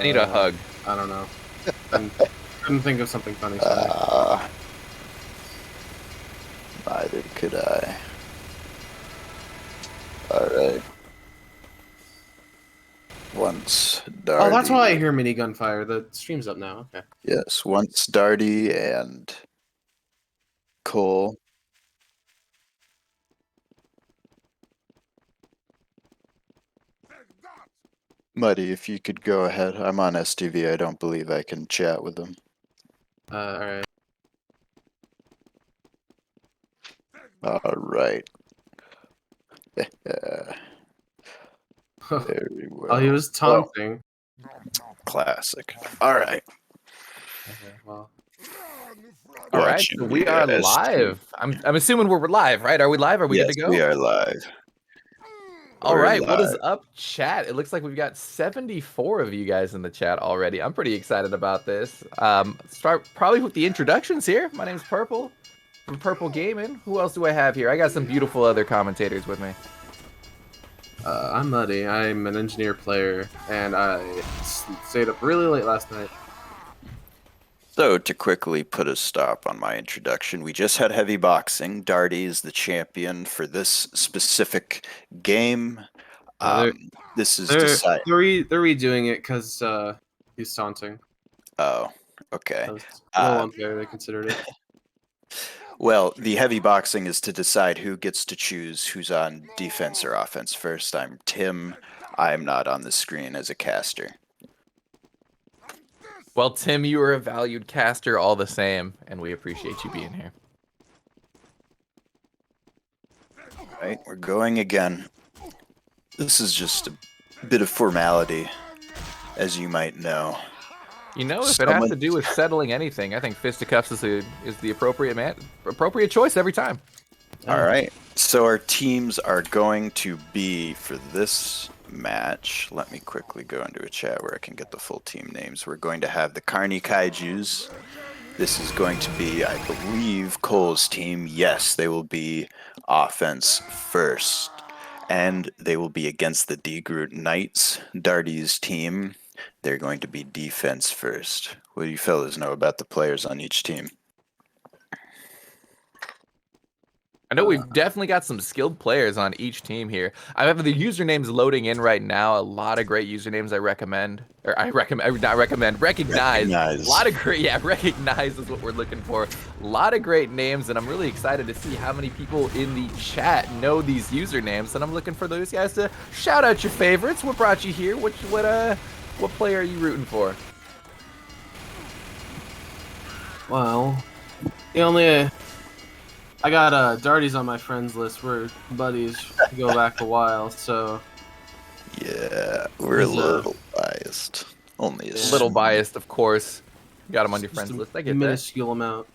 I need a hug. I don't know. Couldn't think of something funny. Neither could I. Alright. Once Darty... Oh, that's why I hear minigun fire. The stream's up now. Okay. Yes, once Darty and Cole... Muddy, if you could go ahead. I'm on STV. I don't believe I can chat with them. Alright. Alright. Very well. Oh, he was taunting. Classic. Alright. Okay, well. All right, so we are live. I'm assuming we're live, right? Are we live? Are we good to go? We are live. All right, what is up, chat? It looks like we've got 74 of you guys in the chat already. I'm pretty excited about this. Start probably with the introductions here. My name's Purple from Purple Gaming. Who else do I have here? I got some beautiful other commentators with me. I'm Muddy. I'm an engineer player, and I stayed up really late last night. So, to quickly put a stop on my introduction, we just had heavy boxing. Darty is the champion for this specific game. This is they're redoing it because he's taunting. Oh, okay. That was a little unfair, they considered it. Well, the heavy boxing is to decide who gets to choose who's on defense or offense first. I'm Tim. I'm not on the screen as a caster. Well, Tim, you are a valued caster all the same, and we appreciate you being here. All right, we're going again. This is just a bit of formality, as you might know. You know, if it has to do with settling anything, I think fisticuffs is the appropriate choice every time. All right, so our teams are going to be for this match. Let me quickly go into a chat where I can get the full team names. We're going to have the Carny Kaijus. This is going to be, I believe, Cole's team. Yes, they will be offense first. And they will be against the Degroot Knights, Darty's team. They're going to be defense first. What do you fellas know about the players on each team? I know we've definitely got some skilled players on each team here. I have the usernames loading in right now. A lot of great usernames I recommend. Or I recommend, not recommend, recognize. A lot of great, recognize is what we're looking for. A lot of great names, and I'm really excited to see how many people in the chat know these usernames. And I'm looking for those guys to shout out your favorites. What brought you here? What player are you rooting for? Well, I got Darty's on my friends list. We're buddies, go back a while, so yeah, we're a little biased. Only a little biased, of course. You got him on your friends list. I get minuscule that. Amount.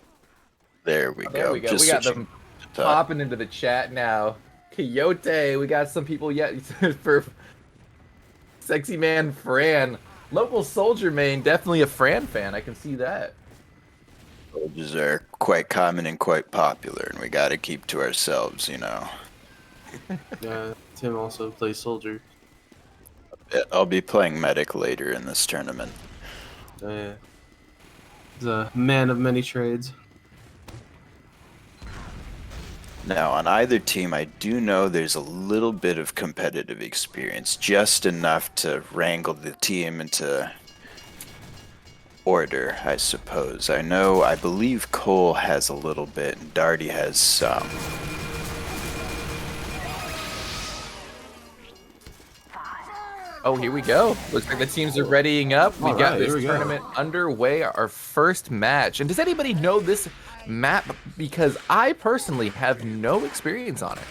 There we go. There we go. We got them popping into the chat now. Coyote, we got some people yet for Sexy Man Fran. Local soldier main, definitely a Fran fan. I can see that. Soldiers are quite common and quite popular, and we got to keep to ourselves, you know. Yeah, Tim also plays soldier. I'll be playing medic later in this tournament. Yeah. He's a man of many trades. Now, on either team, I do know there's a little bit of competitive experience, just enough to wrangle the team into order, I suppose. I believe Cole has a little bit, and Darty has some. Oh, here we go. Looks like the teams are readying up. We got this tournament underway, our first match. And does anybody know this map? Because I personally have no experience on it.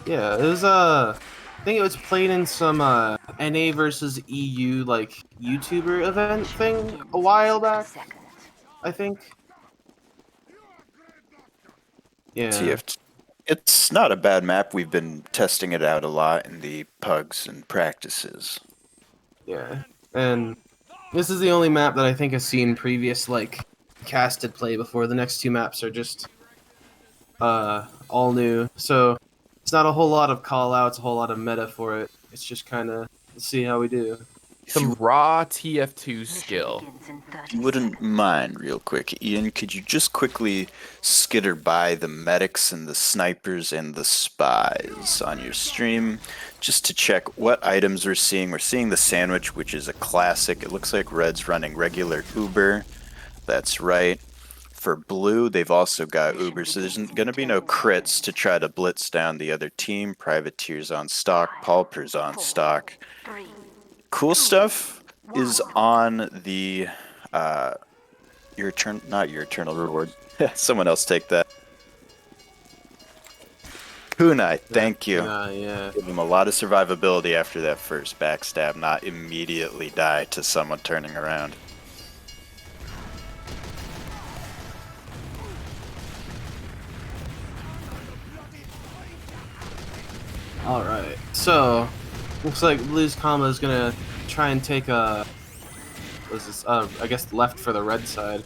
Yeah, it was I think it was played in some NA versus EU like YouTuber event thing a while back. I think. Yeah. It's not a bad map. We've been testing it out a lot in the pugs and practices. Yeah, and this is the only map that I think has seen previous like casted play before. The next two maps are just all new, so it's not a whole lot of call outs, a whole lot of meta for it. It's just kind of, let's see how we do. some raw TF2 skill. If you wouldn't mind, real quick, Ian, could you just quickly skitter by the medics and the snipers and the spies on your stream, just to check what items we're seeing? We're seeing the sandwich, which is a classic. It looks like Red's running regular Uber. That's right. For blue, they've also got Uber, so there's going to be no crits to try to blitz down the other team. Privateer's on stock, Pauper's on stock. Cool stuff is on the not your eternal reward. Someone else take that. Kunai, thank you. Yeah. Give him a lot of survivability after that first backstab, not immediately die to someone turning around. Alright, so looks like Blue's combo is gonna try and take a I guess left for the red side.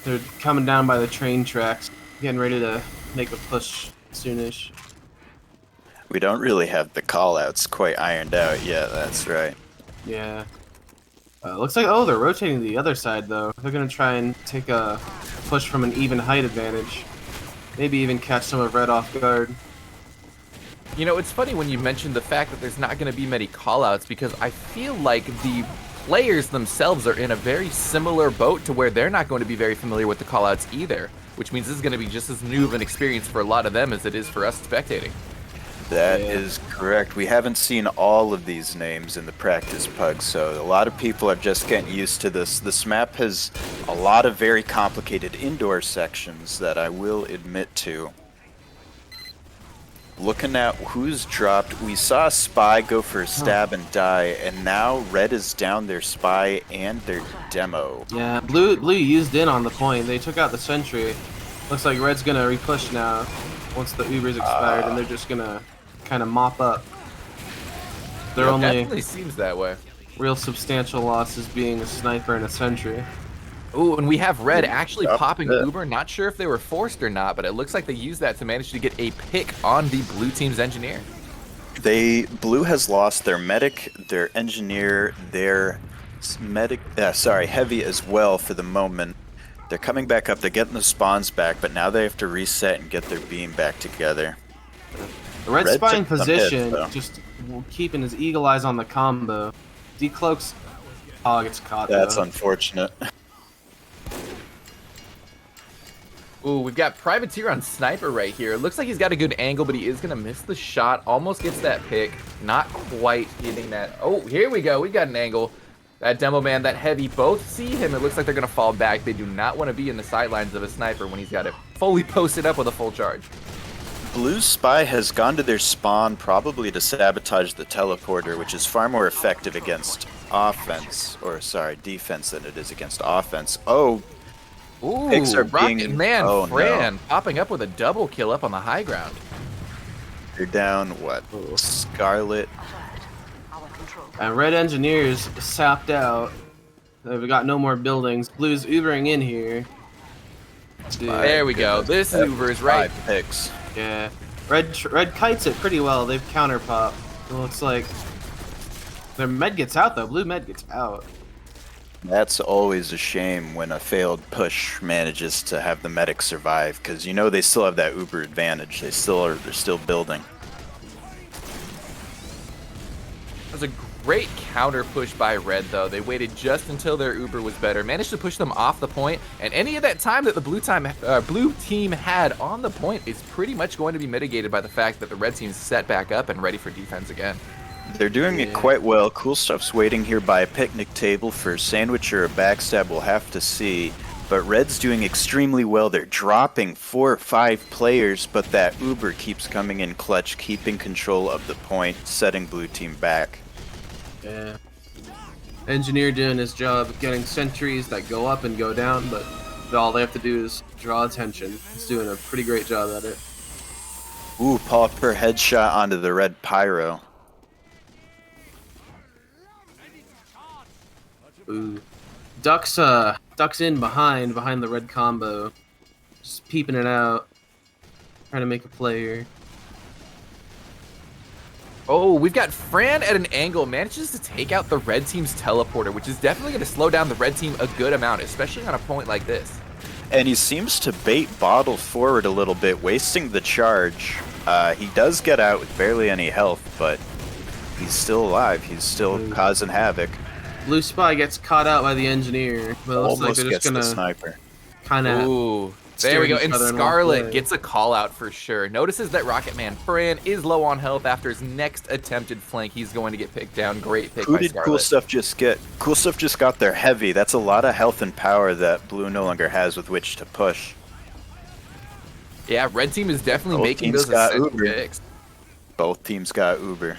They're coming down by the train tracks, getting ready to make a push soonish. We don't really have the callouts quite ironed out yet, that's right. Yeah. Looks like, they're rotating the other side though. They're gonna try and take a push from an even height advantage. Maybe even catch some of Red off guard. You know, it's funny when you mentioned the fact that there's not going to be many callouts, because I feel like the players themselves are in a very similar boat to where they're not going to be very familiar with the callouts either, which means this is going to be just as new of an experience for a lot of them as it is for us spectating. That is correct. We haven't seen all of these names in the practice pug, so a lot of people are just getting used to this. This map has a lot of very complicated indoor sections that I will admit to. Looking at who's dropped, we saw a spy go for a stab and die, and now Red is down their spy and their demo. Yeah, Blue used in on the point. They took out the sentry. Looks like Red's gonna repush now once the Uber's expired, and they're just gonna kind of mop up. Their It only definitely seems that way. real substantial losses being a sniper and a sentry. Ooh, and we have Red actually popping Uber. Not sure if they were forced or not, but it looks like they used that to manage to get a pick on the blue team's engineer. Blue has lost their medic, their engineer, their heavy as well for the moment. They're coming back up, they're getting the spawns back, but now they have to reset and get their beam back together. The Red spy in took some position, hits, just keeping his eagle eyes on the combo. Decloaks. Oh, gets caught. That's though. unfortunate. Ooh, we've got Privateer on Sniper right here. It looks like he's got a good angle, but he is going to miss the shot. Almost gets that pick. Not quite hitting that. Oh, here we go. We got an angle. That demo man, that heavy, both see him. It looks like they're going to fall back. They do not want to be in the sidelines of a sniper when he's got it fully posted up with a full charge. Blue's spy has gone to their spawn probably to sabotage the teleporter, which is far more effective against defense than it is against offense. Oh, Ooh, picks are Rocket being... Man oh, Fran no. popping up with a double kill up on the high ground. They're down, what? Scarlet. And Red Engineers sapped out. They've got no more buildings. Blue's Ubering in here. There we go. This Uber is right. 5 picks. Yeah. Red kites it pretty well. They've counter popped. It looks like their med gets out though. Blue med gets out. That's always a shame when a failed push manages to have the medic survive, because you know they still have that Uber advantage. They're still building. That was a great counter push by Red, though. They waited just until their Uber was better, managed to push them off the point, and any of that time that the blue team had on the point is pretty much going to be mitigated by the fact that the Red team's set back up and ready for defense again. They're doing it quite well. Cool stuff's waiting here by a picnic table for a sandwich or a backstab. We'll have to see. But Red's doing extremely well. They're dropping 4 or 5 players, but that Uber keeps coming in clutch, keeping control of the point, setting blue team back. Yeah. Engineer doing his job, getting sentries that go up and go down, but all they have to do is draw attention. He's doing a pretty great job at it. Ooh, Pauper headshot onto the Red Pyro. Ooh. Ducks in behind the Red combo. Just peeping it out. Trying to make a play here. Oh, we've got Fran at an angle, manages to take out the red team's teleporter, which is definitely going to slow down the red team a good amount, especially on a point like this. And he seems to bait Bottle forward a little bit, wasting the charge. He does get out with barely any health, but he's still alive. He's still causing havoc. Blue Spy gets caught out by the engineer, but it looks like Almost they're gets just the gonna sniper. kind of. Ooh, there we go. And Scarlet gets a call out for sure. Notices that Rocket Man Fran is low on health after his next attempted flank. He's going to get picked down. Great pick Who by did Scarlet. Cool Stuff just get? Cool Stuff just got their heavy. That's a lot of health and power that Blue no longer has with which to push. Yeah, red team is definitely Both making teams those got essential Uber. picks. Both teams got Uber.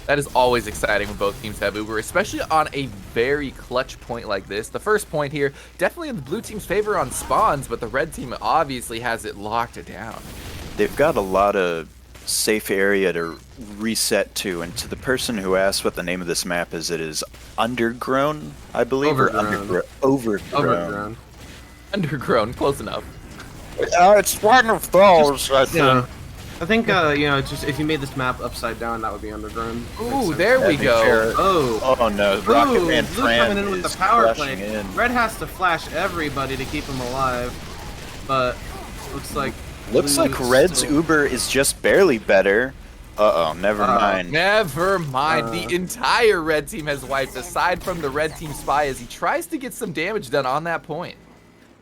That is always exciting when both teams have Uber, especially on a very clutch point like this. The first point here, definitely in the blue team's favor on spawns, but the red team obviously has it locked down. They've got a lot of safe area to reset to, and to the person who asked what the name of this map is, it is Undergrown, I believe, Overgrown. or Overgrown. Undergrown, close enough. It's one of those, I think. Yeah. I think you know, just if you made this map upside down, that would be underground. Ooh, there we go. Oh no, Rocket Ooh, Man Blue Fran coming in with is the power flashing play. in. Red has to flash everybody to keep him alive, but looks like Red's still... Uber is just barely better. Never mind. Never mind. The entire red team has wiped, aside from the red team spy, as he tries to get some damage done on that point.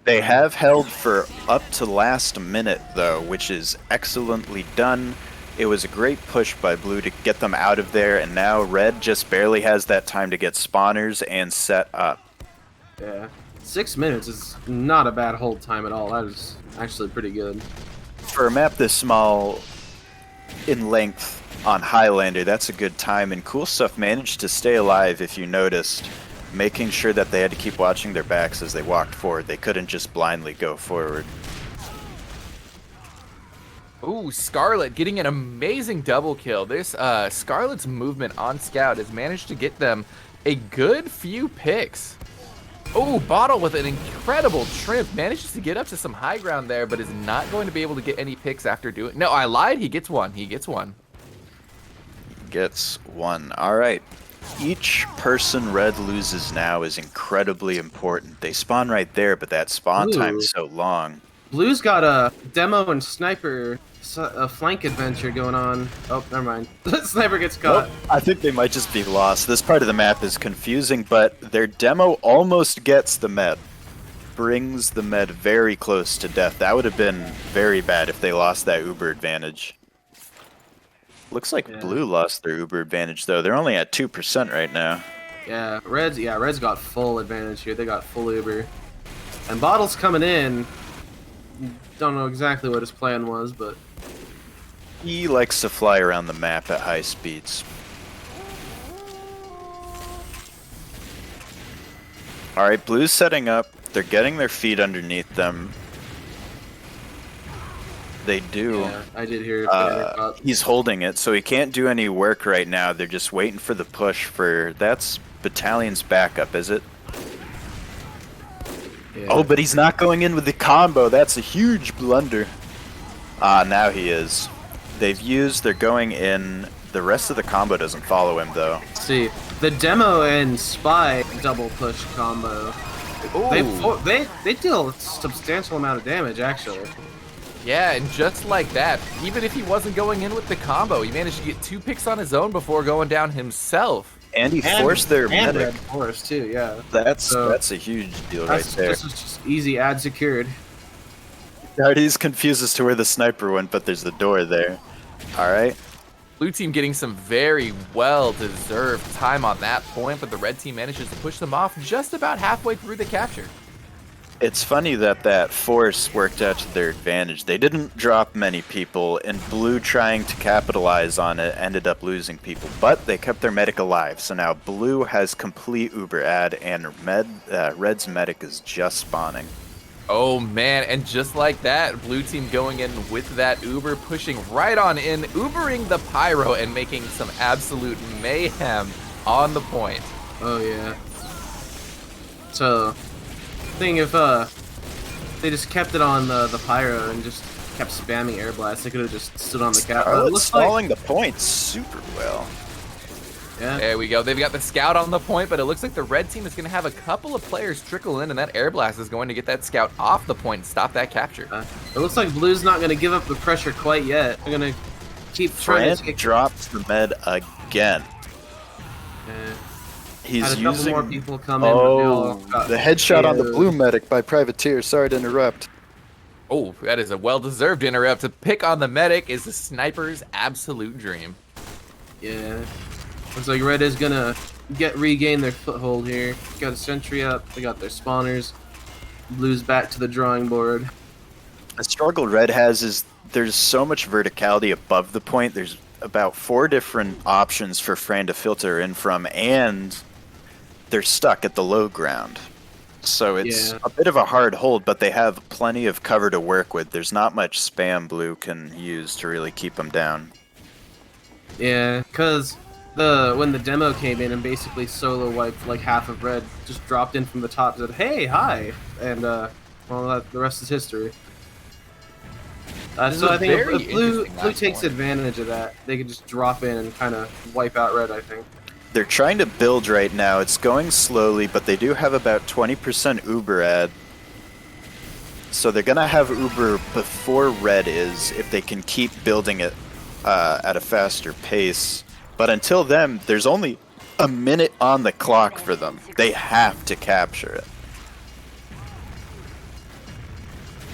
They have held for up to last minute, though, which is excellently done. It was a great push by Blue to get them out of there, and now Red just barely has that time to get spawners and set up. Yeah, 6 minutes is not a bad hold time at all. That is actually pretty good. For a map this small in length on Highlander, that's a good time, and Cool Stuff managed to stay alive, if you noticed, making sure that they had to keep watching their backs as they walked forward. They couldn't just blindly go forward. Ooh, Scarlet getting an amazing double kill. This Scarlet's movement on Scout has managed to get them a good few picks. Oh, Bottle with an incredible trimp. Manages to get up to some high ground there, but is not going to be able to get any picks after doing... No, I lied. He gets one. He gets one. Gets one. All right. Each person Red loses now is incredibly important. They spawn right there, but that spawn time is so long. Blue's got a demo and sniper a flank adventure going on. Oh, never mind. Sniper gets caught. Nope, I think they might just be lost. This part of the map is confusing, but their demo almost gets the med. Brings the med very close to death. That would have been very bad if they lost that Uber advantage. Looks like Blue lost their Uber advantage, though. They're only at 2% right now. Yeah, Red's got full advantage here. They got full Uber. And Bottle's coming in. Don't know exactly what his plan was, but... He likes to fly around the map at high speeds. Alright, Blue's setting up. They're getting their feet underneath them. They do. Yeah, I did hear he's holding it, so he can't do any work right now. They're just waiting for the push for... That's Battalion's backup, is it? Yeah. Oh, but he's not going in with the combo. That's a huge blunder. Now he is. They're going in. The rest of the combo doesn't follow him, though. See, the demo and spy double push combo. They deal a substantial amount of damage, actually. Yeah, and just like that, even if he wasn't going in with the combo, he managed to get 2 picks on his own before going down himself. And he forced their medic. And forced too, yeah. That's a huge deal right there. This is just easy ad secured. He's confused as to where the sniper went, but there's the door there. Alright. Blue team getting some very well-deserved time on that point, but the red team manages to push them off just about halfway through the capture. It's funny that force worked out to their advantage. They didn't drop many people, and Blue trying to capitalize on it ended up losing people. But they kept their medic alive, so now Blue has complete Uber ad, and Red's medic is just spawning. Oh man, and just like that, Blue team going in with that Uber, pushing right on in, Ubering the Pyro, and making some absolute mayhem on the point. Oh yeah. So... thing if they just kept it on the pyro and just kept spamming air blast, they could have just stood on the cap. It looks stalling the points super well. Yeah. There we go. They've got the scout on the point, but it looks like the red team is going to have a couple of players trickle in, and that air blast is going to get that scout off the point and stop that capture. It looks like Blue's not going to give up the pressure quite yet. They're going to keep trying to take... drops the med again. He's had a using... couple more people come in, but they all got the headshot on the KO'd. blue medic by Privateer. Sorry to interrupt. Oh, that is a well-deserved interrupt. To pick on the medic is the sniper's absolute dream. Yeah. Looks like Red is gonna regain their foothold here. Got a sentry up, they got their spawners. Blue's back to the drawing board. The struggle Red has is there's so much verticality above the point. There's about 4 different options for Fran to filter in from, and they're stuck at the low ground. So it's a bit of a hard hold, but they have plenty of cover to work with. There's not much spam Blue can use to really keep them down. Yeah, because when the demo came in and basically solo wiped like half of Red, just dropped in from the top and said, "Hey, hi," and well, the rest is history. So I think if Blue takes advantage of that, they could just drop in and kind of wipe out Red, I think. They're trying to build right now. It's going slowly, but they do have about 20% Uber ad. So they're going to have Uber before Red is if they can keep building it at a faster pace. But until then, there's only a minute on the clock for them. They have to capture it.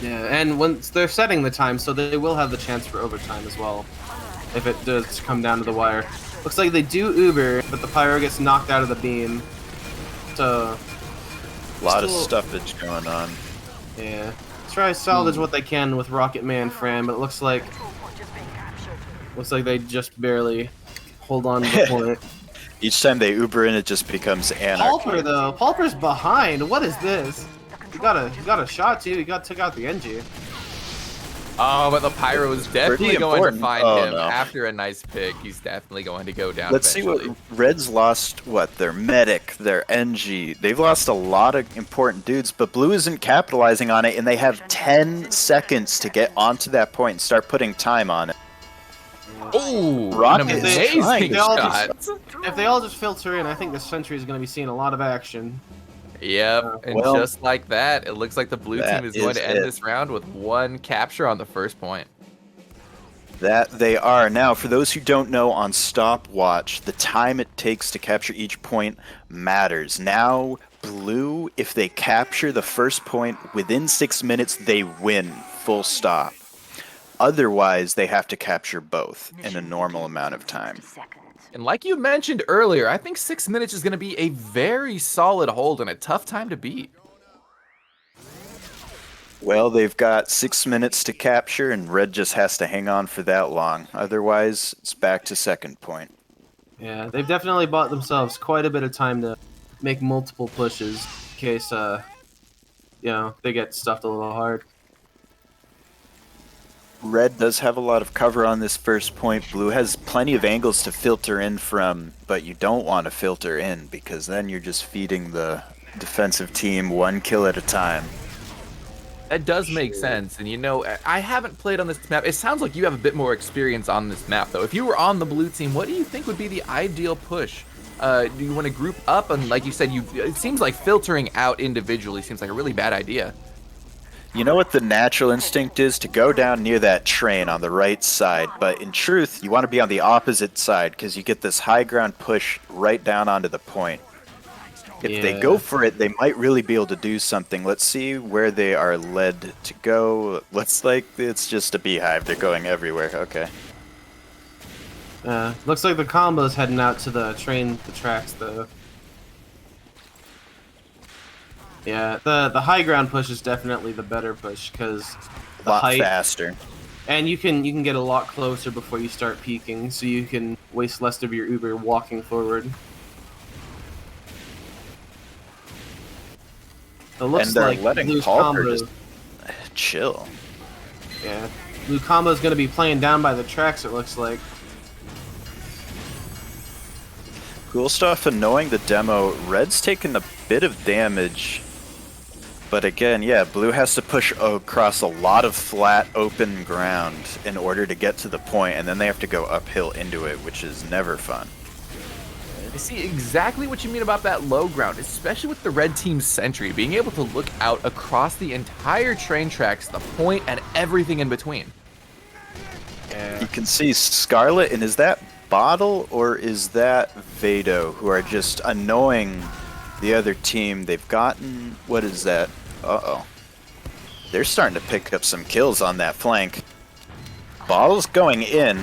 Yeah, and once they're setting the time, so they will have the chance for overtime as well, if it does come down to the wire. Looks like they do Uber, but the pyro gets knocked out of the beam. So A lot of stuffage going on. Yeah, try to salvage what they can with Rocket Man Fran, but it looks like they just barely hold on to the point. Each time they Uber in, it just becomes anarchy. Pulper though, Pulper's behind. What is this? He got a shot too. He took out the NG. Oh, but the pyro is definitely going to important. find Oh, him no. after a nice pick. He's definitely going to go down. Let's eventually. see what Red's lost. What their medic, their NG. They've lost a lot of important dudes, but Blue isn't capitalizing on it, and they have 10 seconds to get onto that point and start putting time on it. Oh, Rocket an is amazing trying. shot. If they all just filter in, I think the Sentry is going to be seeing a lot of action. Yep, and well, just like that, it looks like the blue that team is going is to end it. this round with 1 capture on the first point. That they are. Now, for those who don't know, on stopwatch, the time it takes to capture each point matters. Now, Blue, if they capture the first point within 6 minutes, they win, full stop. Otherwise, they have to capture both in a normal amount of time. And like you mentioned earlier, I think 6 minutes is going to be a very solid hold and a tough time to beat. Well, they've got 6 minutes to capture, and Red just has to hang on for that long. Otherwise, it's back to second point. Yeah, they've definitely bought themselves quite a bit of time to make multiple pushes in case, they get stuffed a little hard. Red does have a lot of cover on this first point. Blue has plenty of angles to filter in from, but you don't want to filter in because then you're just feeding the defensive team 1 kill at a time. That does make sense, and I haven't played on this map. It sounds like you have a bit more experience on this map, though. If you were on the blue team, what do you think would be the ideal push? Do you want to group up? And like you said, it seems like filtering out individually seems like a really bad idea. You know what the natural instinct is? To go down near that train on the right side, but in truth, you want to be on the opposite side because you get this high ground push right down onto the point. If they go for it, they might really be able to do something. Let's see where they are led to go. It's just a beehive. They're going everywhere. Okay. Looks like the combo's heading out to the tracks though. Yeah, the high ground push is definitely the better push because A lot faster. and you can get a lot closer before you start peeking, so you can waste less of your Uber walking forward. It looks And they're like letting Blue's Palper combo. just chill. Yeah, Blue combo is going to be playing down by the tracks. It looks like. Cool stuff. And knowing the demo, Red's taken a bit of damage But again, yeah, blue has to push across a lot of flat, open ground in order to get to the point, and then they have to go uphill into it, which is never fun. I see exactly what you mean about that low ground, especially with the red team's sentry, being able to look out across the entire train tracks, the point, and everything in between. You can see Scarlet, and is that Bottle or is that Vado, who are just annoying the other team? They've gotten, what is that? Uh-oh. They're starting to pick up some kills on that flank. Bottle's going in.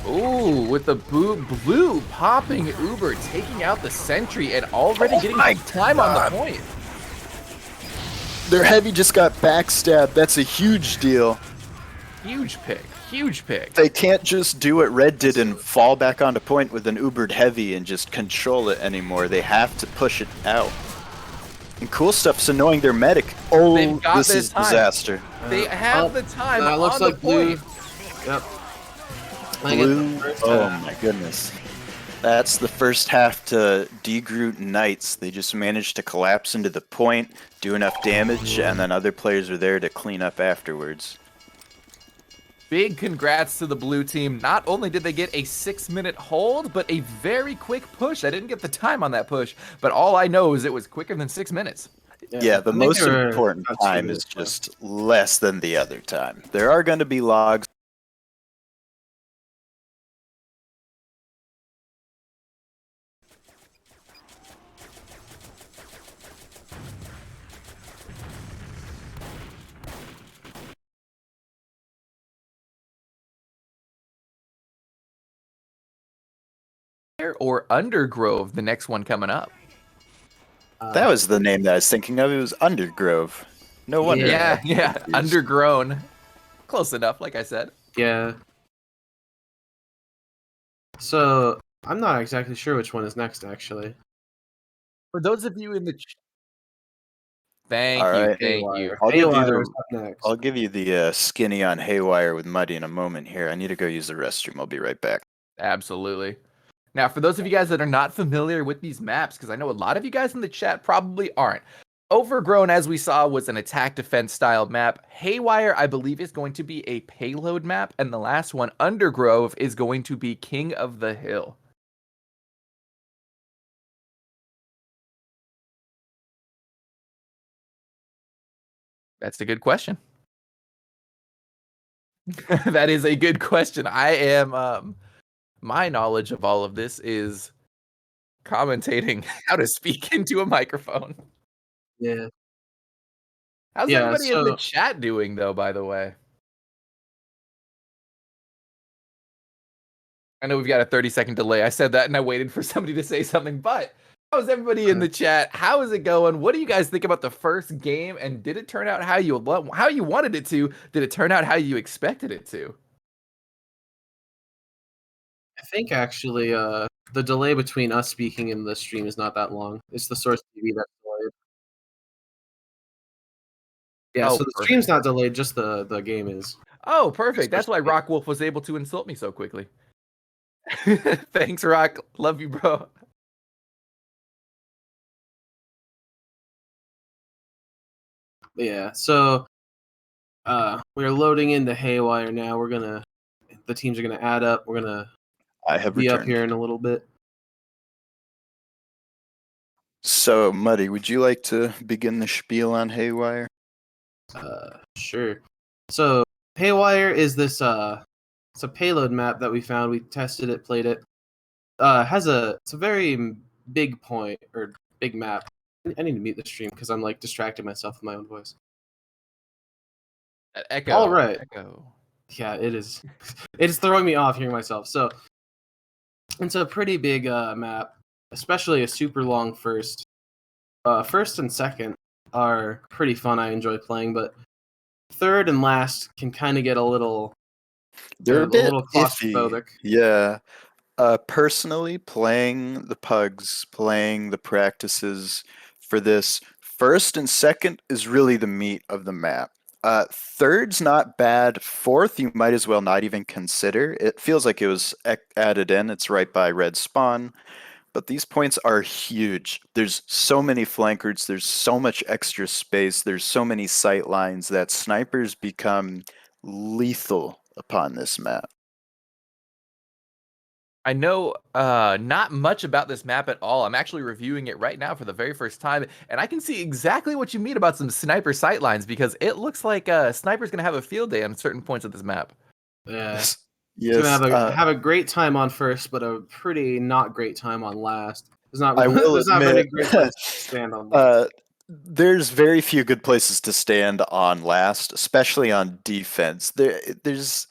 Ooh, with the blue popping Uber, taking out the sentry and already getting some time on the point. Their heavy just got backstabbed. That's a huge deal. Huge pick, huge pick. They can't just do what Red did and fall back onto point with an Ubered heavy and just control it anymore. They have to push it out. And cool stuff's annoying their medic. Oh, this is disaster. They have the time on looks like the point. blue. Yep. Blue. Oh my goodness. That's the first half to Degroot Knights. They just managed to collapse into the point, do enough damage, and then other players are there to clean up afterwards. Big congrats to the blue team. Not only did they get a 6-minute hold, but a very quick push. I didn't get the time on that push, but all I know is it was quicker than 6 minutes. Yeah, the most important time is just less than the other time. There are going to be logs. Or Undergrove, the next one coming up. That was the name that I was thinking of. It was Undergrove. No wonder. Yeah, undergrown. Close enough, like I said. Yeah. So, I'm not exactly sure which one is next, actually. For those of you in the Thank you. I'll give you the skinny on Haywire with Muddy in a moment here. I need to go use the restroom. I'll be right back. Absolutely. Now, for those of you guys that are not familiar with these maps, because I know a lot of you guys in the chat probably aren't, Overgrown, as we saw, was an attack defense style map. Haywire, I believe, is going to be a payload map, and the last one, Undergrove, is going to be King of the Hill. That's a good question. That is a good question. I am, my knowledge of all of this is commentating how to speak into a microphone. Yeah. How's everybody in the chat doing, though, by the way? I know we've got a 30-second delay. I said that and I waited for somebody to say something, but how's everybody in the chat? How is it going? What do you guys think about the first game? And did it turn out how you wanted it to? Did it turn out how you expected it to? I think, actually, the delay between us speaking and the stream is not that long. It's the source TV that's delayed. Yeah, so the stream's not delayed, just the game is. Oh, perfect. That's why Rockwolf was able to insult me so quickly. Thanks, Rock. Love you, bro. Yeah, so we're loading into Haywire now. The teams are gonna add up. We're gonna be up here in a little bit. So, Muddy, would you like to begin the spiel on Haywire? Sure. So Haywire is this it's a payload map that we found. We tested it, played it. It's a very big point or big map. I need to mute the stream because I'm like distracting myself with my own voice. Echo. All right. Echo. Yeah, it is. It's throwing me off hearing myself. So it's a pretty big map, especially a super long first. First and second are pretty fun. I enjoy playing, but third and last can kind of get a little. They're a bit claustrophobic. Yeah. Personally, playing the pugs, playing the practices for this, first and second is really the meat of the map. Third's not bad. Fourth, you might as well not even consider. It feels like it was added in. It's right by red spawn. but these points are huge. There's so many flank routes, there's so much extra space, there's so many sight lines that snipers become lethal upon this map. I know not much about this map at all. I'm actually reviewing it right now for the very first time, and I can see exactly what you mean about some sniper sightlines, because it looks like sniper's gonna have a field day on certain points of this map. Yeah. Yes, He's gonna have a great time on first, but a pretty not great time on last. There's not I will there's not many admit, great places to stand on last. there's very few good places to stand on last, especially on defense. There's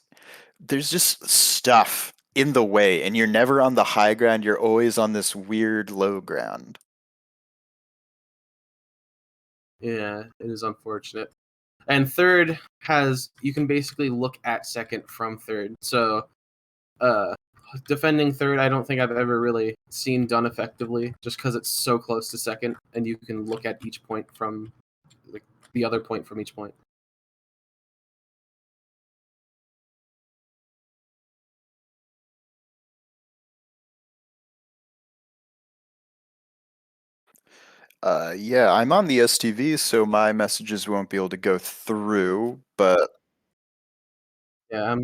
just stuff in the way, and you're never on the high ground. You're always on this weird low ground. Yeah, it is unfortunate. And third has you can basically look at second from third. So defending third, I don't think I've ever really seen done effectively, just because it's so close to second, and you can look at each point from like the other point from each point. Yeah, I'm on the STV, so my messages won't be able to go through, but Yeah,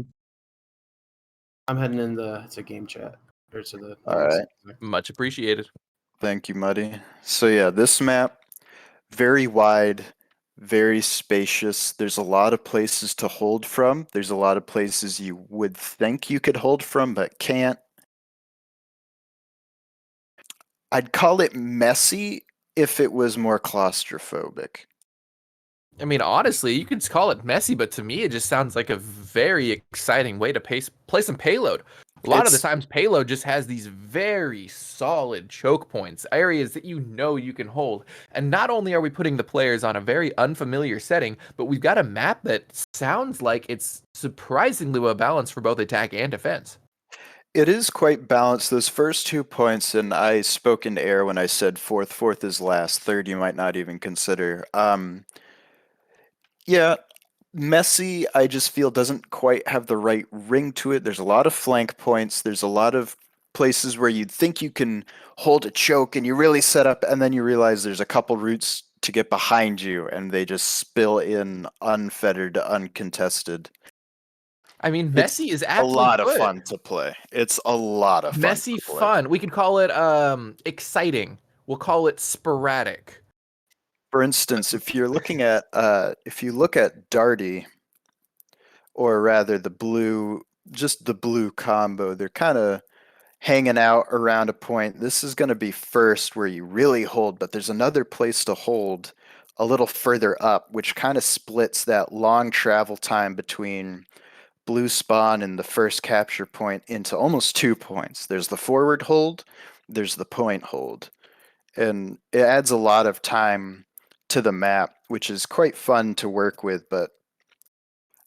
I'm heading in to game chat or to the all right. Much appreciated. Thank you, Muddy. So yeah, this map, very wide, very spacious. There's a lot of places to hold from. There's a lot of places you would think you could hold from, but can't. I'd call it messy if it was more claustrophobic. I mean, honestly, you could call it messy, but to me, it just sounds like a very exciting way to play some payload. A lot of the times, payload just has these very solid choke points, areas that you know you can hold. And not only are we putting the players on a very unfamiliar setting, but we've got a map that sounds like it's surprisingly well balanced for both attack and defense. It is quite balanced. Those first 2 points, and I spoke in air when I said fourth. Fourth is last. Third, you might not even consider. Yeah, messy, I just feel doesn't quite have the right ring to it. There's a lot of flank points. There's a lot of places where you'd think you can hold a choke and you really set up, and then you realize there's a couple routes to get behind you, and they just spill in unfettered, uncontested. I mean, It's messy is a aptly lot of put. fun to play. It's a lot of fun Messy to play. fun. We could call it exciting. We'll call it sporadic. For instance, if you look at Darty, or rather just the blue combo, they're kind of hanging out around a point. This is going to be first where you really hold, but there's another place to hold a little further up, which kind of splits that long travel time between blue spawn and the first capture point into almost 2 points. There's the forward hold, there's the point hold, and it adds a lot of time to the map, which is quite fun to work with, but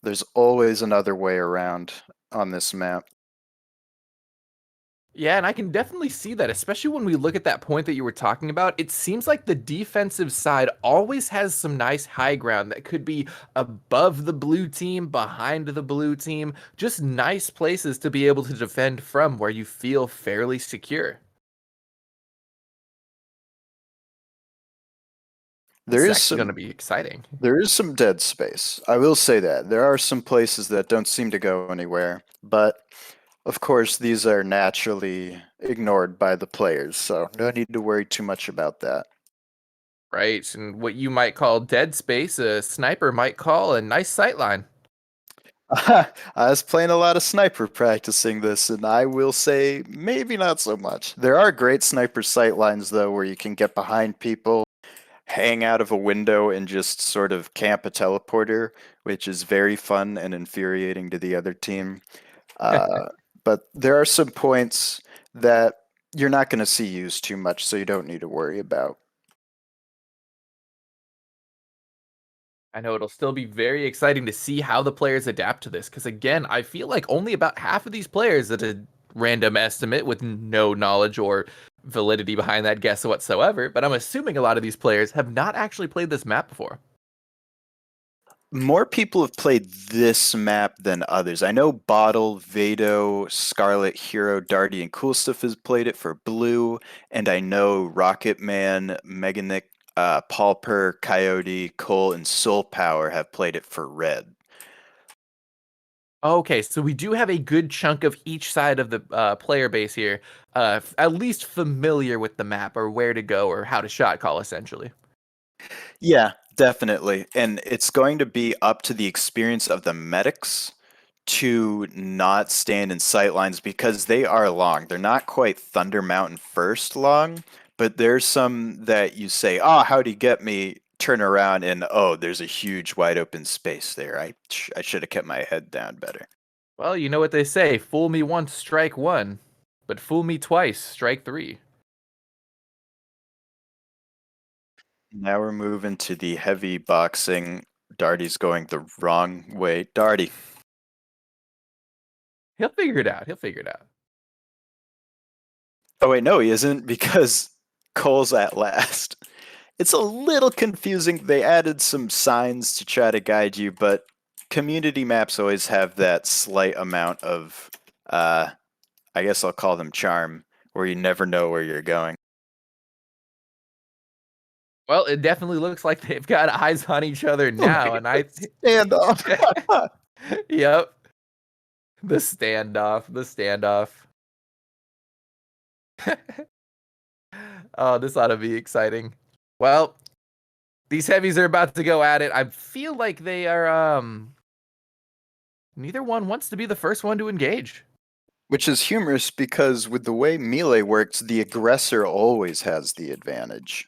there's always another way around on this map. Yeah, and I can definitely see that, especially when we look at that point that you were talking about. It seems like the defensive side always has some nice high ground that could be above the blue team, behind the blue team, just nice places to be able to defend from where you feel fairly secure. This There is is actually going to some be exciting. There is some dead space. I will say that. There are some places that don't seem to go anywhere, but of course these are naturally ignored by the players, so no need to worry too much about that. Right, and what you might call dead space, a sniper might call a nice sightline. I was playing a lot of sniper practicing this, and I will say maybe not so much. There are great sniper sight lines though, where you can get behind people, hang out of a window, and just sort of camp a teleporter, which is very fun and infuriating to the other team. Uh, but there are some points that you're not going to see used too much, so you don't need to worry about. I know it'll still be very exciting to see how the players adapt to this, because again, I feel like only about half of these players, at a random estimate with no knowledge or validity behind that guess whatsoever, but I'm assuming a lot of these players have not actually played this map before. More people have played this map than others. I know Bottle, Vado, Scarlet, Hero, Darty, and Cool Stuff has played it for blue, and I know Rocket Man, Meganic, Palper, Coyote, Cole, and Soul Power have played it for red. Okay, so we do have a good chunk of each side of the player base here, at least familiar with the map or where to go or how to shot call, essentially. Yeah, definitely. And it's going to be up to the experience of the medics to not stand in sight lines because they are long. They're not quite Thunder Mountain first long, but there's some that you say, "Oh, how'd he get me?" Turn around and oh, there's a huge wide open space there. I should have kept my head down better. Well, you know what they say, fool me once, strike one, but fool me twice, strike three. Now we're moving to the heavy boxing. Darty's going the wrong way. Darty. He'll figure it out. He'll figure it out. Oh wait, no, he isn't because Cole's at last. It's a little confusing. They added some signs to try to guide you, but community maps always have that slight amount of, I guess I'll call them charm, where you never know where you're going. Well, it definitely looks like they've got eyes on each other now, and I Stand off. Yep. The standoff. The standoff. Oh, this ought to be exciting. Well, these heavies are about to go at it. I feel like they are neither one wants to be the first one to engage. Which is humorous because with the way Melee works, the aggressor always has the advantage.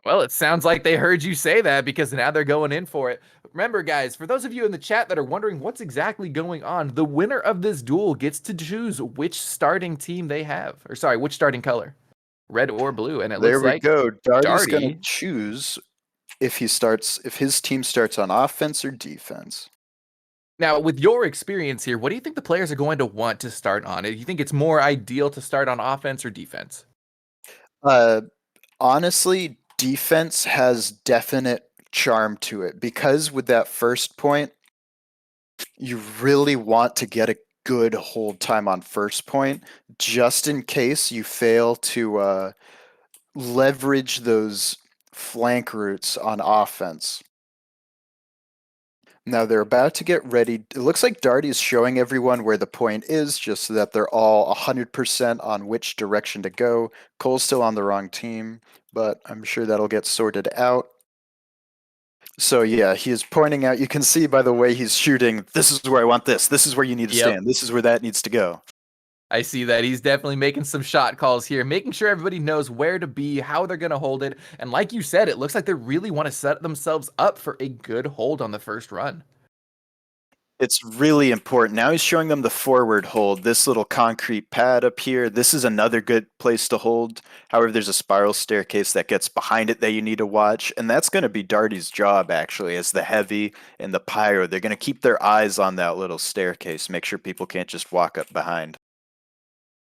Well, it sounds like they heard you say that because now they're going in for it. Remember, guys, for those of you in the chat that are wondering what's exactly going on, the winner of this duel gets to choose which starting team they have. Or sorry, which starting color. Red or blue. And it There looks we like go. Darty's going to Darty. choose if his team starts on offense or defense. Now, with your experience here, what do you think the players are going to want to start on? Do you think it's more ideal to start on offense or defense? Honestly, defense has definite charm to it because with that first point, you really want to get a good hold time on first point just in case you fail to leverage those flank routes on offense. Now they're about to get ready. It looks like Darty is showing everyone where the point is just so that they're all 100% on which direction to go. Cole's still on the wrong team, but I'm sure that'll get sorted out. So yeah, he is pointing out, you can see by the way he's shooting, this is where I want this. This is where you need to stand. This is where that needs to go. I see that he's definitely making some shot calls here, making sure everybody knows where to be, how they're going to hold it. And like you said, it looks like they really want to set themselves up for a good hold on the first run. It's really important. Now he's showing them the forward hold, this little concrete pad up here. This is another good place to hold. However, there's a spiral staircase that gets behind it that you need to watch. And that's going to be Darty's job, actually, as the heavy and the pyro. They're going to keep their eyes on that little staircase, make sure people can't just walk up behind.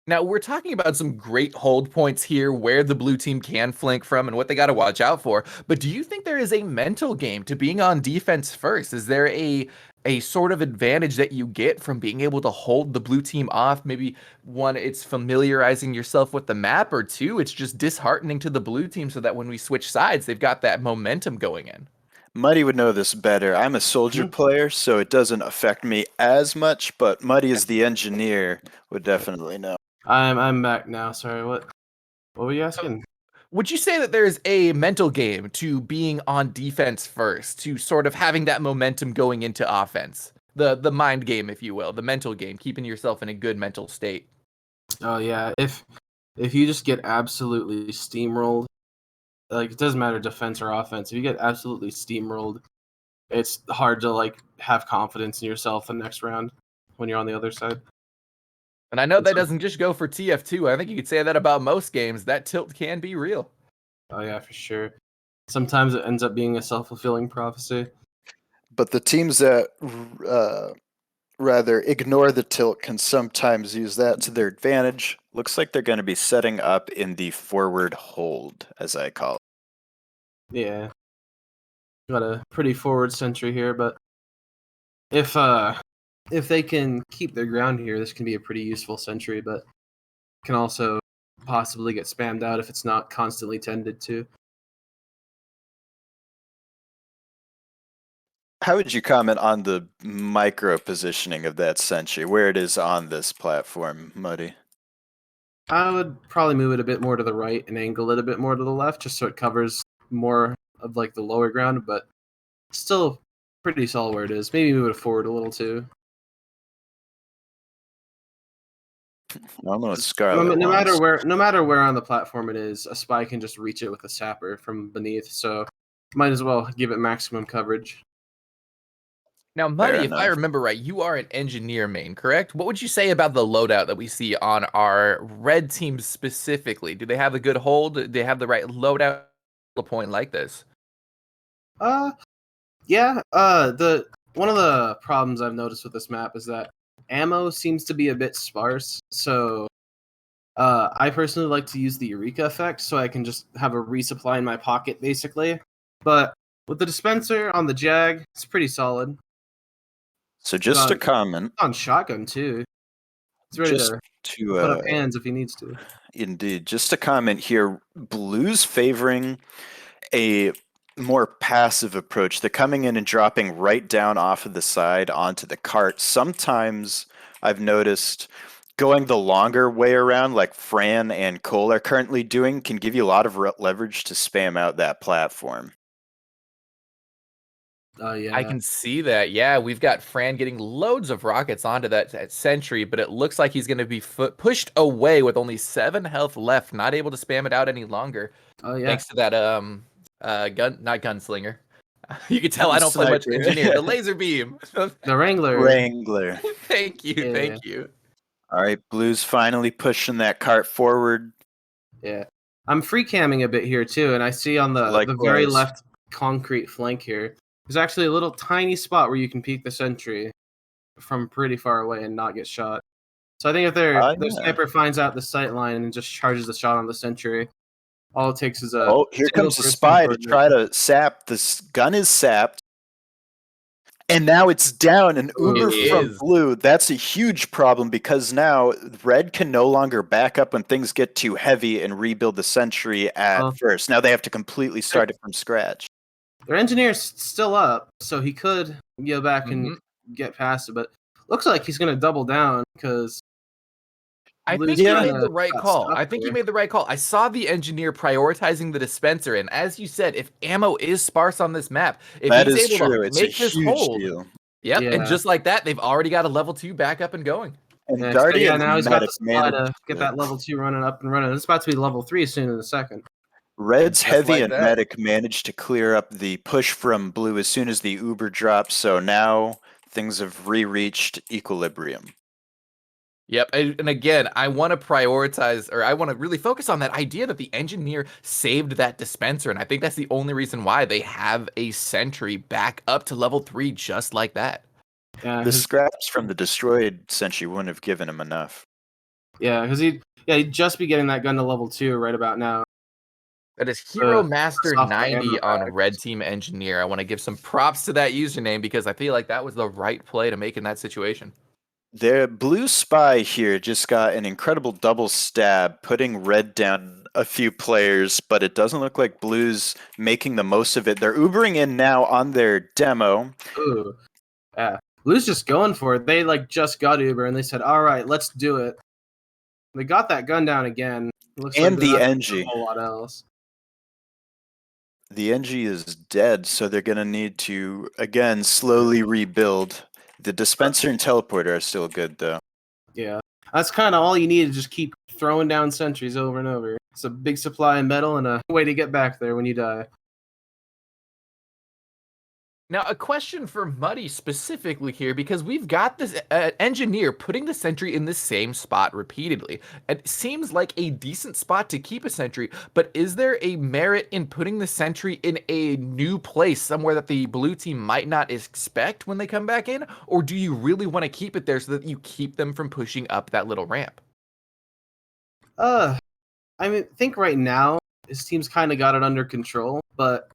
Now, we're talking about some great hold points here where the blue team can flank from and what they got to watch out for. But do you think there is a mental game to being on defense first? Is there a sort of advantage that you get from being able to hold the blue team off? Maybe one, it's familiarizing yourself with the map, or two, it's just disheartening to the blue team so that when we switch sides, they've got that momentum going in. Muddy would know this better. I'm a soldier player, so it doesn't affect me as much, but Muddy as the engineer would definitely know. I'm back now. Sorry, what were you asking? Would you say that there's a mental game to being on defense first, to sort of having that momentum going into offense? The mind game, if you will, the mental game, keeping yourself in a good mental state. Oh yeah, if you just get absolutely steamrolled, like it doesn't matter defense or offense. If you get absolutely steamrolled, it's hard to like have confidence in yourself the next round when you're on the other side. And I know that doesn't just go for TF2. I think you could say that about most games. That tilt can be real. Oh yeah, for sure. Sometimes it ends up being a self-fulfilling prophecy. But the teams that rather ignore the tilt can sometimes use that to their advantage. Looks like they're going to be setting up in the forward hold, as I call it. Yeah. got a pretty forward sentry here, but if they can keep their ground here, this can be a pretty useful sentry, but can also possibly get spammed out if it's not constantly tended to. How would you comment on the micro positioning of that sentry, where it is on this platform, Muddy? I would probably move it a bit more to the right and angle it a bit more to the left, just so it covers more of like the lower ground, but still pretty solid where it is. Maybe move it forward a little too. I don't know what Scarlet No wants. matter where on the platform it is, a spy can just reach it with a sapper from beneath. So might as well give it maximum coverage. Now, Fair Muddy, if I enough. remember right, you are an engineer main, correct? What would you say about the loadout that we see on our red team specifically? Do they have a good hold? Do they have the right loadout to a point like this? Yeah. The one of the problems I've noticed with this map is that ammo seems to be a bit sparse. So I personally like to use the Eureka effect, so I can just have a resupply in my pocket, basically. But with the dispenser on the Jag, it's pretty solid. So just a comment, On shotgun too. It's ready just to to put up hands if he needs to. indeed, just a comment here. Blue's favoring a more passive approach. They're coming in and dropping right down off of the side onto the cart. Sometimes I've noticed going the longer way around, like Fran and Cole are currently doing, can give you a lot of leverage to spam out that platform. Yeah. I can see that. Yeah, we've got Fran getting loads of rockets onto that sentry, but it looks like he's going to be pushed away with only 7 health left, not able to spam it out any longer. Oh yeah. Thanks to that not gunslinger. You can tell I don't play much Sniper. engineer. The laser beam. The Wrangler. Wrangler. Thank you, Yeah. thank you. All right, Blue's finally pushing that cart forward. Yeah. I'm free camming a bit here too, and I see on the very Likewise. left concrete flank here, there's actually a little tiny spot where you can peek the sentry from pretty far away and not get shot. So I think if their Yeah. sniper finds out the sight line and just charges the shot on the sentry, all it takes is a Oh, here comes the spy to try to sap. This gun is sapped. And now it's down an Uber from Blue. That's a huge problem because now Red can no longer back up when things get too heavy and rebuild the sentry at first. Now they have to completely start it from scratch. Their engineer's still up, so he could go back and get past it, but looks like he's going to double down because I think he made the right call. I think he made the right call. I saw the engineer prioritizing the dispenser, and as you said, if ammo is sparse on this map, if he's able to make this hold, yep, and just like that, they've already got a level 2 back up and going. And Guardian, now he's got the supply to get that level 2 running up and running. It's about to be level 3 soon in a second. Red's heavy and medic managed to clear up the push from Blue as soon as the Uber dropped, so now things have re-reached equilibrium. Yep, and again, I want to prioritize, or I want to really focus on that idea that the engineer saved that dispenser, and I think that's the only reason why they have a sentry back up to level 3 just like that. Yeah, the scraps from the destroyed sentry wouldn't have given him enough. Yeah, because he'd just be getting that gun to level 2 right about now. That is Hero Master 90 on Red Team Engineer. I want to give some props to that username because I feel like that was the right play to make in that situation. Their Blue spy here just got an incredible double stab, putting Red down a few players, but it doesn't look like Blue's making the most of it. They're Ubering in now on their demo. Ooh, yeah. Blue's just going for it. They just got Uber and they said, "All right, let's do it." They got that gun down again. Looks and like the NG. A whole lot else. The NG is dead, so they're gonna need to again slowly rebuild. The dispenser and teleporter are still good though. Yeah, that's kind of all you need to just keep throwing down sentries over and over. It's a big supply of metal and a way to get back there when you die. Now, a question for Muddy specifically here, because we've got this engineer putting the sentry in the same spot repeatedly. It seems like a decent spot to keep a sentry, but is there a merit in putting the sentry in a new place, somewhere that the blue team might not expect when they come back in? Or do you really want to keep it there so that you keep them from pushing up that little ramp? I think right now, his team's kind of got it under control, but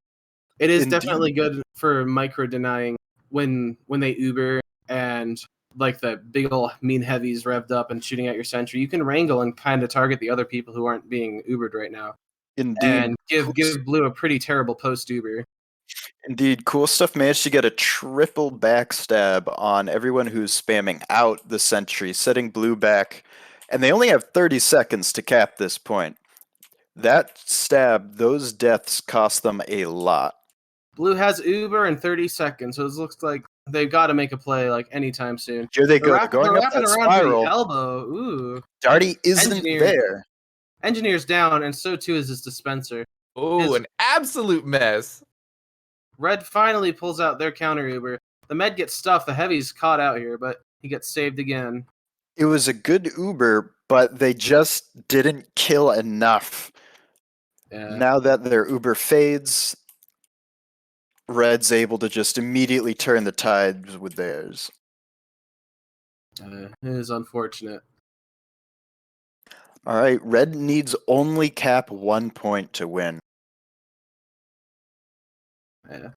It is Indeed. definitely good for micro denying when they Uber and like the big ol' mean heavies revved up and shooting at your sentry. You can wrangle and kind of target the other people who aren't being Ubered right now, Indeed. and give Blue a pretty terrible post Uber. Indeed, Cool Stuff managed to get a triple backstab on everyone who's spamming out the sentry, setting Blue back, and they only have 30 seconds to cap this point. That stab, those deaths cost them a lot. Blue has Uber in 30 seconds, so it looks like they've got to make a play like anytime soon. Here they go, they're going up wrapping that around spiral. for the elbow. Ooh. Darty isn't Engineer. there. Engineer's down, and so too is his dispenser. Oh, an absolute mess. Red finally pulls out their counter Uber. The med gets stuffed. The heavy's caught out here, but he gets saved again. It was a good Uber, but they just didn't kill enough. Yeah. Now that their Uber fades, Red's able to just immediately turn the tides with theirs. It is unfortunate. All right, Red needs only cap 1 point to win. Yeah.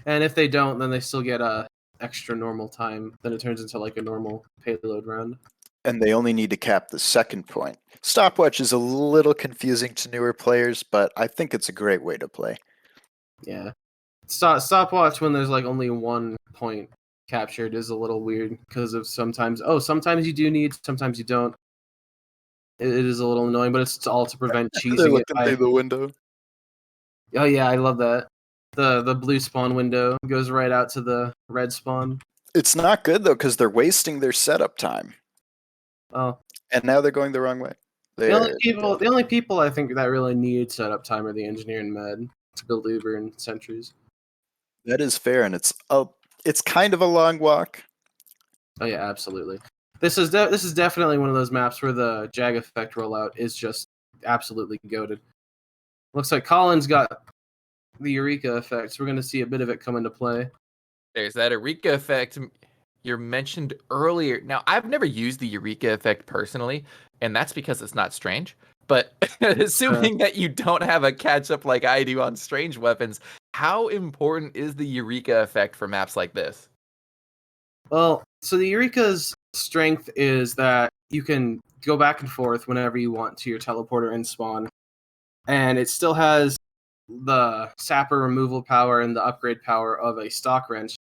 And if they don't, then they still get a extra normal time. Then it turns into like a normal payload round. And they only need to cap the 2nd point. Stopwatch is a little confusing to newer players, but I think it's a great way to play. Yeah. Stopwatch when there's like only 1 point captured is a little weird because of sometimes you do need, sometimes you don't. It is a little annoying, but it's all to prevent They're cheesing it. looking through the window. Oh yeah, I love that. The blue spawn window goes right out to the red spawn. It's not good though because they're wasting their setup time. Oh. And now they're going the wrong way. The only people I think that really need setup time are the engineer and med to build Uber and sentries. That is fair, and it's kind of a long walk. Oh yeah, absolutely. This is definitely one of those maps where the Jag effect rollout is just absolutely goated. Looks like Colin's got the Eureka effect, so we're going to see a bit of it come into play. There's that Eureka effect you mentioned earlier. Now, I've never used the Eureka effect personally, and that's because it's not strange. But assuming that you don't have a catch-up like I do on strange weapons, how important is the Eureka effect for maps like this? Well, so the Eureka's strength is that you can go back and forth whenever you want to your teleporter and spawn. And it still has the sapper removal power and the upgrade power of a stock wrench.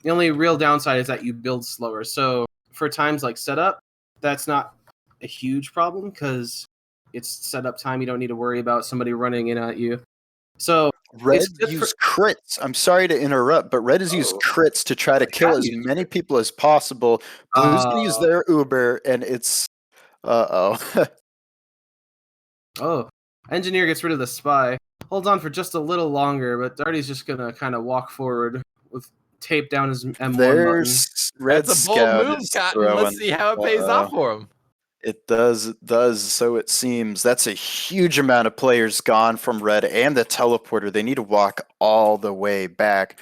The only real downside is that you build slower. So for times like setup, that's not a huge problem because it's setup time. You don't need to worry about somebody running in at you. So Red used crits. I'm sorry to interrupt, but Red has used crits to try to kill as many people as possible. Blue's gonna use their Uber, and it's oh. Engineer gets rid of the spy. Holds on for just a little longer, but Darty's just gonna kind of walk forward with tape down his M1 There's button. Red That's a bold Scout move, Cotton. Let's see how it pays off for him. It does, so it seems. That's a huge amount of players gone from Red and the teleporter. They need to walk all the way back.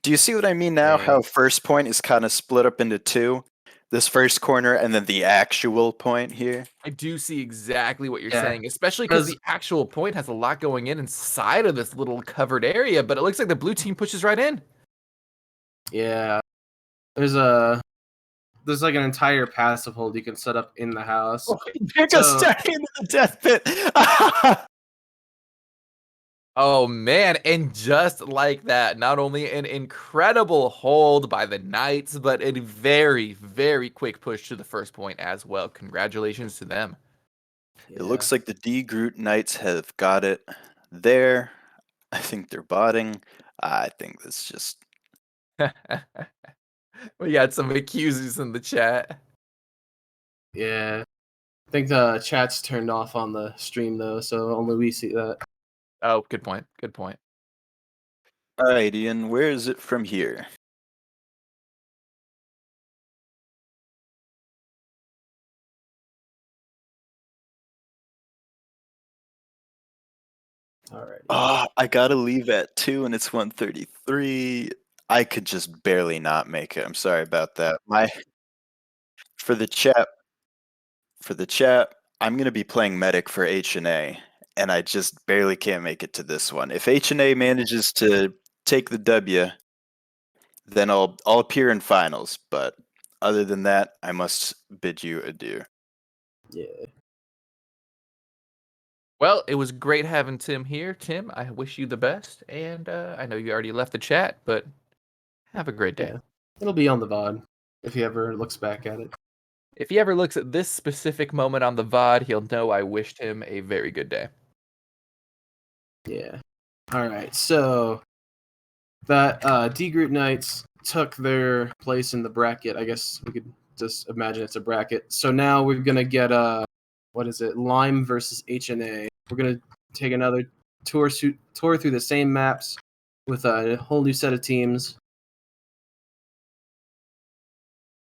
Do you see what I mean now? How first point is kind of split up into two? This first corner and then the actual point here? I do see exactly what you're saying, especially because the actual point has a lot going inside of this little covered area, but it looks like the blue team pushes right in. Yeah. There's like an entire passive hold you can set up in the house. Oh, there goes Darty into the death pit. Oh man, and just like that, not only an incredible hold by the Knights, but a very, very quick push to the first point as well. Congratulations to them. Yeah. It looks like the Degroot Knights have got it there. I think they're botting. I think that's just... We got some accusers in the chat. Yeah. I think the chat's turned off on the stream though, so only we see that. Oh, good point. Good point. All right, Ian, where is it from here? All right. Oh, I gotta leave at 2 and it's 1:33. I could just barely not make it. I'm sorry about that. For the chat, I'm gonna be playing medic for H&A, and I just barely can't make it to this one. If H&A manages to take the W, then I'll appear in finals. But other than that, I must bid you adieu. Yeah. Well, it was great having Tim here. Tim, I wish you the best, and I know you already left the chat, but have a great day. Yeah. It'll be on the VOD if he ever looks back at it. If he ever looks at this specific moment on the VOD, he'll know I wished him a very good day. Yeah. All right. So that Degroot Knights took their place in the bracket. I guess we could just imagine it's a bracket. So now we're gonna get what is it? Lime versus HNA. We're gonna take another tour through the same maps with a whole new set of teams.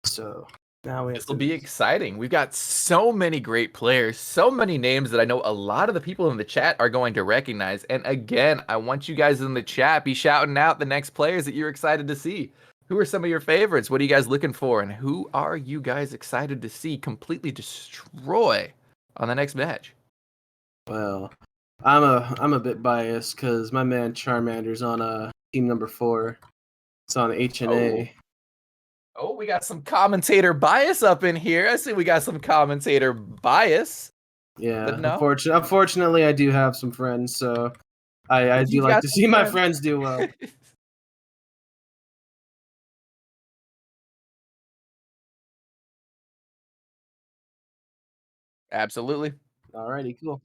So now we have This will to. be exciting. We've got so many great players, so many names that I know a lot of the people in the chat are going to recognize. And again, I want you guys in the chat be shouting out the next players that you're excited to see. Who are some of your favorites? What are you guys looking for? And who are you guys excited to see completely destroy on the next match? Well, I'm a bit biased because my man Charmander's on team number 4. It's on HNA. Oh, we got some commentator bias up in here. I see we got some commentator bias. Yeah, But no. Unfortunately, I do have some friends, so I do You like got to some see my friends. friends do well. Absolutely. Alrighty, cool.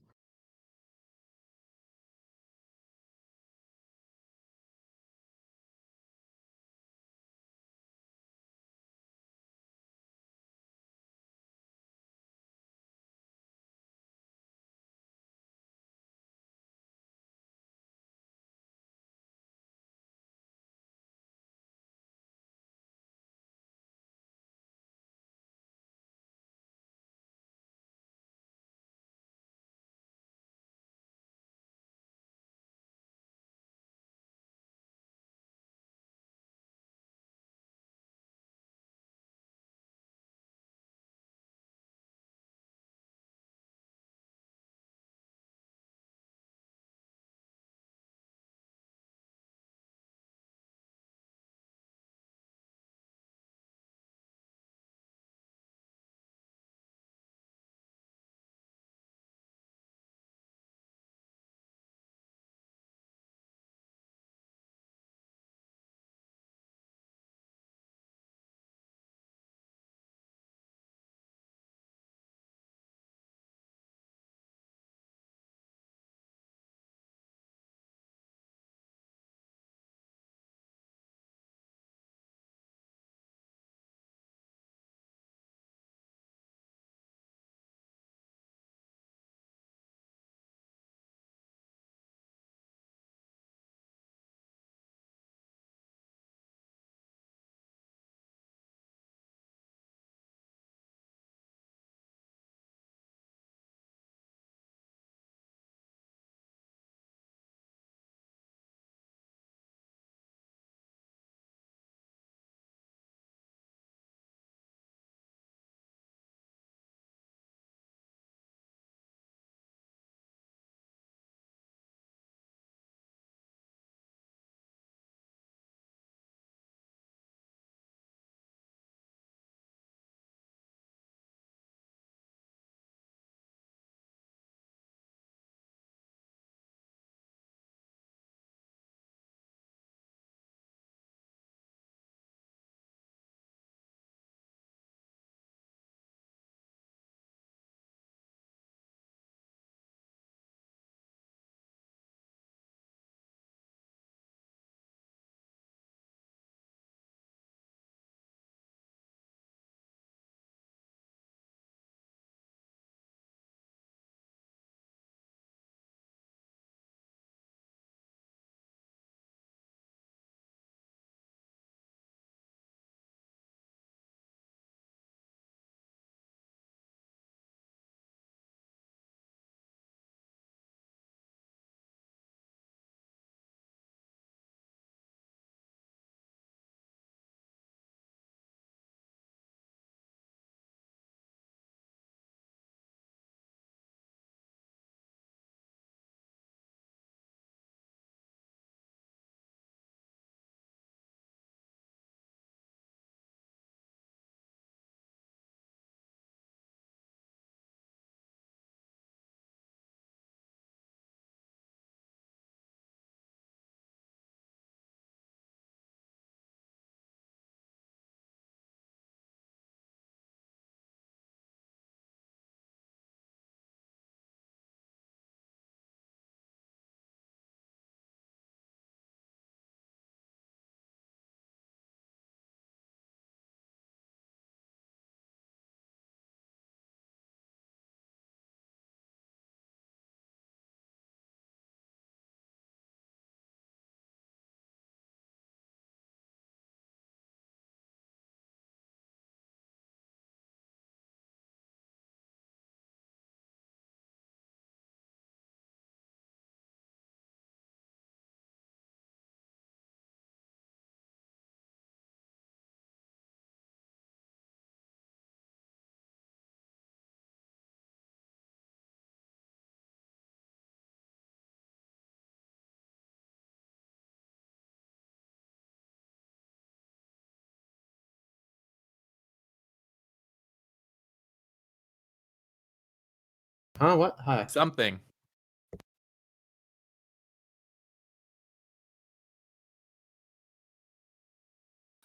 Huh? What? Hi. Something.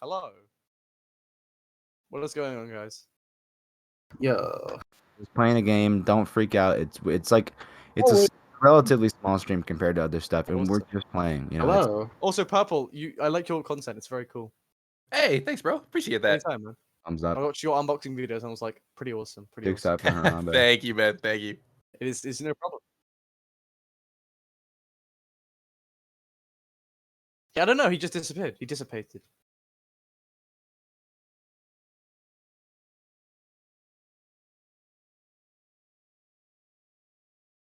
Hello. What is going on, guys? Yo. Just playing a game. Don't freak out. It's like it's Oh, a relatively small stream compared to other stuff, and we're Awesome. just playing. You know, it's, Hello. Also, Purple, I like your content. It's very cool. Hey, thanks, bro. Appreciate that. Anytime, man. thumbs I up. watched your unboxing videos and I was like, pretty awesome. Pretty Six awesome. up for Harambe. Thank you, man. Thank you. It's no problem. Yeah, I don't know. He just disappeared. He dissipated.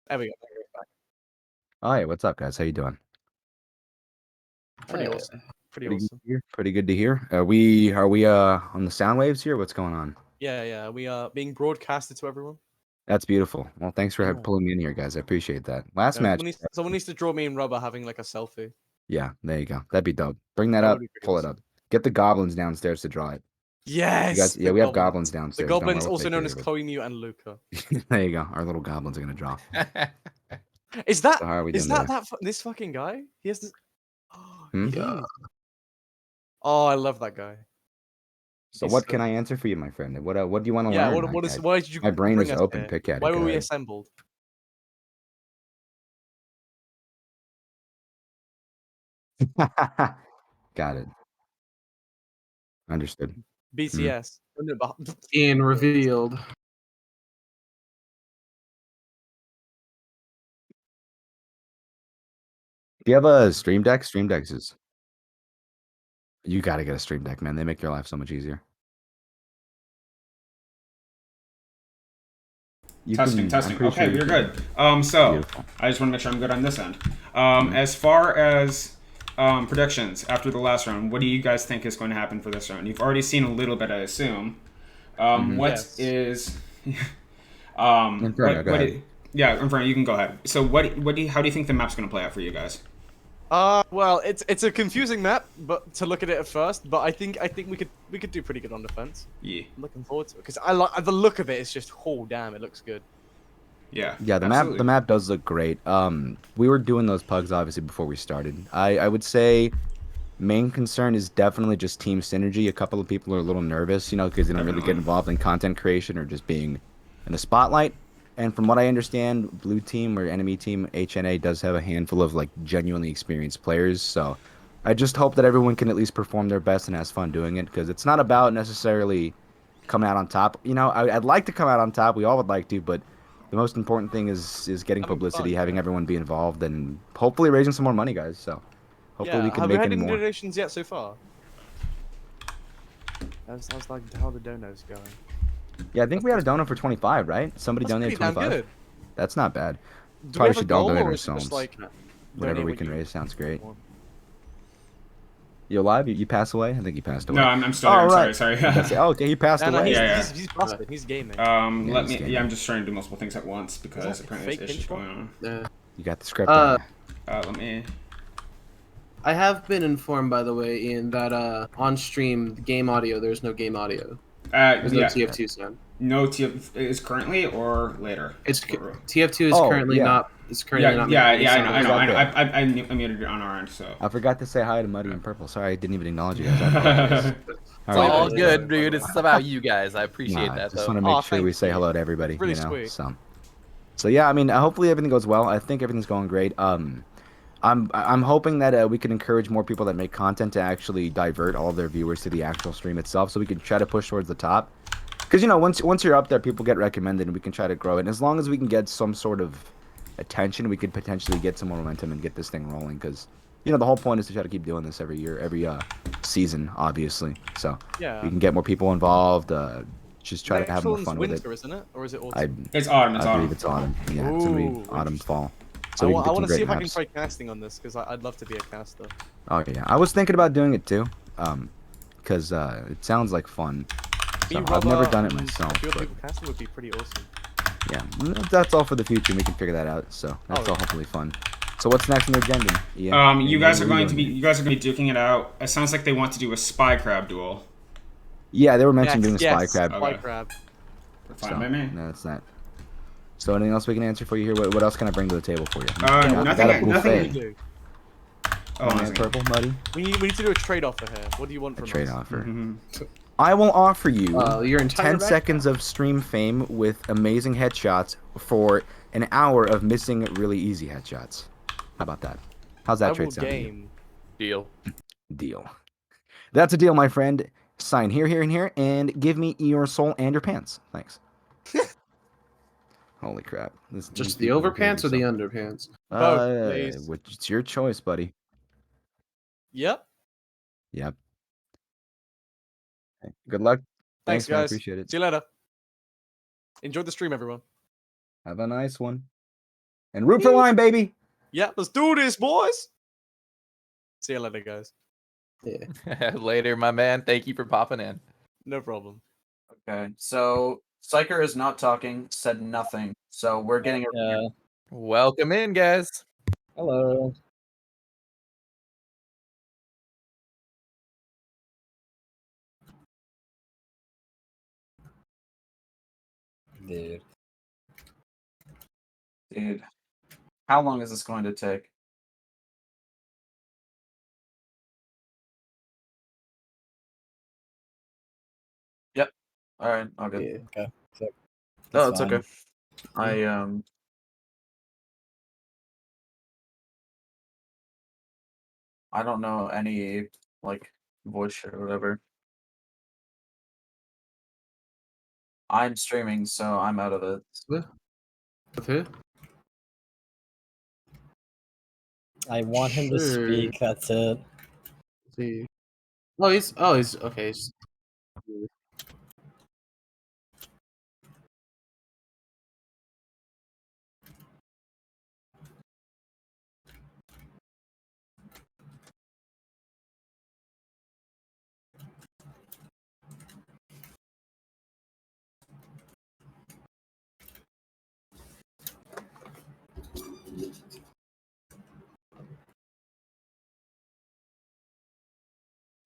There we go. There we go. Oh, hey, what's up, guys? How you doing? Pretty Hey. awesome. Pretty Pretty awesome. good to hear. Pretty good to hear. Are we on the sound waves here? What's going on? Yeah. We are being broadcasted to everyone. That's beautiful. Well, thanks for Yeah. pulling me in here, guys. I appreciate that. Last match. Someone needs to draw me and Rubber having like a selfie. Yeah, there you go. That'd be dope. Bring that That up. would be pretty Pull it awesome. up. Get the goblins downstairs to draw it. Yes. You guys, yeah, the we have goblins The downstairs. Don't worry, goblins, we'll also take known care as of it. Chloe, Mew, and Luca. There you go. Our little goblins are gonna draw. Is that So how are we is doing that this fucking guy? He has this. Hmm? Yeah. Oh, I love that guy. So He's what so- can I answer for you, my friend? What do you want to Yeah. learn? Why did you? My brain bring is us open. here? Pick at it. Why were Go we ahead. assembled? Got it. Understood. BTS. Being revealed. Do you have a stream deck? Stream decks is. You got to get a stream deck, man. They make your life so much easier. Testing. I'm pretty Okay, sure you we're can. good. So Beautiful. I just want to make sure I'm good on this end. As far as predictions after the last round, what do you guys think is going to happen for this round? You've already seen a little bit, I assume. What Yes. is Inferno, go ahead. yeah, Inferno, you can go ahead. So how do you think the map's going to play out for you guys? Well, it's a confusing map, but to look at it at first. But I think we could do pretty good on defense. Yeah. I'm looking forward to it because I like the look of it. It's just oh damn, it looks good. Yeah. Yeah, the absolutely. map does look great. We were doing those pugs obviously before we started. I would say main concern is definitely just team synergy. A couple of people are a little nervous, because they don't really get involved in content creation or just being in the spotlight. And from what I understand, blue team or enemy team HNA does have a handful of like genuinely experienced players. So I just hope that everyone can at least perform their best and has fun doing it, because it's not about necessarily coming out on top. I'd like to come out on top. We all would like to, but the most important thing is getting Having publicity, fun, having yeah. everyone be involved, and hopefully raising some more money, guys. So hopefully we can Have we make had any any more. donations yet so far? How's like how the donos going? Yeah, I think we had a donor for 25, right? Somebody That's donated pretty damn 25. good. That's not bad. Do Probably we have a should all goal, donate or is it ourselves. just like Whatever donate we what can you raise sounds great. want? You alive? You passed away? I think you passed away. No, I'm still here. Oh, I'm right. sorry. Oh, okay, he passed No, away. Yeah. he's busted. He's gaming. Let he's me. gaming. Yeah, I'm just trying to do multiple things at once because that apparently fake there's issues pinch going on. You got the script. Uh, Let me. I have been informed, by the way, Ian, that on stream, game audio, there's no game audio. There's no Yeah. TF2 sound. No TF is currently or later. It's TF2 is Oh, currently yeah. not. It's currently not. Yeah. making any I know. sound. I muted it on our end. So. I forgot to say hi to Muddy and Purple. Sorry, I didn't even acknowledge you guys. I apologize. It's all good, dude. It's about you guys. I appreciate Nah, that. just Though. want to make Aw, sure we thank say you. hello to everybody. Really you know? sweet. So yeah, I mean, hopefully everything goes well. I think everything's going great. I'm hoping that we can encourage more people that make content to actually divert all of their viewers to the actual stream itself, so we can try to push towards the top. Because once you're up there, people get recommended, and we can try to grow it. And as long as we can get some sort of attention, we could potentially get some more momentum and get this thing rolling. Because the whole point is to try to keep doing this every year, every season, obviously. So Yeah. we can get more people involved. Just try to have more Next fun one's with it. winter, isn't it? Or is it autumn? It's autumn. I believe it's autumn. Yeah, it's gonna be Ooh, autumn, interesting. fall. So we can I get some want to great see if I can maps. try casting on this because I'd love to be a caster. Oh yeah, I was thinking about doing it too, because it sounds like fun. So Me, I've never Rubber, done it and myself, A few other but people casting would be pretty awesome. yeah, that's all for the future. We can figure that out. So that's Oh, all hopefully fun. So what's next in the agenda? You guys are going to be duking it out. It sounds like they want to do a spy crab duel. Yeah, they were mentioning doing a Yes, spy crab. Spy Okay. crab. Fine So, by me. no, that's not. So anything else we can answer for you here? What else can I bring to the table for you? Nothing. I got a What do Nothing. we do? Oh, Man, nothing. purple, muddy. We need to do a trade offer here. What do you want A from trade us? offer. Mhm. I will offer you Your entire 10 back? seconds of stream fame with amazing headshots for an hour of missing really easy headshots. How about that? How's that I will trade sound to you? game. Deal. Deal. That's a deal, my friend. Sign here, here, and here, and give me your soul and your pants. Thanks. Holy crap. These Just the people are gonna overpants be or the so- underpants? Both, please. It's your choice, buddy. Yep. Yep. Okay. Good luck. Thanks, man. I guys. appreciate it. See you later. Enjoy the stream, everyone. Have a nice one. And root for Lion, baby. Yeah, let's do this, boys. See you later, guys. Yeah. Later, my man. Thank you for popping in. No problem. Okay, so Psyker is not talking, said nothing. So we're getting a Welcome in, guys. Hello. Dude. dude. How long is this going to take? Yep. All right, all good. Yeah, okay. So, No, that's it's fine. okay. I don't know any like voice or whatever. I'm streaming, so I'm out of it. With who? I want him to Sure. speak, that's it. See. He's okay. He's,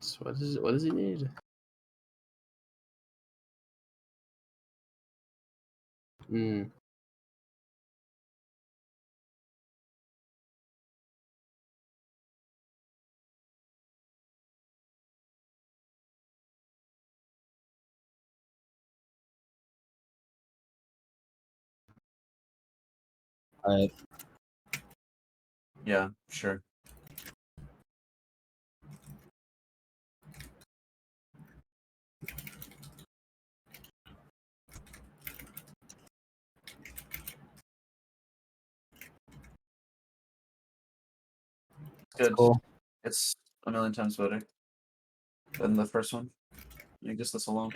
so what does he need? Hmm. Alright. Yeah, sure. Good. Cool. It's a million times better than the first one. You just this alone.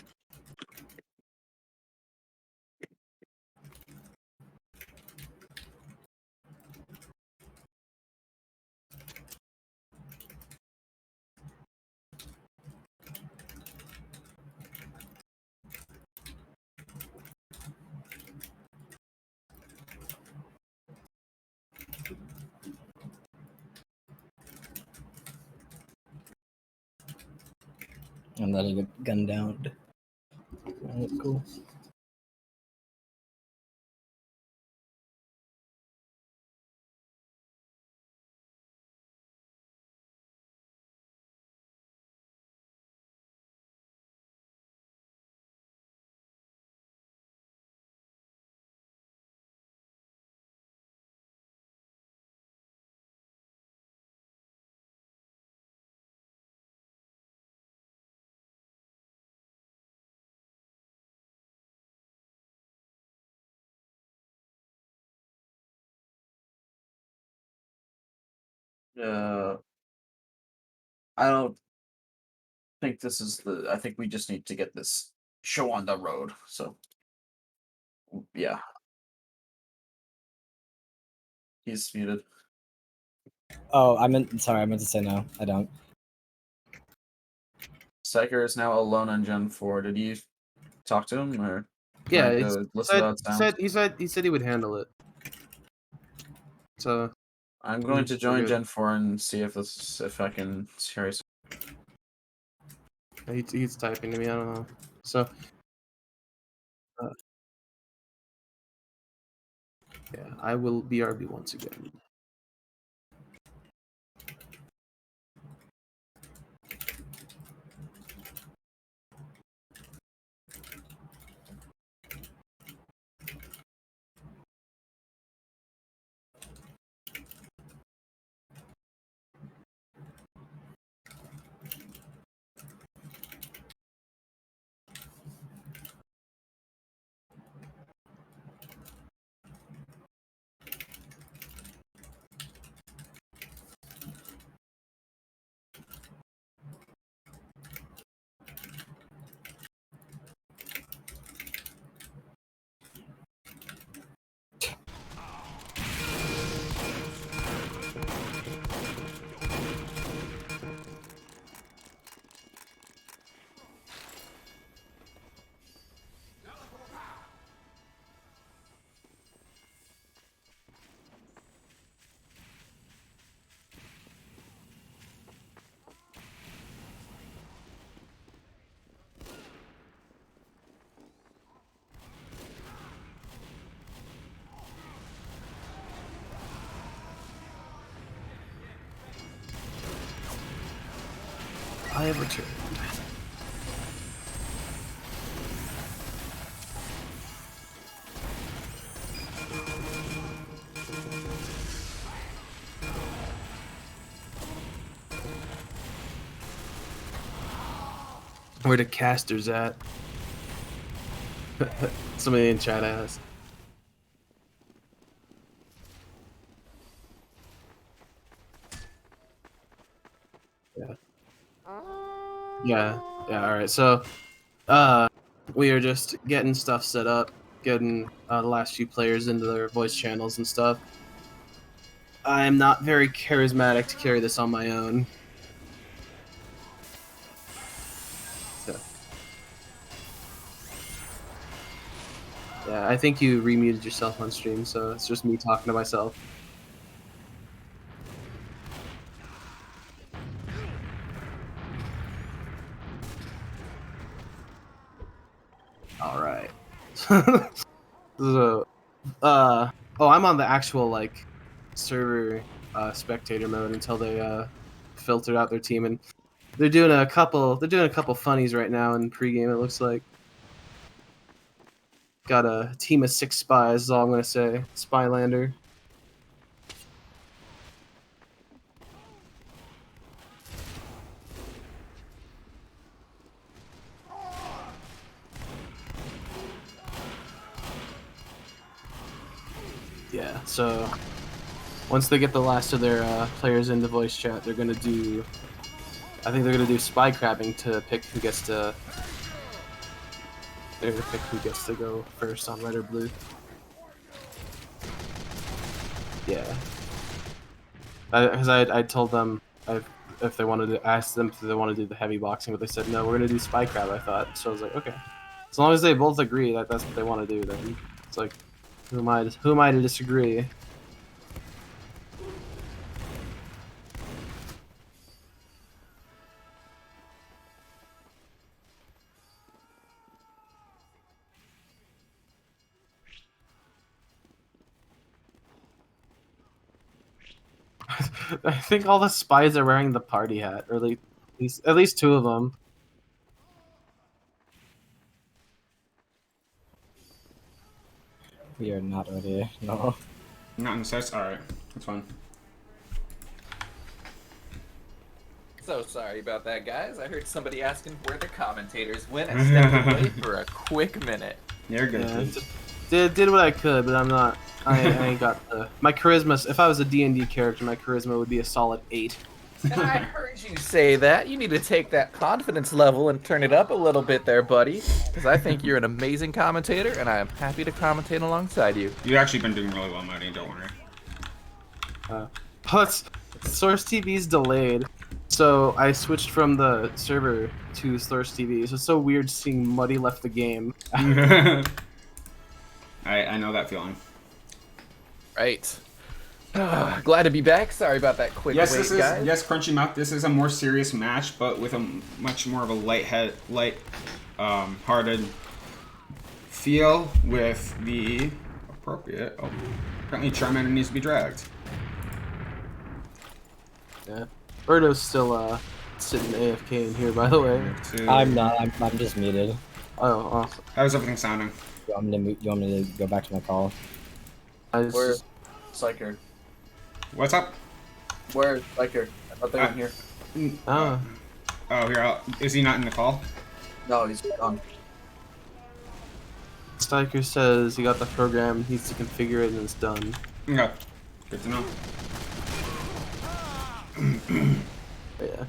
I'm letting it gun down. Alright, cool. I don't think this is the. I think we just need to get this show on the road. So, yeah, he's muted. Oh, sorry, I meant to say no. I don't. Psyker is now alone on Gen 4. Did you talk to him or? Yeah, trying it's, to listen to how it sounds? he said he would handle it. So I'm going to join good. Gen 4 and see if I can hear. He's typing to me. I don't know. So Yeah, I will BRB once again. I have returned. Where the casters at? Somebody in chat asked. Yeah. Yeah. Yeah. All right. So, we are just getting stuff set up, getting the last few players into their voice channels and stuff. I am not very charismatic to carry this on my own. So. Yeah, I think you remuted yourself on stream, so it's just me talking to myself. All right. So, oh, I'm on the actual like server spectator mode until they filtered out their team, and they're doing a couple funnies right now in pregame. It looks like got a team of 6 spies. Is all I'm gonna say. Spylander. Yeah, so once they get the last of their players into voice chat, they're gonna do. I think they're gonna do spy crabbing to pick who gets to. They're gonna pick who gets to go first on red or blue. Yeah, because I told them if they wanted to ask them if they want to do the heavy boxing, but they said no, we're gonna do spy crab. I thought so. I was like, okay, as long as they both agree that that's what they want to do, then it's like. Who am I to disagree? I think all the spies are wearing the party hat, or at least 2 of them. We are not ready. No. Not in size. All right, that's fine. So sorry about that, guys. I heard somebody asking where the commentators went. I stepped away for a quick minute. You're good. Yeah, did what I could, but I'm not. I ain't got the my charisma. If I was a D&D character, my charisma would be a solid 8. And I heard you say that. You need to take that confidence level and turn it up a little bit there, buddy. Because I think you're an amazing commentator, and I am happy to commentate alongside you. You've actually been doing really well, Marty. Don't worry. Plus, Source TV's delayed, so I switched from the server to Source TV. So it's so weird seeing Muddy left the game. I know that feeling. Right. Glad to be back. Sorry about that quick wait, guys. Yes, Crunchy Mouth. This is a more serious match, but with a much more of a light-hearted feel with the appropriate. Oh, apparently Charmander needs to be dragged. Yeah. Birdo's still sitting AFK in here, by the way. I'm not. I'm just muted. Oh, awesome. How's everything sounding? You want me to go back to my call? Where's Psyker? What's up? Where's Psyker? I thought they were here. Oh. Oh, here. Is he not in the call? No, he's gone. Steiker says he got the program, needs to configure it, and it's done. Okay. Good to know. But yeah.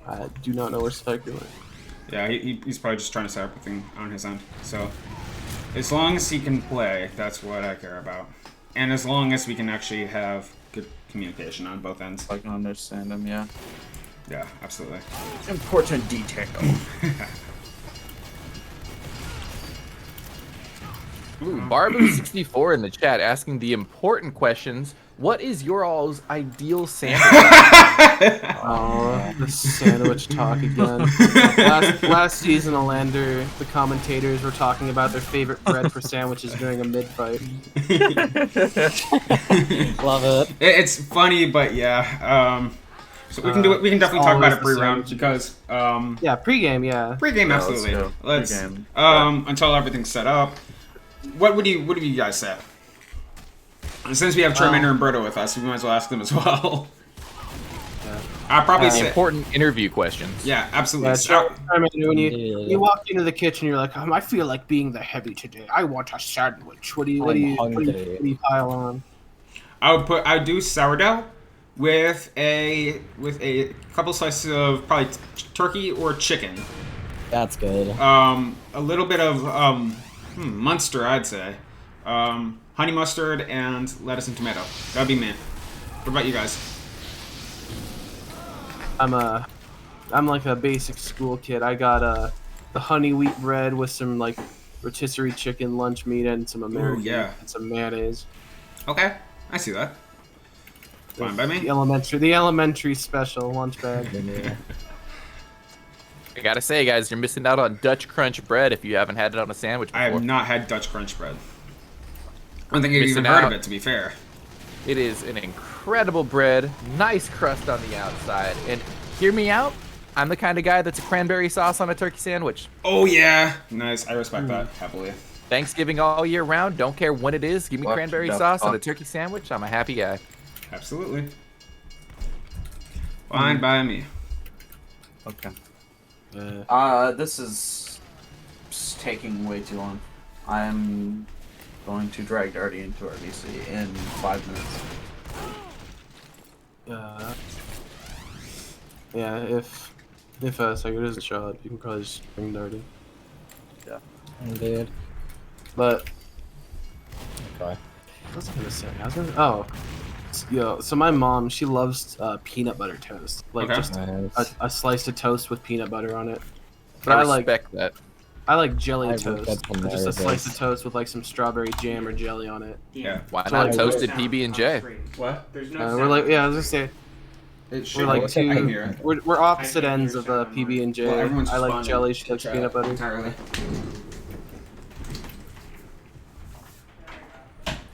I do not know where Steiker went. Yeah, he's probably just trying to set up everything on his end. So, as long as he can play, that's what I care about. And as long as we can actually have good communication on both ends. I can understand him, yeah. Yeah, absolutely. Important detail. Ooh, Barbu64 in the chat asking the important questions. What is your all's ideal sandwich? Oh, the sandwich talk again. Last Seasonalander, the commentators were talking about their favorite bread for sandwiches during a mid-fight. Love it. It's funny, but yeah. So we can do it. We can definitely talk about it pre-round because yeah, pre-game, yeah. Pre-game, absolutely. Let's until everything's set up. What do you guys say? Since we have Charmander and Birdo with us, we might as well ask them as well. Yeah. I'll probably say important interview questions. Yeah, absolutely. Yeah, Charmander, when you walk into the kitchen, you're like, I feel like being the heavy today. I want a sandwich. What do you pile on? I would do sourdough with a couple slices of probably turkey or chicken. That's good. A little bit of Munster, I'd say. Honey mustard and lettuce and tomato. That'd be me. What about you guys? I'm like a basic school kid. I got the honey wheat bread with some like rotisserie chicken lunch meat and some American and some mayonnaise. Okay, I see that. Fine by me. The elementary special lunch bag. I gotta say, guys, you're missing out on Dutch Crunch bread if you haven't had it on a sandwich before. I have not had Dutch Crunch bread. I don't think I've even heard of it, to be fair. It is an incredible bread, nice crust on the outside, and hear me out, I'm the kind of guy that's a cranberry sauce on a turkey sandwich. Oh yeah, nice. I respect that happily. Thanksgiving all year round, don't care when it is, give me cranberry sauce on a turkey sandwich, I'm a happy guy. Absolutely. Fine by me. Okay. This is taking way too long. I'm going to drag Darty into RBC in 5 minutes. Yeah, if Psycho doesn't show up, you can probably just bring Darty. Yeah. Indeed. But Okay. what was I gonna say? So my mom, she loves peanut butter toast. Like just a slice of toast with peanut butter on it. But I respect that. I like jelly toast. Just a slice of toast with like some strawberry jam or jelly on it. Yeah. Why not toasted PB&J? What? There's no We're like, I was gonna say, we're like here. we're opposite ends of PB&J. Well, I like jelly, she likes peanut butter. Entirely.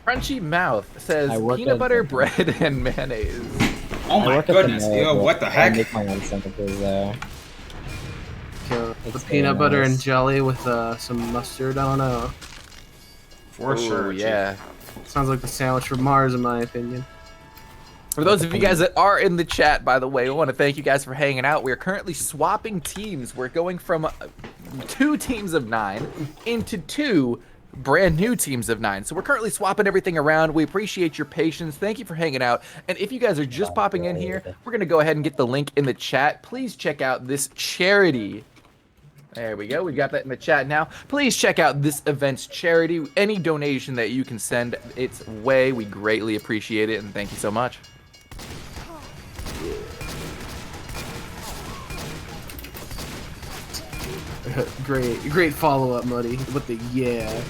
Crunchy Mouth says peanut butter, bread, and mayonnaise. Oh my goodness, yo, what the heck? I make my own sandwiches there. So, the peanut butter and jelly with some mustard, I don't know. For sure, yeah. Sounds like the sandwich from Mars, in my opinion. For those of you guys that are in the chat, by the way, I want to thank you guys for hanging out. We are currently swapping teams. We're going from 2 teams of 9 into 2 brand new teams of 9. So we're currently swapping everything around. We appreciate your patience. Thank you for hanging out. And if you guys are just popping in here, we're going to go ahead and get the link in the chat. Please check out this charity. There we go. We've got that in the chat now. Please check out this event's charity. Any donation that you can send its way, we greatly appreciate it. And thank you so much. Great follow-up, Muddy, with the yeah.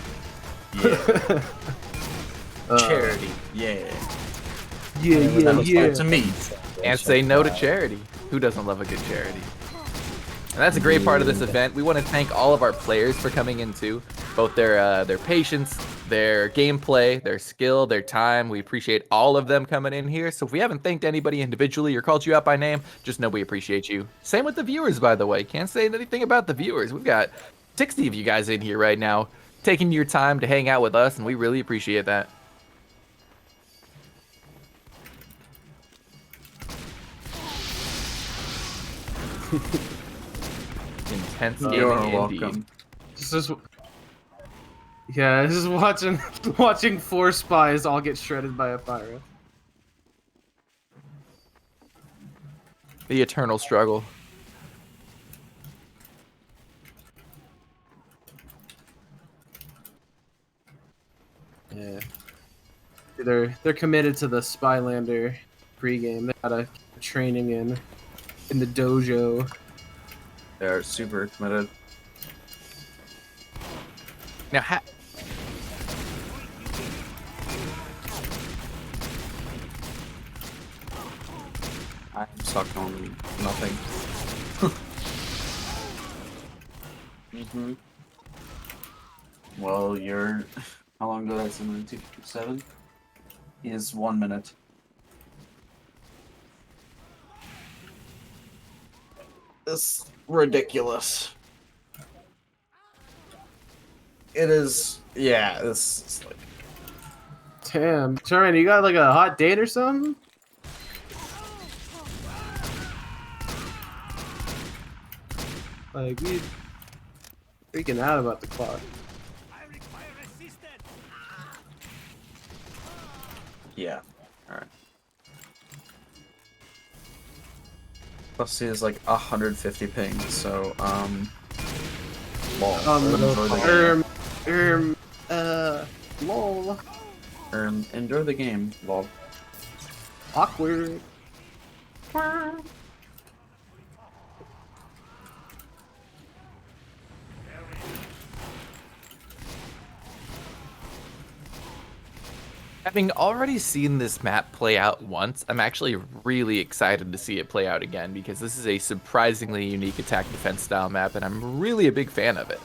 Charity. Yeah. Yeah. To me. And say no to charity. Who doesn't love a good charity? And that's a great part of this event. We want to thank all of our players for coming in too. both their patience, their gameplay, their skill, their time. We appreciate all of them coming in here. So if we haven't thanked anybody individually or called you out by name, just know we appreciate you. Same with the viewers, by the way. Can't say anything about the viewers. We've got 60 of you guys in here right now, taking your time to hang out with us, and we really appreciate that. Intense gaming You're indeed. welcome. This is, yeah, this is watching 4 spies all get shredded by a fire. The eternal struggle. Yeah. They're committed to the Spylander pregame. They got a training in the dojo. They're super committed. Now, I'm stuck on nothing. Well, you're... How long ago that's in 257? Is 1 minute. It's ridiculous. It is... Yeah, this is like... Damn, Charmaine, you got like a hot date or something? Like, we freaking out about the clock. Yeah. Alright. Plus he is like 150 ping, so, lol. Lol. Enjoy the game, lol. Awkward. having already seen this map play out once, I'm actually really excited to see it play out again because this is a surprisingly unique attack defense style map and I'm really a big fan of it.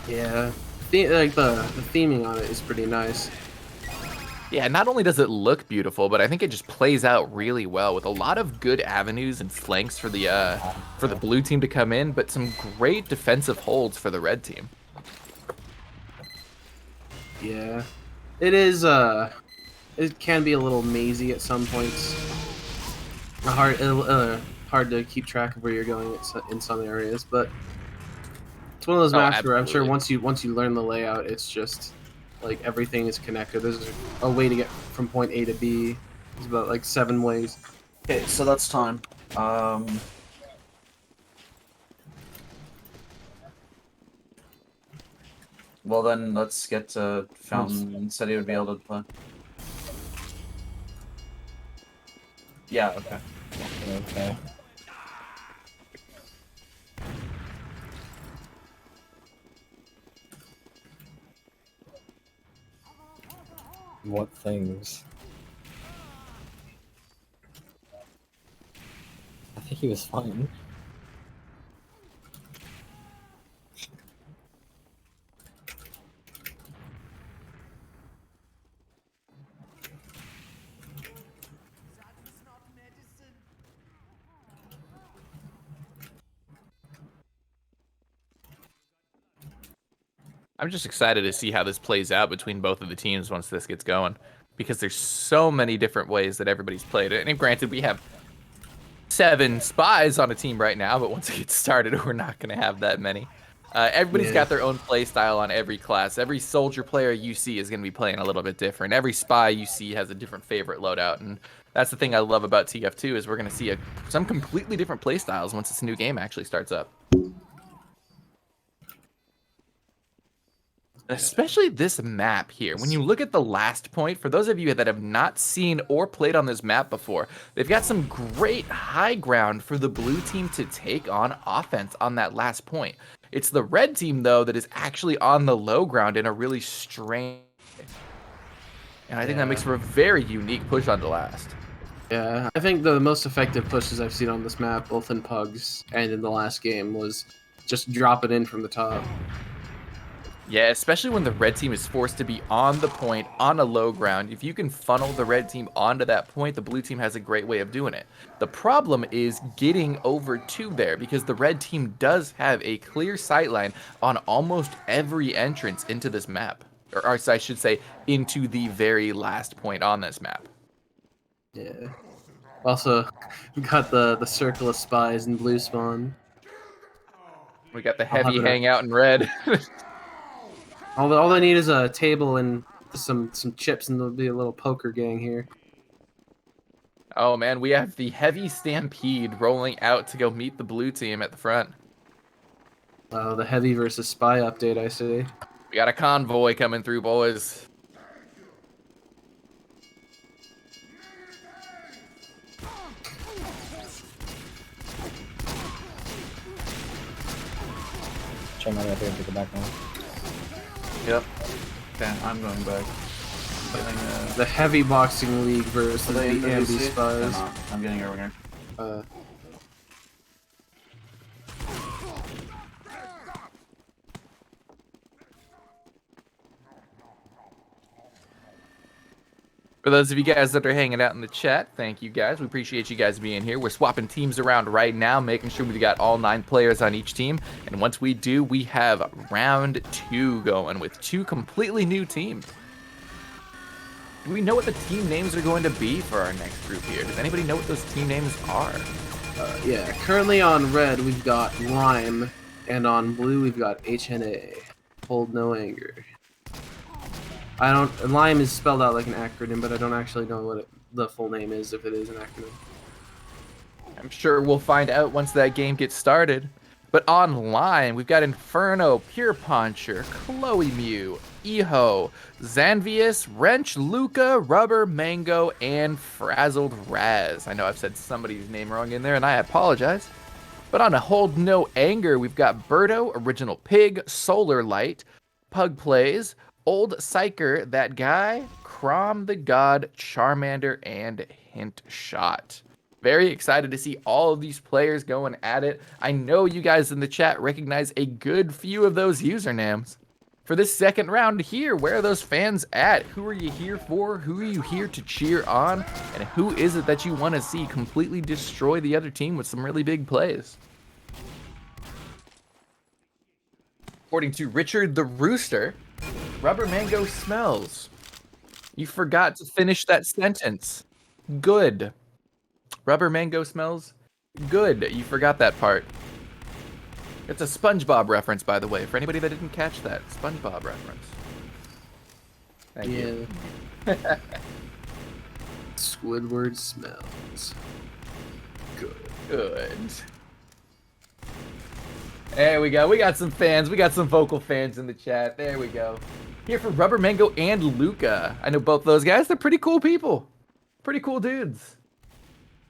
Yeah, like the theming on it is pretty nice. Yeah, not only does it look beautiful, but I think it just plays out really well with a lot of good avenues and flanks for the blue team to come in, but some great defensive holds for the red team. Yeah, it is. It can be a little mazy at some points. Hard to keep track of where you're going in some areas, but it's one of those maps where I'm sure once you learn the layout, it's just like everything is connected. There's a way to get from point A to B. There's about like 7 ways. Okay, so that's time. Well then, let's get to Fountain. Said he would be able to play. Yeah, okay. Okay. What things? I think he was fine. I'm just excited to see how this plays out between both of the teams once this gets going, because there's so many different ways that everybody's played it. And granted, we have 7 spies on a team right now, but once it gets started, we're not going to have that many. Everybody's got their own play style on every class. Every soldier player you see is going to be playing a little bit different. Every spy you see has a different favorite loadout, and that's the thing I love about TF2 is we're going to see some completely different play styles once this new game actually starts up. Especially this map here. When you look at the last point, for those of you that have not seen or played on this map before, they've got some great high ground for the blue team to take on offense on that last point. It's the red team, though, that is actually on the low ground in a really strange way. And I think that makes for a very unique push on the last. Yeah, I think the most effective pushes I've seen on this map, both in Pugs and in the last game, was just drop it in from the top. Yeah, especially when the red team is forced to be on the point, on a low ground. If you can funnel the red team onto that point, the blue team has a great way of doing it. The problem is getting over to there, because the red team does have a clear sight line on almost every entrance into this map. Or I should say, into the very last point on this map. Yeah. Also, we got the circle of spies in blue spawn. We got the I'll have heavy it up. hangout in red. All they need is a table and some chips, and there'll be a little poker gang here. Oh man, we have the heavy stampede rolling out to go meet the blue team at the front. The heavy versus spy update, I see. We got a convoy coming through, boys. Try my right here to go back now. Yep. Okay, I'm going back. The heavy boxing league versus the ambi spies. I'm getting over here. For those of you guys that are hanging out in the chat, thank you guys. We appreciate you guys being here. We're swapping teams around right now, making sure we've got all 9 players on each team. And once we do, we have round 2 going with 2 completely new teams. Do we know what the team names are going to be for our next group here? Does anybody know what those team names are? Yeah, currently on red we've got Lime, and on blue we've got HNA. Hold no anger. Lime is spelled out like an acronym, but I don't actually know what the full name is, if it is an acronym. I'm sure we'll find out once that game gets started. But online, we've got Inferno, Pure Puncher, Chloe Mew, Eho, Zanvius, Wrench, Luca, Rubber, Mango, and Frazzled Raz. I know I've said somebody's name wrong in there, and I apologize. But on a Hold No Anger, we've got Birdo, Original Pig, Solar Light, Pug Plays, Old Psyker, That Guy, Crom the God, Charmander, and Hint Shot. Very excited to see all of these players going at it. I know you guys in the chat recognize a good few of those usernames. For this second round here, where are those fans at? Who are you here for? Who are you here to cheer on? And who is it that you want to see completely destroy the other team with some really big plays? According to Richard the Rooster, Rubber Mango smells. You forgot to finish that sentence. Good. Rubber Mango smells good. You forgot that part. It's a SpongeBob reference, by the way, for anybody that didn't catch that. SpongeBob reference. Thank you. Squidward smells good. Good. There we go. We got some fans. We got some vocal fans in the chat. There we go. Here for Rubber Mango and Luca. I know both those guys. They're pretty cool people. Pretty cool dudes.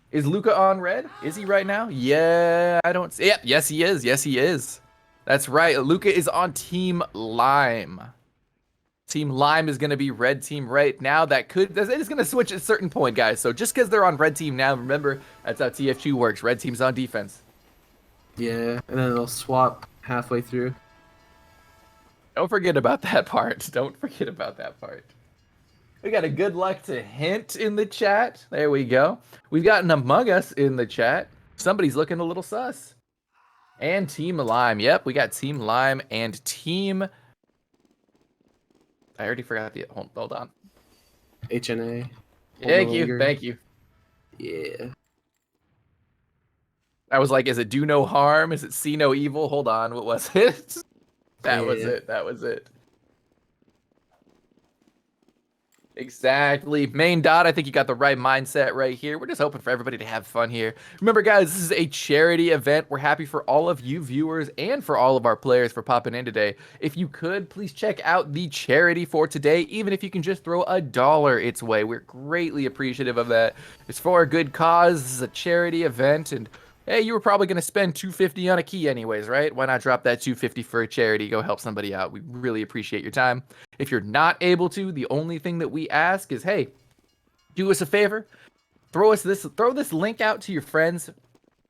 Is Luca on red? Is he right now? Yeah, I don't see. Yep, yes he is. Yes he is. That's right. Luca is on Team Lime. Team Lime is going to be red team right now. It is going to switch at a certain point, guys. So just because they're on red team now, remember, that's how TF2 works. Red team's on defense. Yeah, and then they'll swap halfway through. Don't forget about that part. Don't forget about that part. We got a good luck to Hint in the chat. There we go. We've got an Among Us in the chat. Somebody's looking a little sus. And Team Lime. Yep, we got Team Lime and Team... I already forgot the... Hold on. HNA. Thank you. Thank you. Yeah. I was like, is it do no harm? Is it see no evil? Hold on. What was it? That was it. That was it. Exactly. Main Dot, I think you got the right mindset right here. We're just hoping for everybody to have fun here. Remember, guys, this is a charity event. We're happy for all of you viewers and for all of our players for popping in today. If you could, please check out the charity for today, even if you can just throw $1 its way. We're greatly appreciative of that. It's for a good cause. This is a charity event, and hey, you were probably going to spend $250 on a key anyways, right? Why not drop that $250 for a charity? Go help somebody out. We really appreciate your time. If you're not able to, the only thing that we ask is, hey, do us a favor. Throw this link out to your friends.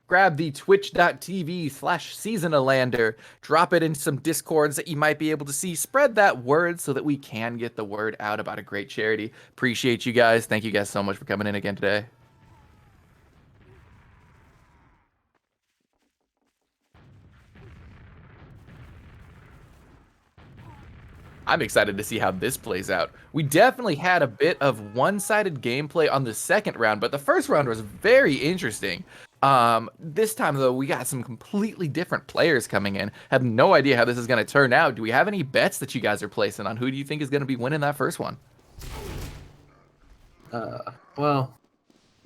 grab the twitch.tv/Seasonalander, drop it in some discords that you might be able to see, spread that word so that we can get the word out about a great charity. Appreciate you guys. Thank you guys so much for coming in again today. I'm excited to see how this plays out. We definitely had a bit of one-sided gameplay on the second round, but the first round was very interesting. This time, though, we got some completely different players coming in. Have no idea how this is going to turn out. Do we have any bets that you guys are placing on? Who do you think is going to be winning that first one? Well,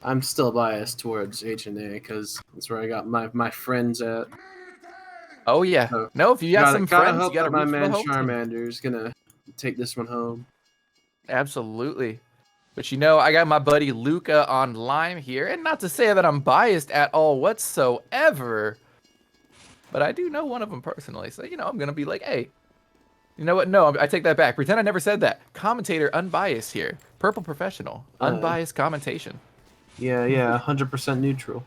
I'm still biased towards H&A because that's where I got my friends at. Oh, yeah. So, No, if you got some friends, hope you got to that my root for the man home team. Charmander is going to take this one home. Absolutely. But you know, I got my buddy Luca online here, and not to say that I'm biased at all whatsoever, but I do know one of them personally, so, you know, I'm going to be like, hey, you know what? No, I take that back. Pretend I never said that. Commentator unbiased here. Purple professional. Unbiased commentation. Yeah, 100% neutral.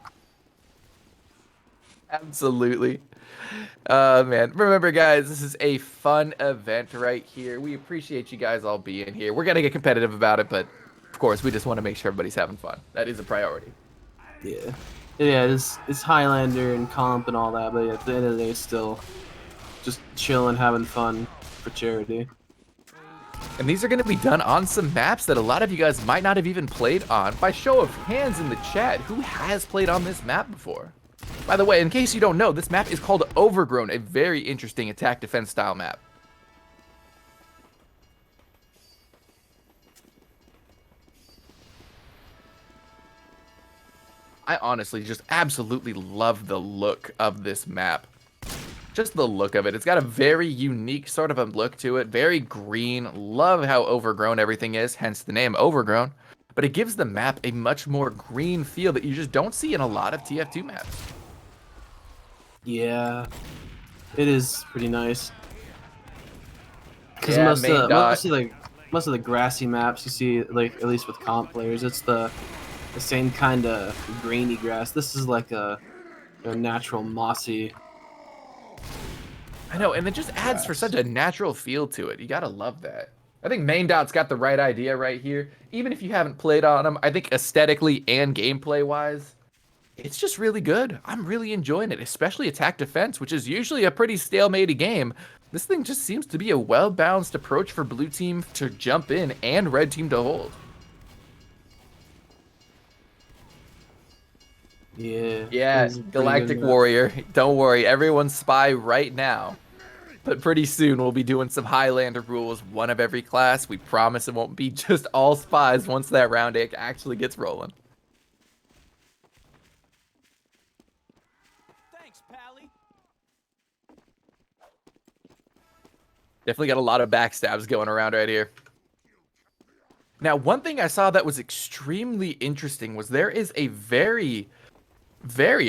Absolutely. Man, remember guys, this is a fun event right here. We appreciate you guys all being here. We're gonna get competitive about it, but of course we just want to make sure everybody's having fun. That is a priority. Yeah, it's Highlander and comp and all that, but at the end of the day, it's still just chilling, having fun for charity. And these are going to be done on some maps that a lot of you guys might not have even played on. By show of hands in the chat, who has played on this map before? By the way, in case you don't know, this map is called Overgrown, a very interesting attack defense style map. I honestly just absolutely love the look of this map. Just the look of it. It's got a very unique sort of a look to it. Very green. Love how overgrown everything is, hence the name Overgrown. But it gives the map a much more green feel that you just don't see in a lot of TF2 maps. Yeah, it is pretty nice. Because Yeah, most of the grassy maps you see, like at least with comp players, it's the same kind of grainy grass. This is like a natural mossy. I know, and it just adds for such a natural feel to it. You gotta love that. I think Main Dot's got the right idea right here. Even if you haven't played on them, I think aesthetically and gameplay-wise, it's just really good. I'm really enjoying it, especially attack defense, which is usually a pretty stalemated game. This thing just seems to be a well-balanced approach for blue team to jump in and red team to hold. Yeah, Galactic Warrior. Don't worry, everyone's spy right now. But pretty soon we'll be doing some Highlander rules, one of every class. We promise it won't be just all spies once that round actually gets rolling. Thanks, Pally. Definitely got a lot of backstabs going around right here. Now, one thing I saw that was extremely interesting was there is a very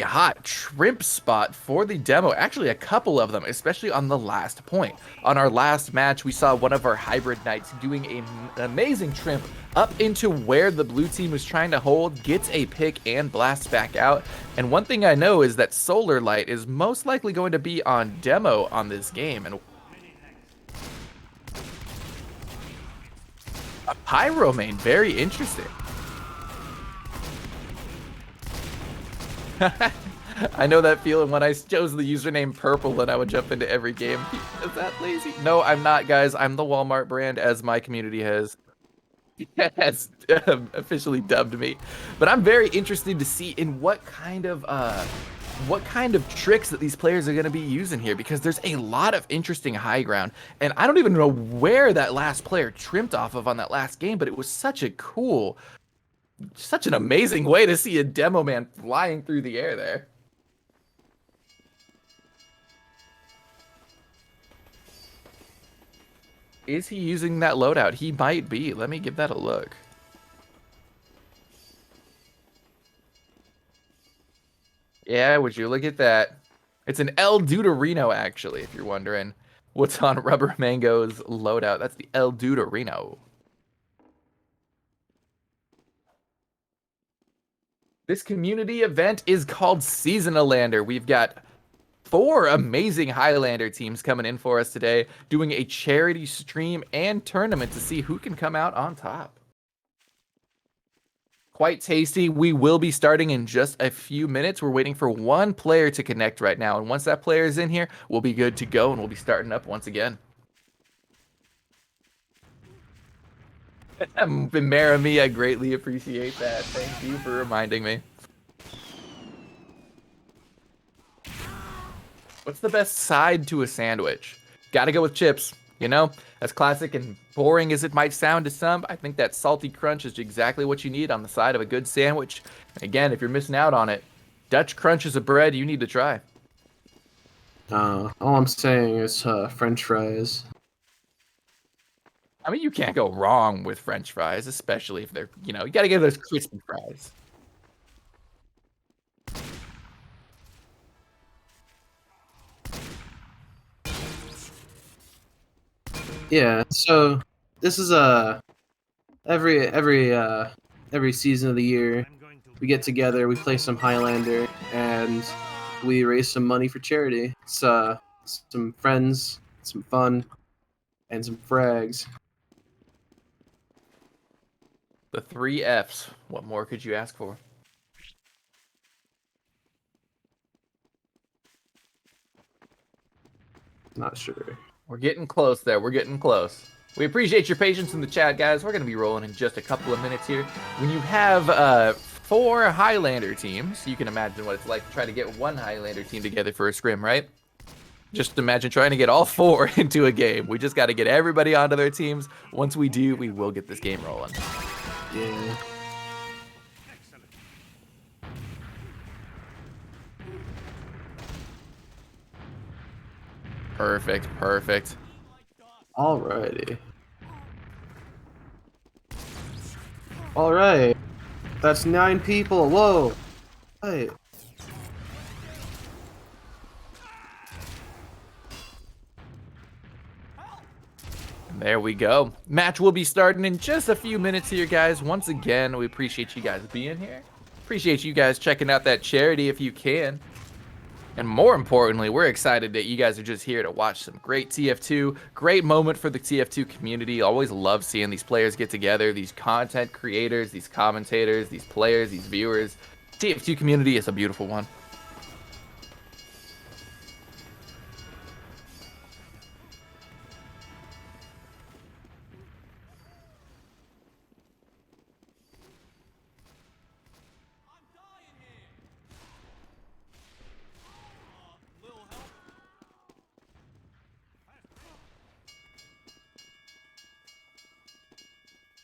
hot shrimp spot for the demo. Actually, a couple of them, especially on the last point. On our last match, we saw one of our hybrid knights doing an amazing shrimp up into where the blue team was trying to hold, gets a pick and blasts back out. And one thing I know is that Solar Light is most likely going to be on demo on this game. And a Pyro main, very interesting. I know that feeling when I chose the username Purple and I would jump into every game. Is that lazy? No, I'm not, guys. I'm the Walmart brand, as my community has officially dubbed me. But I'm very interested to see in what kind of tricks that these players are going to be using here, because there's a lot of interesting high ground. And I don't even know where that last player trimmed off of on that last game, but it was such an amazing way to see a demo man flying through the air there. Is he using that loadout? He might be. Let me give that a look. Yeah, would you look at that? It's an El Deuterino, actually, if you're wondering what's on Rubber Mango's loadout. That's the El Deuterino. This community event is called Seasonalander. We've got 4 amazing Highlander teams coming in for us today, doing a charity stream and tournament to see who can come out on top. Quite tasty. We will be starting in just a few minutes. We're waiting for 1 player to connect right now, and once that player is in here, we'll be good to go, and we'll be starting up once again. Marami, I greatly appreciate that. Thank you for reminding me. What's the best side to a sandwich? Gotta go with chips, you know? As classic and boring as it might sound to some, I think that salty crunch is exactly what you need on the side of a good sandwich. And again, if you're missing out on it, Dutch crunch is a bread you need to try. All I'm saying is French fries. I mean, you can't go wrong with French fries, especially if they're, you gotta get those crispy fries. Yeah, so this is every season of the year we get together, we play some Highlander, and we raise some money for charity. It's some friends, some fun, and some frags. The 3 Fs. What more could you ask for? Not sure. We're getting close there. We're getting close. We appreciate your patience in the chat, guys. We're going to be rolling in just a couple of minutes here. When you have 4 Highlander teams, you can imagine what it's like to try to get 1 Highlander team together for a scrim, right? Just imagine trying to get all 4 into a game. We just got to get everybody onto their teams. Once we do, we will get this game rolling. Yeah. Perfect, perfect. Alrighty. Alright. That's 9 people. Whoa. Hey. There we go. Match will be starting in just a few minutes here, guys. Once again, we appreciate you guys being here. Appreciate you guys checking out that charity if you can. And more importantly, we're excited that you guys are just here to watch some great TF2. Great moment for the TF2 community. Always love seeing these players get together, these content creators, these commentators, these players, these viewers. TF2 community is a beautiful one.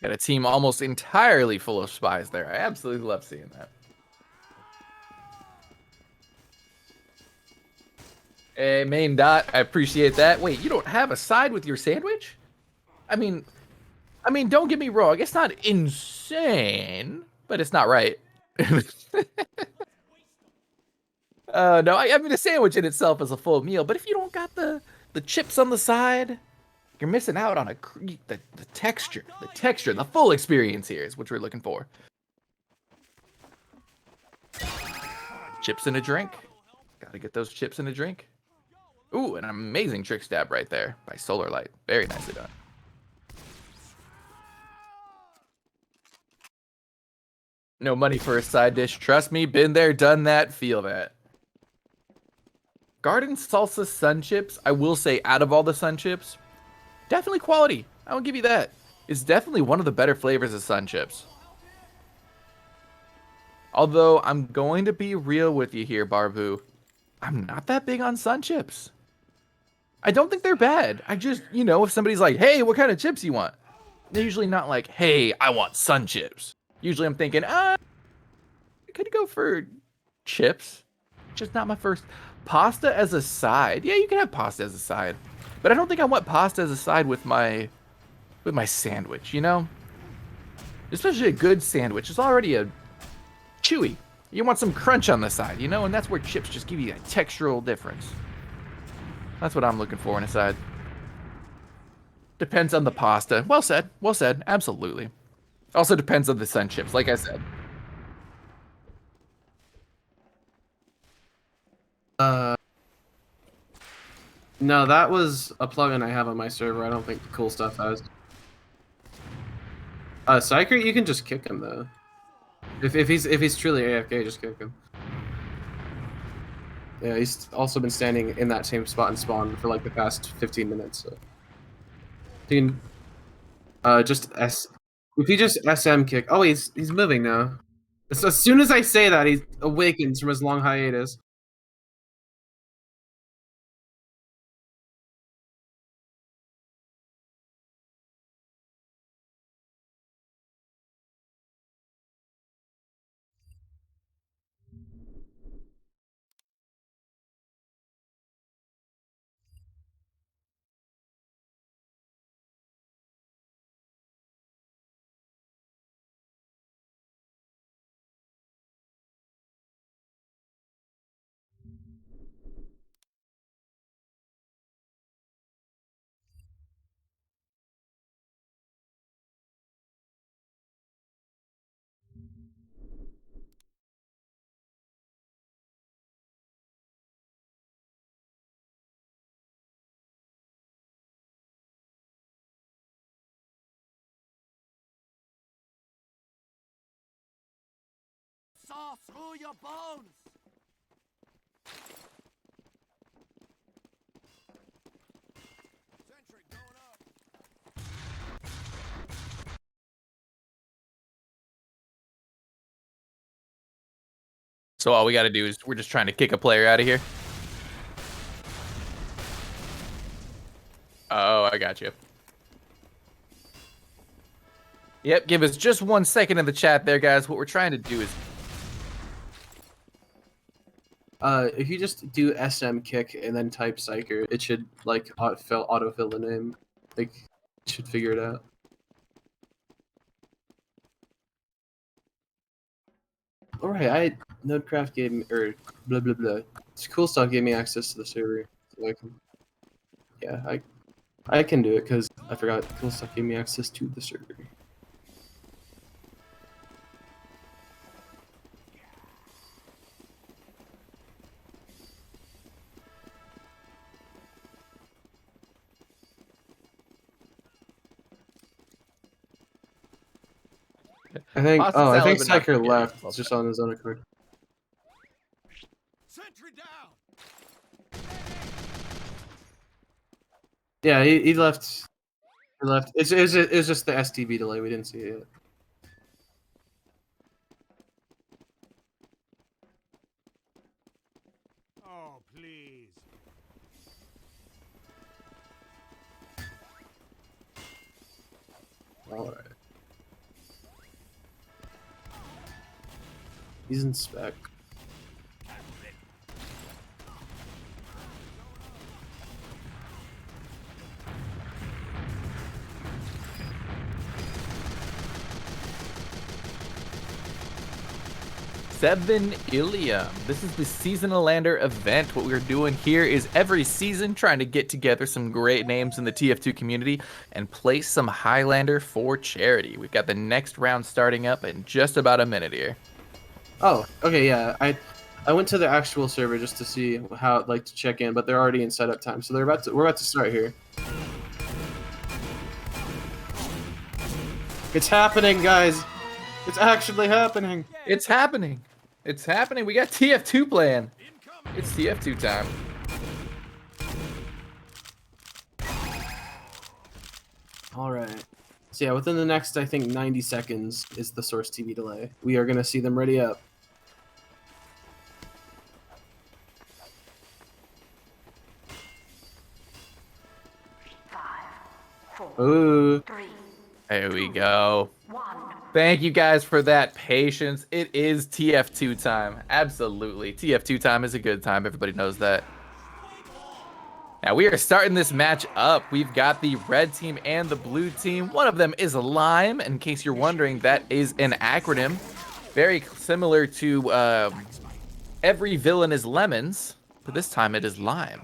Got a team almost entirely full of spies there. I absolutely love seeing that. Hey, main dot, I appreciate that. Wait, you don't have a side with your sandwich? I mean, don't get me wrong. It's not insane, but it's not right. No, I mean, the sandwich in itself is a full meal, but if you don't got the chips on the side, you're missing out on the texture. The texture, the full experience here is what we're looking for. Chips in a drink. Gotta get those chips in a drink. Ooh, an amazing trick stab right there by Solar Light. Very nicely done. No money for a side dish. Trust me, been there, done that, feel that. Garden Salsa Sun Chips, I will say, out of all the Sun Chips, definitely quality. I will give you that. It's definitely one of the better flavors of Sun Chips. Although, I'm going to be real with you here, Barbu. I'm not that big on Sun Chips. I don't think they're bad. I just, if somebody's like, hey, what kind of chips you want? They're usually not like, hey, I want Sun Chips. Usually I'm thinking, I could go for chips. Just not my first. Pasta as a side. Yeah, you can have pasta as a side. But I don't think I want pasta as a side with my sandwich, Especially a good sandwich. It's already a chewy. You want some crunch on the side, And that's where chips just give you a textural difference. That's what I'm looking for in a side. Depends on the pasta. Well said. Well said. Absolutely. Also depends on the Sun Chips, like I said. No, that was a plugin I have on my server. I don't think Cool Stuff has. Psyker, you can just kick him though. If he's truly AFK, just kick him. Yeah, he's also been standing in that same spot in spawn for like the past 15 minutes. So. You can, if he just SM kick. Oh, he's moving now. So as soon as I say that, he awakens from his long hiatus. Saw through your bones! Sentry going up. So all we got to do is we're just trying to kick a player out of here. Oh, I got you. Yep, give us just 1 second in the chat there, guys. What we're trying to do is... If you just do SM kick and then type Psyker, it should like autofill the name. Like, it should figure it out. Alright, Nodecraft gave me, or blah blah blah. It's Cool Stuff gave me access to the server. So I can, yeah, I can do it because I forgot Cool Stuff gave me access to the server. I think. Austin Oh, I think Sullivan, Psyker yeah, left. well Just on his own accord. Sentry down! Yeah, he left. He left. It's just the STB delay. We didn't see it yet. Oh, please. All right. He's in spec. Seven Ilium. This is the Seasonalander event. What we're doing here is every season trying to get together some great names in the TF2 community and place some Highlander for charity. We've got the next round starting up in just about a minute here. Oh, okay, yeah. I went to the actual server just to see how like to check in, but they're already in setup time, so we're about to start here. It's happening, guys. It's actually happening. It's happening. It's happening. We got TF2 playing. It's TF2 time. All right. So yeah, within the next, I think, 90 seconds is the Source TV delay. We are gonna see them ready up. Ooh. There we go. Thank you guys for that patience. It is TF2 time. Absolutely. TF2 time is a good time. Everybody knows that. Now we are starting this match up. We've got the red team and the blue team. One of them is Lime. In case you're wondering, that is an acronym. Very similar to every villain is Lemons, but this time it is Lime.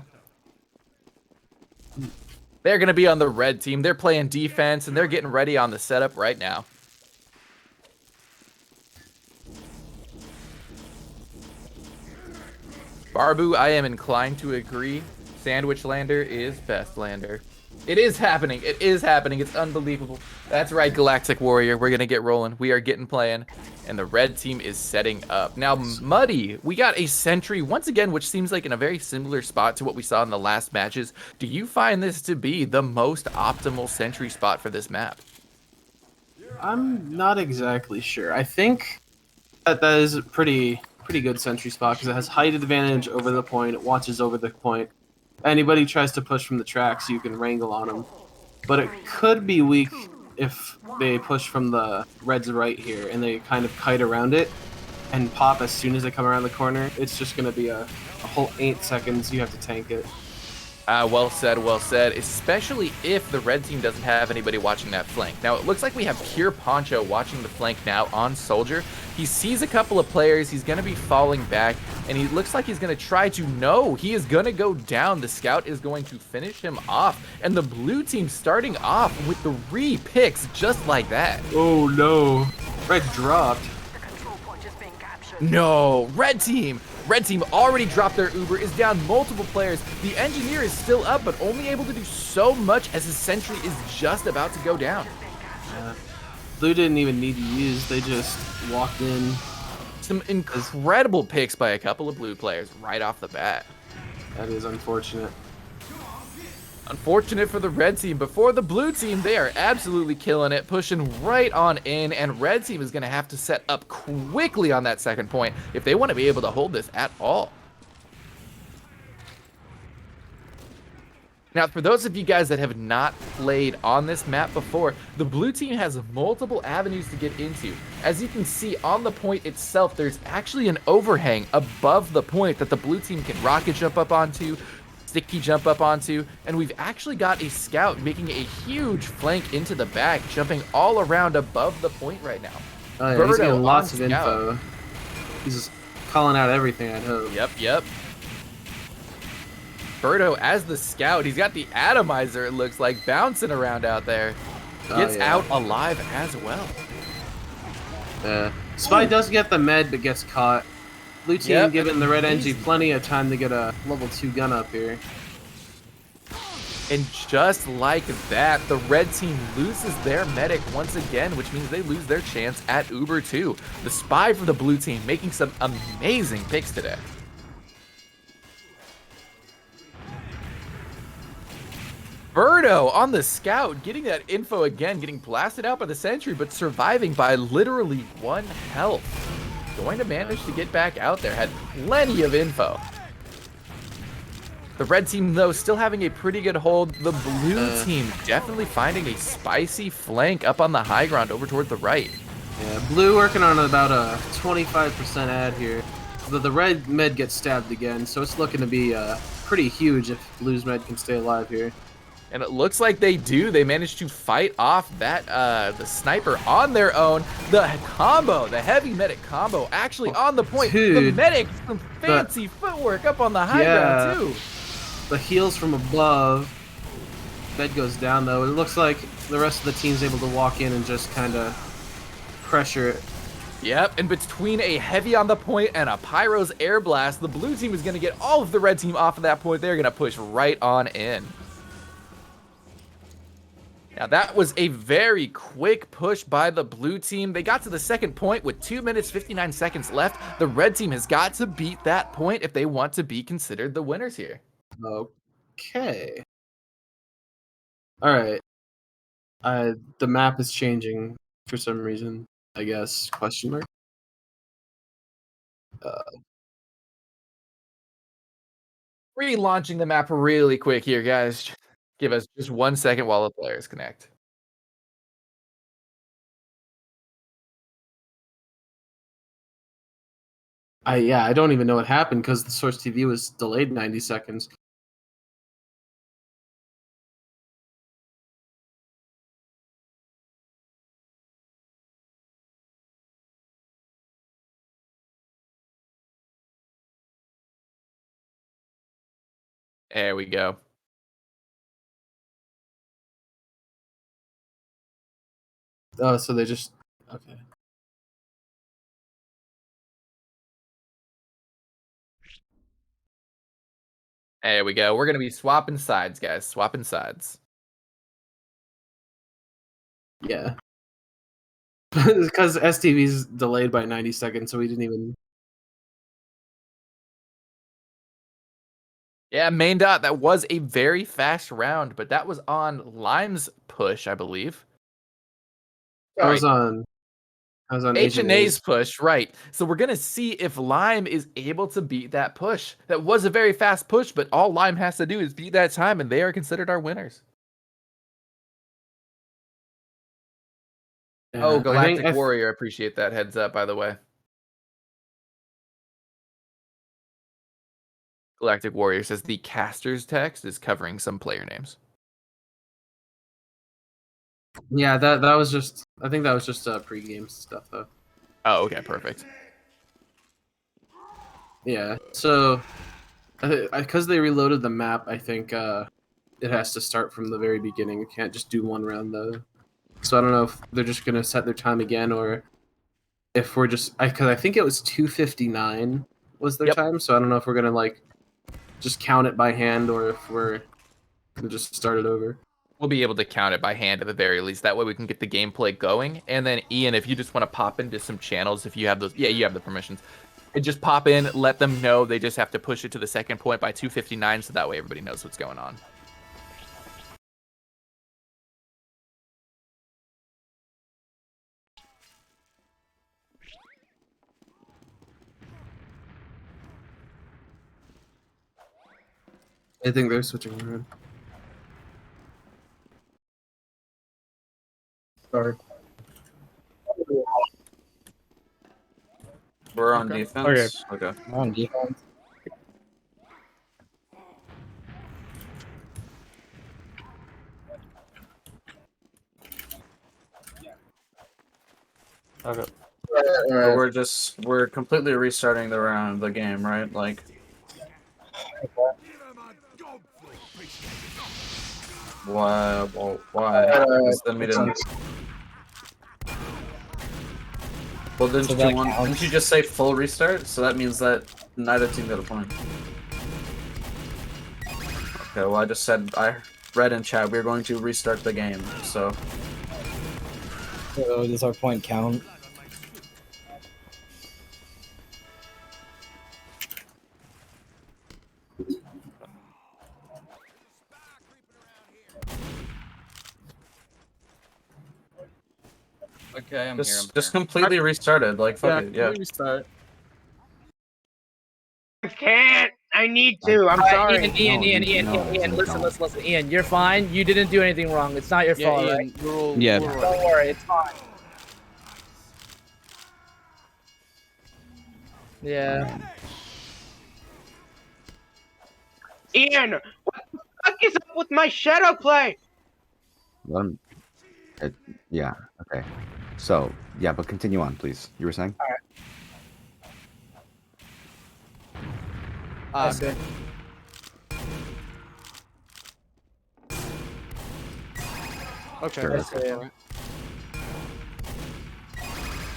They're going to be on the red team. They're playing defense, and they're getting ready on the setup right now. Barbu, I am inclined to agree. Sandwichalander is Bestlander. It is happening. It is happening. It's unbelievable. That's right, Galactic Warrior. We're going to get rolling. We are getting playing. And the red team is setting up. Now, Muddy, we got a sentry once again, which seems like in a very similar spot to what we saw in the last matches. Do you find this to be the most optimal sentry spot for this map? I'm not exactly sure. I think that is a pretty good sentry spot because it has height advantage over the point. It watches over the point. Anybody tries to push from the tracks, you can wrangle on them. But it could be weak if they push from the red's right here and they kind of kite around it and pop as soon as they come around the corner. It's just going to be a whole 8 seconds. You have to tank it. Well said, well said, especially if the red team doesn't have anybody watching that flank. Now, it looks like we have Pure Poncho watching the flank now on Soldier. He sees a couple of players, he's going to be falling back, and he looks like he's going to try to, no, he is going to go down. The scout is going to finish him off, and the blue team starting off with 3 picks just like that. Oh, no. Red dropped. No, red team already dropped their Uber, is down multiple players. The engineer is still up, but only able to do so much as his sentry is just about to go down. Blue didn't even need to use, they just walked in. Some incredible picks by a couple of blue players right off the bat. That is unfortunate. Unfortunate for the red team, but for the blue team, they are absolutely killing it, pushing right on in, and red team is going to have to set up quickly on that second point if they want to be able to hold this at all. Now, for those of you guys that have not played on this map before, the blue team has multiple avenues to get into. As you can see on the point itself, there's actually an overhang above the point that the blue team can rocket jump up onto, sticky jump up onto, and we've actually got a scout making a huge flank into the back, jumping all around above the point right now. Oh, yeah, he's getting lots of info. He's just calling out everything, I'd hope. Yep. Birdo as the scout, he's got the atomizer, it looks like, bouncing around out there. Gets out alive as well. Spy does get the med, but gets caught. Blue team giving the red NG plenty of time to get a level 2 gun up here. And just like that, the red team loses their medic once again, which means they lose their chance at Uber 2. The spy for the blue team making some amazing picks today. Birdo on the scout, getting that info again, getting blasted out by the sentry, but surviving by literally 1 health. Going to manage to get back out there, had plenty of info. The red team, though, still having a pretty good hold. The blue team definitely finding a spicy flank up on the high ground over toward the right. Yeah, blue working on about a 25% ad here. The red med gets stabbed again, so it's looking to be pretty huge if blue's med can stay alive here. And it looks like they do. They managed to fight off that the sniper on their own. The combo, the heavy medic combo, actually on the point. Dude, the medic, some fancy footwork up on the high ground too. The heals from above. Med goes down though. It looks like the rest of the team's able to walk in and just kind of pressure it. Yep, and between a heavy on the point and a Pyro's air blast, the blue team is going to get all of the red team off of that point. They're going to push right on in. Now that was a very quick push by the blue team. They got to the second point with 2 minutes, 59 seconds left. The red team has got to beat that point if they want to be considered the winners here. Okay. Alright. The map is changing for some reason, I guess, question mark. Relaunching the map really quick here, guys. Give us just 1 second while the players connect. I don't even know what happened because the Source TV was delayed 90 seconds. There we go. Oh, so they just... Okay. There we go. We're gonna be swapping sides, guys. Swapping sides. Yeah. Because STV's delayed by 90 seconds, so we didn't even. Yeah, main dot. That was a very fast round, but that was on Lime's push, I believe. I was on H&A's push, right. So we're going to see if Lime is able to beat that push. That was a very fast push, but all Lime has to do is beat that time, and they are considered our winners. Yeah, Oh, Galactic Warrior, appreciate that heads up, by the way. Galactic Warrior says the caster's text is covering some player names. Yeah, that was just. I think that was just pre-game stuff, though. Oh, okay, perfect. Yeah, so because they reloaded the map, I think it has to start from the very beginning. We can't just do one round though. So I don't know if they're just gonna set their time again, or if we're just because I think it was 2:59 was their time. So I don't know if we're gonna like just count it by hand, or if we're gonna just start it over. We'll be able to count it by hand at the very least. That way we can get the gameplay going. And then Ian, if you just want to pop into some channels, if you have those, yeah, you have the permissions. And just pop in, let them know they just have to push it to the second point by 2:59, so that way everybody knows what's going on. I think they're switching around. Sorry. We're on defense. Okay. We're on defense. Okay. So we're completely restarting the game, right? Like. Why? Well, why? Then we didn't. Well, didn't you just say full restart? So that means that neither team got a point. Okay, well I just said, I read in chat we're going to restart the game, so. So does our point count? Okay, I'm here. Just completely restarted, like fuck it, yeah. Restart. I can't. I need to. I'm sorry. Ian, Listen. Ian, you're fine. You didn't do anything wrong. It's not your fault, Ian, right? we're all, Yeah. we're all Don't worry. It's fine. Yeah. Ian, what the fuck is up with my shadow play? Yeah. Okay. So yeah, but continue on, please. You were saying? All right. good. Okay. Sure, That's okay. all right.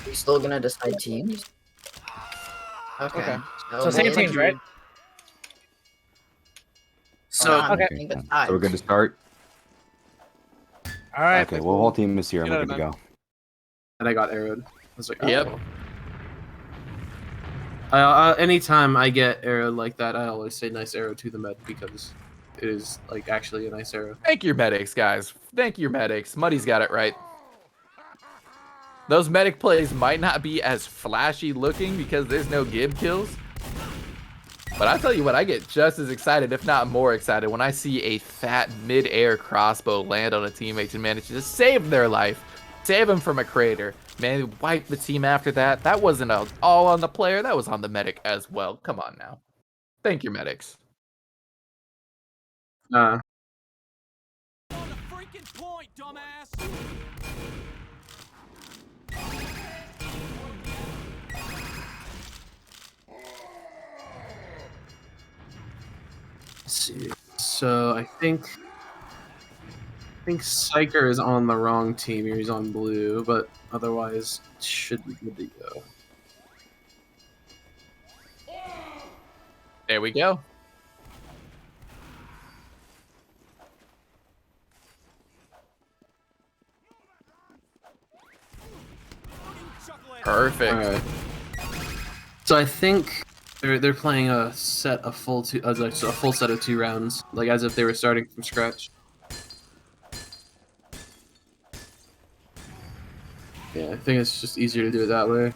We still gonna decide teams? Okay. So same teams, right? So Okay. So we're good to start. All right. Okay. Well, whole team is here, and we're good to go. and I got arrowed. I was like, Yep. Anytime I get arrowed like that, I always say nice arrow to the med because it is like actually a nice arrow. Thank your medics, guys. Thank your medics. Muddy's got it right. Those medic plays might not be as flashy looking because there's no gib kills. But I'll tell you what, I get just as excited, if not more excited, when I see a fat mid-air crossbow land on a teammate and manage to save their life. Save them from a crater. Man, wipe the team after that. That wasn't all on the player, that was on the medic as well. Come on now. Thank your medics. On the freaking point, dumbass. Let's see. So I think Psyker is on the wrong team here. He's on blue, but otherwise should be good to go. There we go. Perfect. Alright. So I think they're playing a full set of 2 rounds, like as if they were starting from scratch. Yeah, I think it's just easier to do it that way.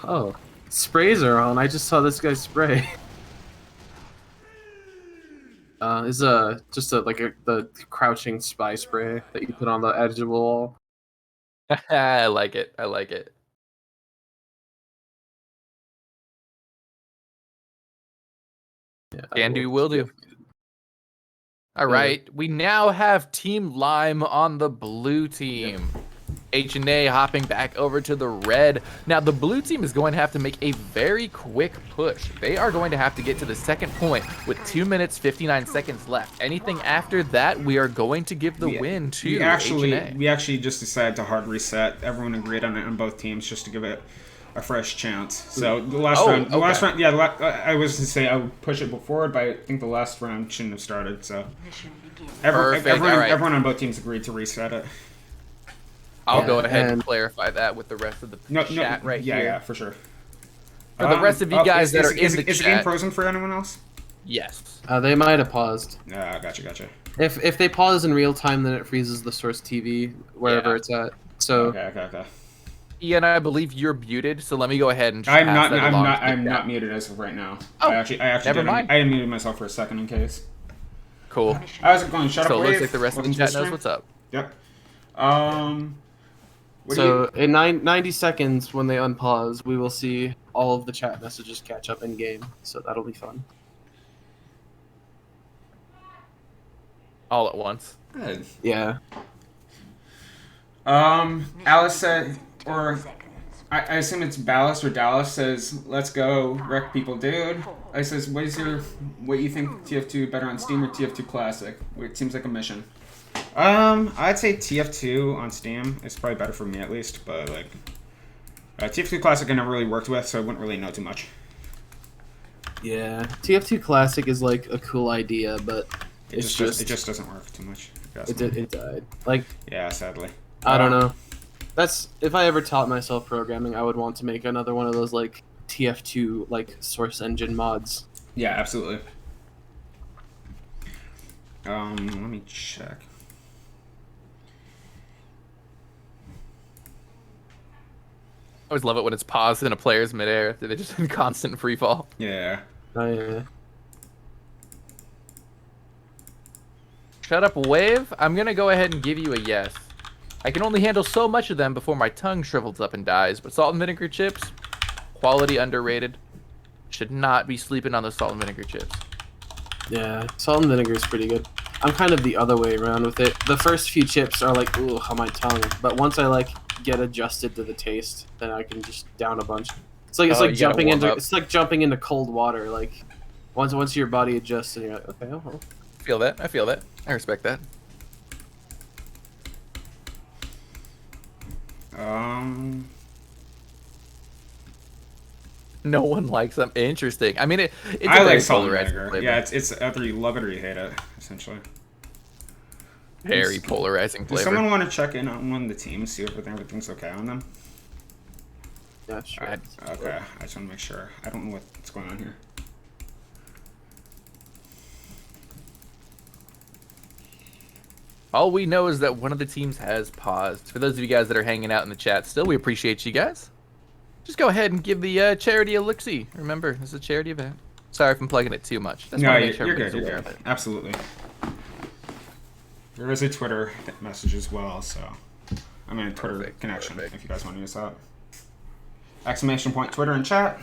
Oh, sprays are on. I just saw this guy spray. Is just the crouching spy spray that you put on the edge of the wall. I like it. I like it. Yeah, Can do, will do. All right, we now have Team Lime on the blue team. H&A hopping back over to the red. Now, the blue team is going to have to make a very quick push. They are going to have to get to the second point with 2 minutes, 59 seconds left. Anything after that, we are going to give the win to H&A. We actually just decided to hard reset. Everyone agreed on it on both teams just to give it a fresh chance. So the last round, I was to say I would push it forward, but I think the last round shouldn't have started. So everyone on both teams agreed to reset it. I'll go ahead and clarify that with the rest of the chat right here. Yeah, for sure. For the rest of you guys that are in the chat. Is the game frozen for anyone else? Yes. They might have paused. Gotcha. If they pause in real time, then it freezes the source TV wherever it's at. So. Okay. Ian, I believe you're muted, so let me go ahead and just I'm not muted as of right now. Oh, I actually never mind. I muted myself for a second in case. Cool. How's it going? Shut up, So it Wave. looks like the rest of the chat knows what's up. Yep. So in 90 seconds, when they unpause, we will see all of the chat messages catch up in game. So that'll be fun. All at once. Good. Yeah. Alice said, or I assume it's Ballas or Dallas says, "Let's go wreck people, dude." I says, "What you think TF2 better on Steam or TF2 Classic?" It seems like a mission. I'd say TF2 on Steam is probably better for me at least, but like TF2 Classic I never really worked with, so I wouldn't really know too much. Yeah, TF2 Classic is like a cool idea, but it just doesn't work too much. It died. Like, yeah, sadly. I don't know. That's if I ever taught myself programming, I would want to make another one of those like TF2 like source engine mods. Yeah, absolutely. Let me check. I always love it when it's paused in a player's midair. They're just in constant free fall. Yeah. Oh, yeah. Shut up, Wave. I'm going to go ahead and give you a yes. I can only handle so much of them before my tongue shrivels up and dies, but salt and vinegar chips, quality underrated. Should not be sleeping on the salt and vinegar chips. Yeah, salt and vinegar is pretty good. I'm kind of the other way around with it. The first few chips are like, ooh, on my tongue. But once I like get adjusted to the taste, then I can just down a bunch. It's like jumping into cold water. Like once your body adjusts, and you're like, okay, oh. I feel that. I respect that. No one likes them. Interesting. I mean, it's I like salt and vinegar. Yeah, it's either you love it or you hate it, essentially. Very polarizing flavor. Does someone want to check in on one of the teams, see if everything's okay on them? Yeah, sure. Okay, I just want to make sure. I don't know what's going on here. All we know is that one of the teams has paused. For those of you guys that are hanging out in the chat still, we appreciate you guys. Just go ahead and give the charity a look-see. Remember, this is a charity event. Sorry if I'm plugging it too much. No, you're good. You're good. Absolutely. There is a Twitter message as well, so I mean a Twitter connection if you guys want to use that. Exclamation point Twitter and chat.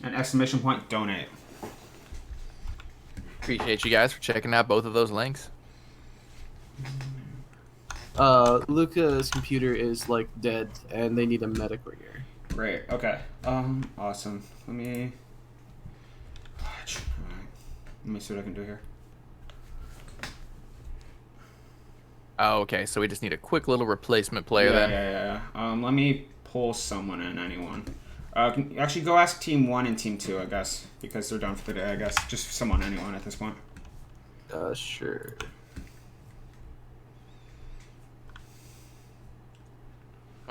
And exclamation point donate. Appreciate you guys for checking out both of those links. Luca's computer is like dead, and they need a medic ringer. Right. Okay. Awesome. Let me see what I can do here. Oh, okay. So we just need a quick little replacement player then. Yeah. Let me pull someone in. Anyone. Actually, go ask Team 1 and Team 2, I guess, because they're done for the day, I guess. Just someone, anyone at this point. Sure.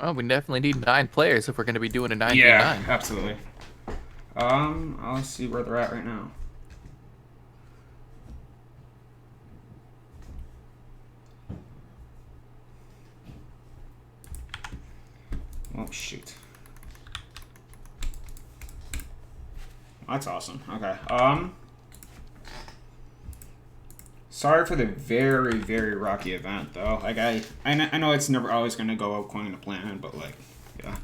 Well, we definitely need 9 players if we're going to be doing a 9v9. Yeah, absolutely. I'll see where they're at right now. Oh, shoot. That's awesome. Okay. Sorry for the very, very rocky event, though. Like, I know it's never always going to go according to plan, but, like, yeah.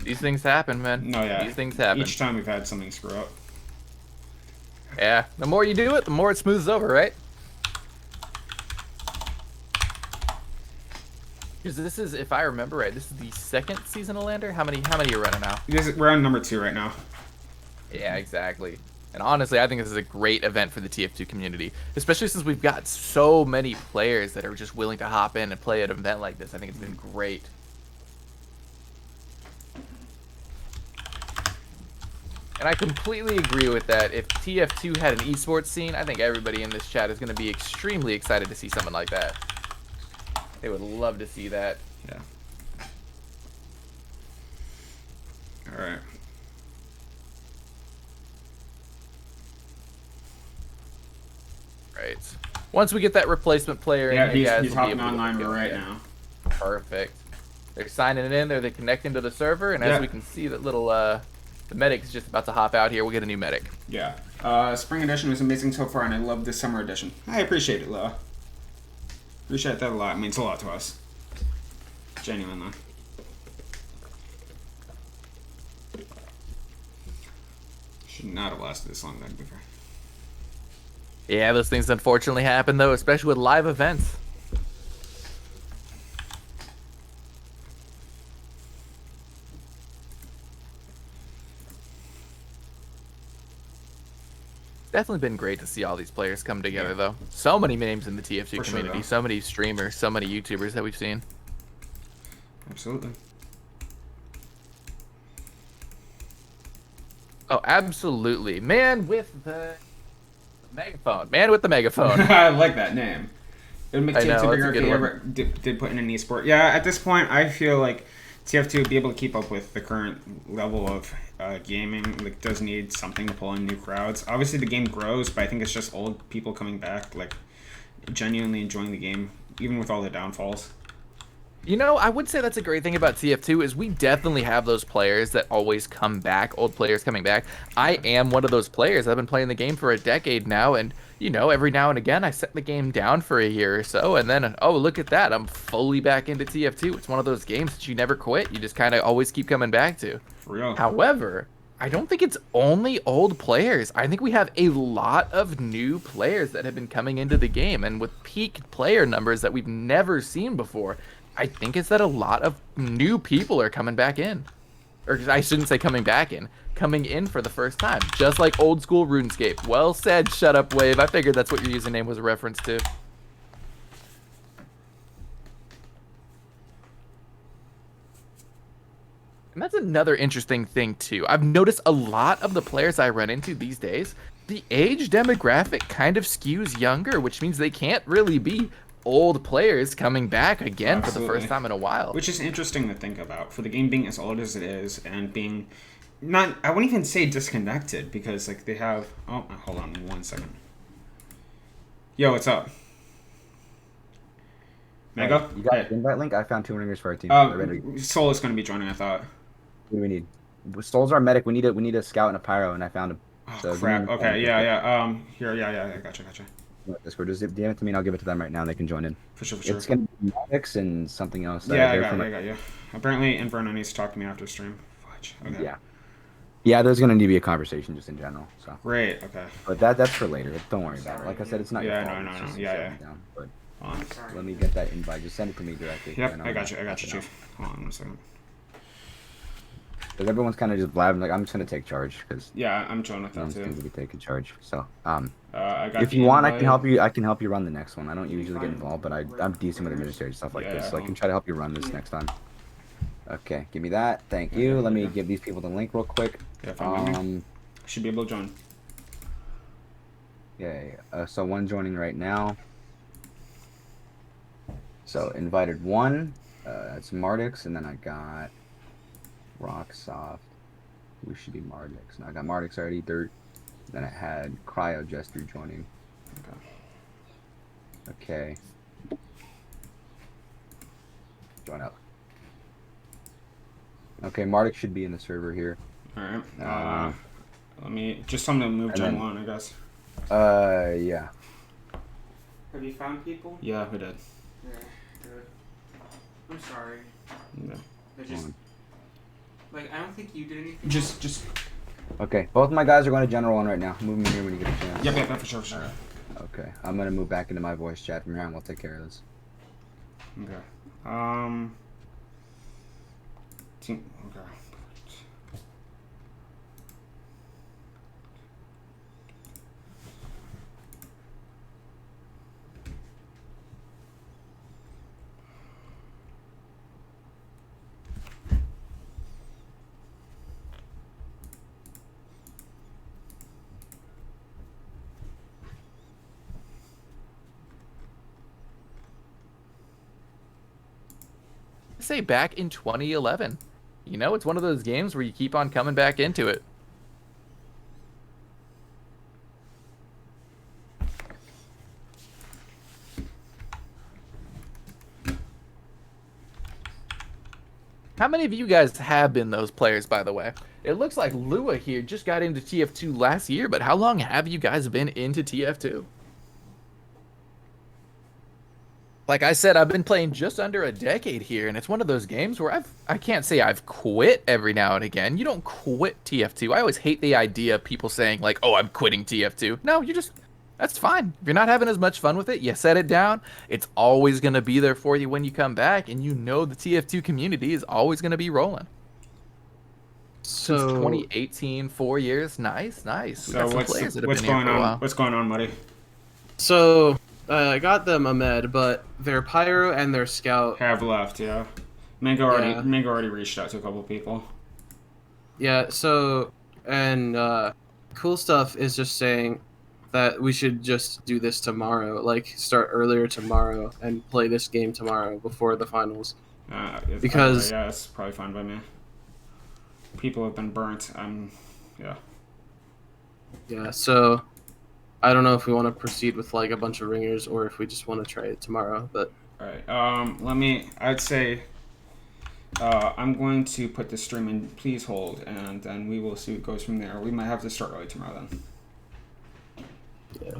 These things happen, man. No, yeah. These things happen. Each time we've had something screw up. Yeah. The more you do it, the more it smooths over, right? Because this is, if I remember right, this is the 2nd Seasonalander. How many are you running now? We're on number 2 right now. Yeah, exactly. And honestly, I think this is a great event for the TF2 community, especially since we've got so many players that are just willing to hop in and play at an event like this. I think it's been great. And I completely agree with that. If TF2 had an esports scene, I think everybody in this chat is going to be extremely excited to see something like that. They would love to see that. Yeah. All right. Right. Once we get that replacement player in, you guys he's will be hopping able to online go right ahead. now. Perfect. They're signing it in. They're connecting to the server, and as we can see, that little the medic is just about to hop out here. We'll get a new medic. Yeah. Spring edition was amazing so far, and I love the summer edition. I appreciate it, Loa. Appreciate that a lot. It means a lot to us. Genuinely. Should not have lasted this long, then, before. Yeah, those things unfortunately happen, though, especially with live events. Definitely been great to see all these players come together, though. So many names in the TF2 community, so many streamers, so many YouTubers that we've seen. Absolutely. Oh, absolutely. Man with the megaphone. Man with the megaphone. I like that name. It would make TF2 bigger if they one. ever did put in an esport. Yeah, at this point, I feel like TF2 would be able to keep up with the current level of gaming. Like, does need something to pull in new crowds. Obviously, the game grows, but I think it's just old people coming back, like, genuinely enjoying the game, even with all the downfalls. You know, I would say that's a great thing about TF2 is we definitely have those players that always come back, old players coming back. I am one of those players. I've been playing the game for a decade now, and, you know, every now and again I set the game down for a year or so, and then, oh, look at that, I'm fully back into TF2. It's one of those games that you never quit. You just kind of always keep coming back to. For real. However, I don't think it's only old players. I think we have a lot of new players that have been coming into the game, and with peak player numbers that we've never seen before, I think it's that a lot of new people are coming back in. Or I shouldn't say coming back in. Coming in for the first time. Just like old school RuneScape. Well said, Shut Up Wave. I figured that's what your username was a reference to. And that's another interesting thing, too. I've noticed a lot of the players I run into these days, the age demographic kind of skews younger, which means they can't really be old players coming back again for the first time in a while. Which is interesting to think about, for the game being as old as it is and being not, I wouldn't even say disconnected, because like they have, oh, hold on 1 second. Yo, what's up? Mega? You got an invite link? I found 2 ringers for our team. Soul is going to be joining, I thought. What do we need? Soul's our medic. We need a scout and a pyro, and I found him. Oh, so crap. Okay, yeah. Here, yeah, gotcha. Discord, just DM it to me and I'll give it to them right now and they can join in. For sure. It's gonna be medics and something else. Yeah, I got you. Apparently, Inferno needs to talk to me after stream. Fudge. Okay. Yeah, there's gonna need to be a conversation just in general. So. Great. Okay. But that's for later. Don't worry about it. Like I said, it's not your fault. No. Yeah. But let me get that invite. Just send it to me directly. Yep, I got you, Chief. Hold on 1 second. Because everyone's kind of just blabbing, like, I'm just going to take charge. Cause yeah, I'm chilling with that, too. I'm just going to be taking charge. So, I got if you want, I can help you run the next one. I don't usually get involved, but I'm decent with administrative stuff like this. So I can try to help you run this next time. Okay, give me that. Thank you. Let me give these people the link real quick. Yeah, should be able to join. Okay, so one joining right now. So invited one. That's Mardix, and then I got Rocksoft. Who should be Mardix? No, I got Mardix already. Dirt. Then I had Cryo Jester joining. Okay. Join up. Okay, Mardix should be in the server here. Alright. Let me just something to move Gen 1, I guess. Yeah. Have you found people? Yeah, we did. Yeah, good. I'm sorry. No. I just I don't think you did anything. Just. Okay, both of my guys are going to General 1 right now. Move them here when you get a chance. Yeah, for sure. Okay, I'm going to move back into my voice chat from here and we'll take care of this. Okay. Okay. Say back in 2011. You know, it's one of those games where you keep on coming back into it. How many of you guys have been those players, by the way? It looks like Lua here just got into TF2 last year, but how long have you guys been into TF2? Like I said, I've been playing just under a decade here, and it's one of those games where I can't say I've quit every now and again. You don't quit TF2. I always hate the idea of people saying like, oh, I'm quitting TF2. No, that's fine. If you're not having as much fun with it, you set it down. It's always going to be there for you when you come back, and you know the TF2 community is always going to be rolling. So, since 2018, 4 years. Nice. We got some players that have been here going for a while. What's going on, Muddy? So, I got them Ahmed, but their Pyro and their Scout have left, yeah. Mango already reached out to a couple people. Yeah, so, and Cool Stuff is just saying that we should just do this tomorrow, like start earlier tomorrow and play this game tomorrow before the finals. Because yeah, that's probably fine by me. People have been burnt. Yeah. Yeah, so I don't know if we want to proceed with like a bunch of ringers or if we just want to try it tomorrow. But all right. I'd say I'm going to put the stream in please hold, and then we will see what goes from there. We might have to start early tomorrow then. Yeah.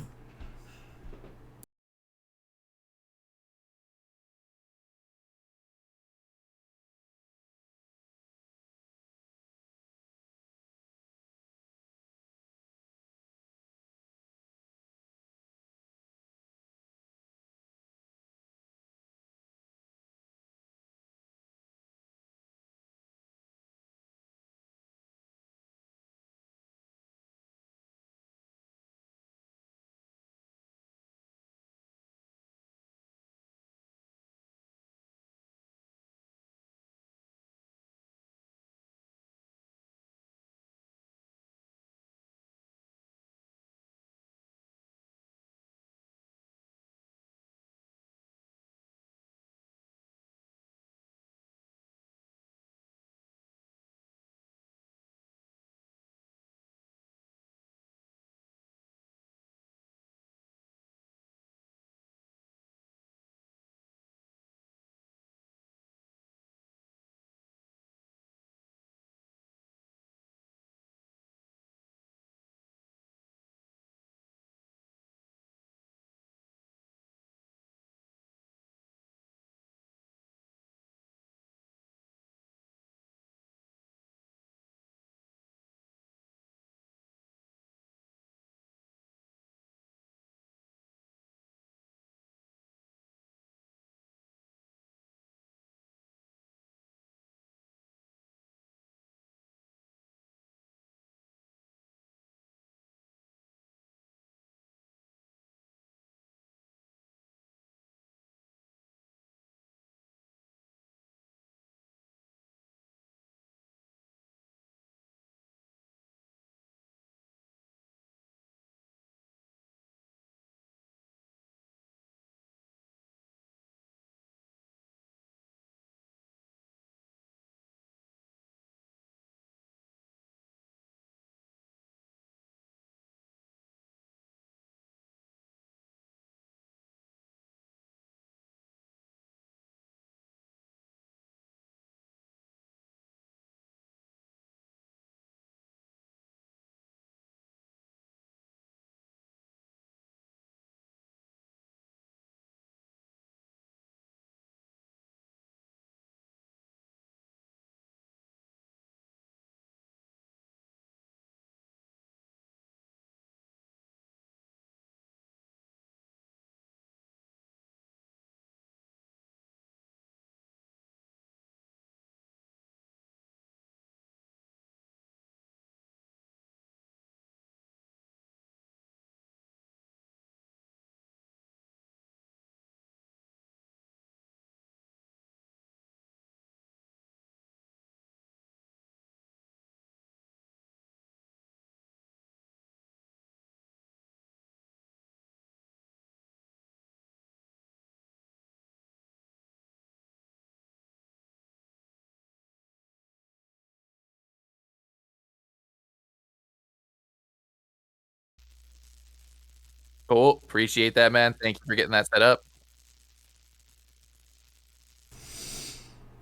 Cool. Appreciate that, man. Thank you for getting that set up.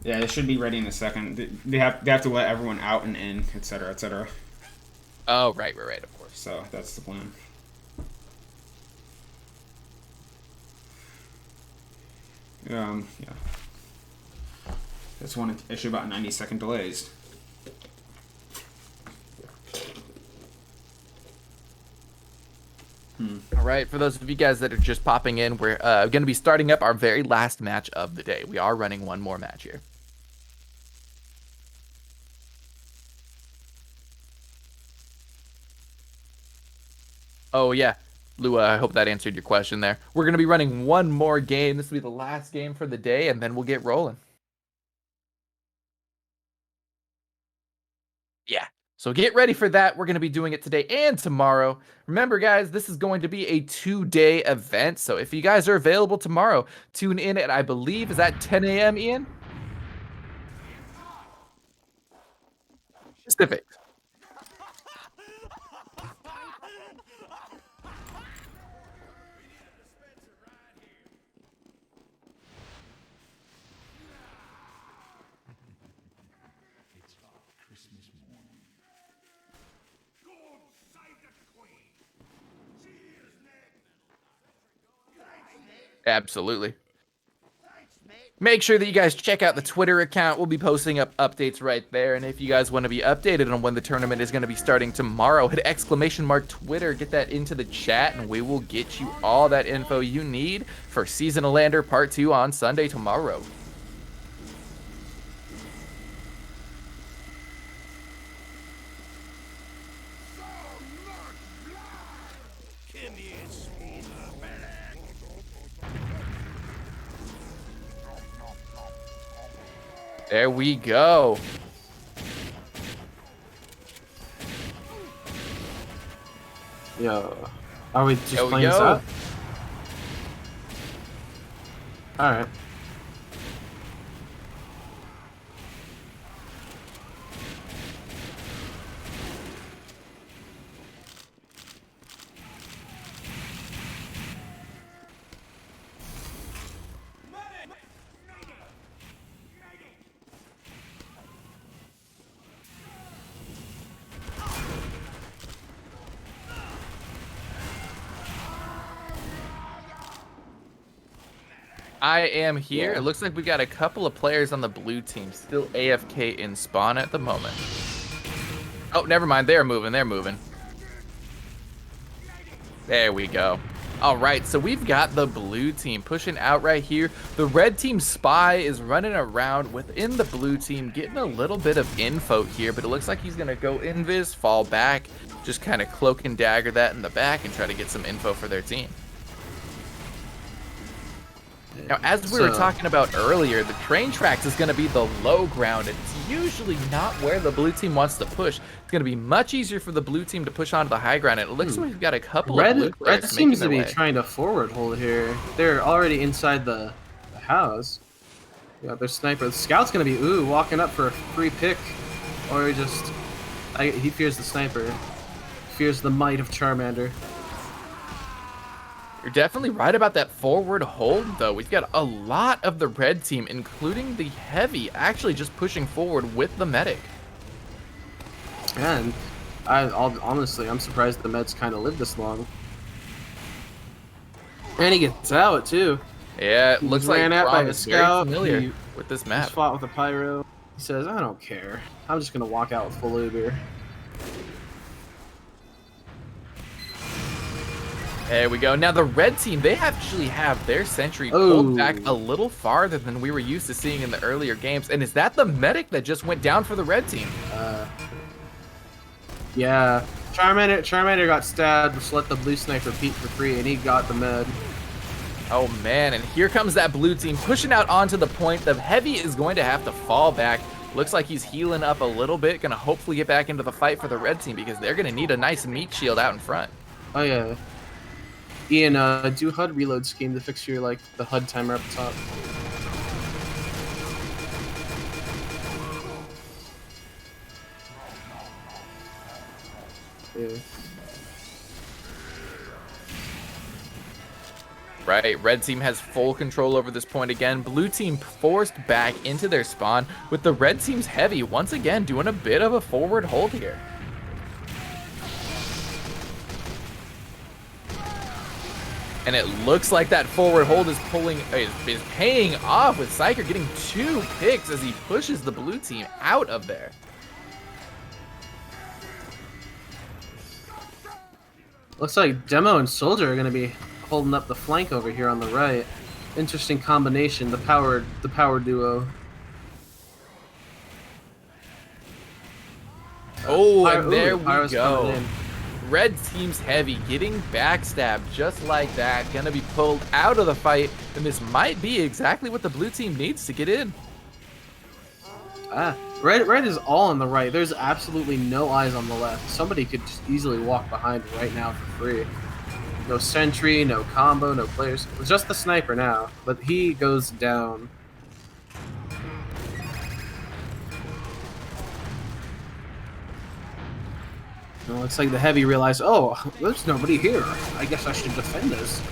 Yeah, they should be ready in a second. They have to let everyone out and in, etc., etc. Oh, right, of course. So that's the plan. Yeah. That's one issue about 90-second delays. All right, for those of you guys that are just popping in, we're going to be starting up our very last match of the day. We are running one more match here. Oh, yeah. Lua, I hope that answered your question there. We're going to be running one more game. This will be the last game for the day, and then we'll get rolling. Yeah. So get ready for that. We're going to be doing it today and tomorrow. Remember, guys, this is going to be a 2-day event. So if you guys are available tomorrow, tune in at, I believe, is that 10 a.m., Ian? Pacific. Absolutely. Make sure that you guys check out the Twitter account. We'll be posting up updates right there. And if you guys want to be updated on when the tournament is going to be starting tomorrow, hit !Twitter, get that into the chat, and we will get you all that info you need for Seasonalander Part 2 on Sunday tomorrow. There we go. Yo, are we just playing this out? All right. I am here. It looks like we got a couple of players on the blue team still AFK in spawn at the moment. Oh, never mind. They're moving. There we go. All right, so we've got the blue team pushing out right here. The red team spy is running around within the blue team, getting a little bit of info here, but it looks like he's going to go invis, fall back, just kind of cloak and dagger that in the back and try to get some info for their team. Now, as we were talking about earlier, the train tracks is going to be the low ground, and it's usually not where the blue team wants to push. It's going to be much easier for the blue team to push onto the high ground, and it looks like we've got a couple of blue players Red seems to making be their way. trying to forward hold here. They're already inside the house. Yeah, their sniper. The scout's going to be, walking up for a free pick. Or he fears the sniper. Fears the might of Charmander. You're definitely right about that forward hold, though. We've got a lot of the red team, including the heavy, actually just pushing forward with the medic. And honestly, I'm surprised the meds kind of lived this long. And he gets out, too. Yeah, it looks like ran out by Grom a is very scout. familiar with this map. He's fought with a pyro. He says, I don't care. I'm just going to walk out with full Uber. There we go. Now the red team, they actually have their sentry pulled back a little farther than we were used to seeing in the earlier games. And is that the medic that just went down for the red team? Yeah. Charmander got stabbed, just let the blue sniper peek for free, and he got the med. Oh man, and here comes that blue team pushing out onto the point. The heavy is going to have to fall back. Looks like he's healing up a little bit, gonna hopefully get back into the fight for the red team because they're gonna need a nice meat shield out in front. Oh yeah. Ian, do HUD reload scheme to fix your, the HUD timer up top. Yeah. Right, red team has full control over this point again. Blue team forced back into their spawn with the red team's heavy once again doing a bit of a forward hold here. And it looks like that forward hold is paying off with Psyker getting 2 picks as he pushes the blue team out of there. Looks like Demo and Soldier are going to be holding up the flank over here on the right. Interesting combination, the power duo. Oh, and there we Pyro's go. coming in. Red team's heavy getting backstabbed just like that. Gonna be pulled out of the fight, and this might be exactly what the blue team needs to get in. Red is all on the right. There's absolutely no eyes on the left. Somebody could just easily walk behind right now for free. No sentry, no combo, no players. It's just the sniper now, but he goes down. It looks like the heavy realized, oh, there's nobody here. I guess I should defend this.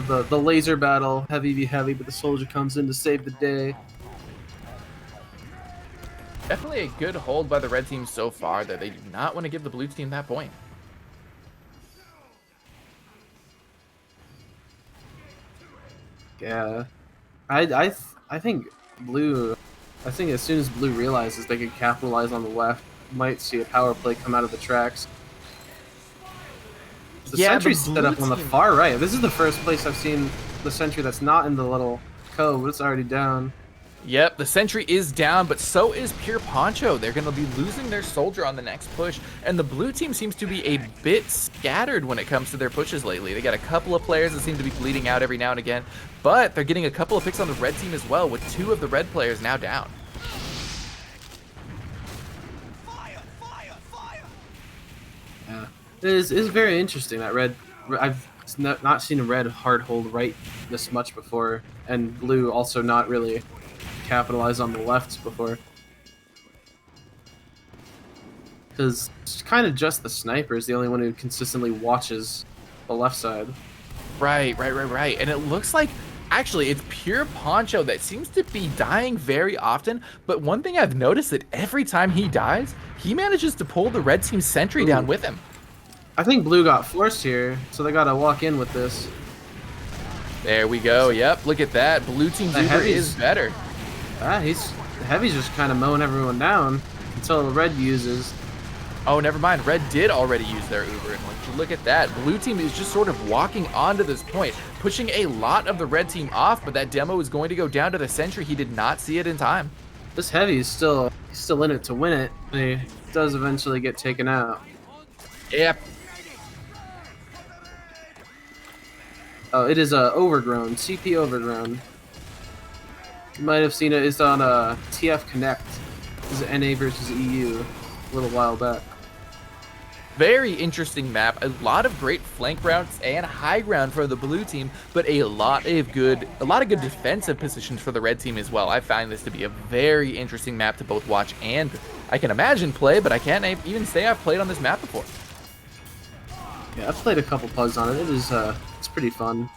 The laser battle, heavy v heavy, but the soldier comes in to save the day. Definitely a good hold by the red team so far that they do not want to give the blue team that point. Yeah, I think blue. I think as soon as blue realizes they can capitalize on the left, might see a power play come out of the tracks. The sentry's set up on the far right. This is the first place I've seen the sentry that's not in the little cove, but it's already down. Yep, the sentry is down, but so is Pure Poncho. They're going to be losing their soldier on the next push, and the blue team seems to be a bit scattered when it comes to their pushes lately. They got a couple of players that seem to be bleeding out every now and again, but they're getting a couple of picks on the red team as well, with 2 of the red players now down. Yeah, it is very interesting that red. I've not seen a red hard hold right this much before, and blue also not really capitalize on the lefts before. Because it's kind of just the sniper is the only one who consistently watches the left side. Right. And it looks like, actually, it's Pure Poncho that seems to be dying very often, but one thing I've noticed that every time he dies, he manages to pull the red team's sentry down with him. I think blue got forced here, so they gotta walk in with this. There we go. Yep, look at that. Blue team's Uber is better. The heavy's just kind of mowing everyone down until the red uses. Oh, never mind. Red did already use their Uber, and would you look at that. Blue team is just sort of walking onto this point, pushing a lot of the red team off, but that demo is going to go down to the sentry. He did not see it in time. This heavy is still in it to win it. He does eventually get taken out. Yep. Oh, it is overgrown, CP overgrown. You might have seen it. It's on TF Connect. This is NA versus EU a little while back. Very interesting map. A lot of great flank routes and high ground for the blue team, but a lot of good defensive positions for the red team as well. I find this to be a very interesting map to both watch and I can imagine play, but I can't even say I've played on this map before. Yeah, I've played a couple pugs on it. It is it's pretty fun.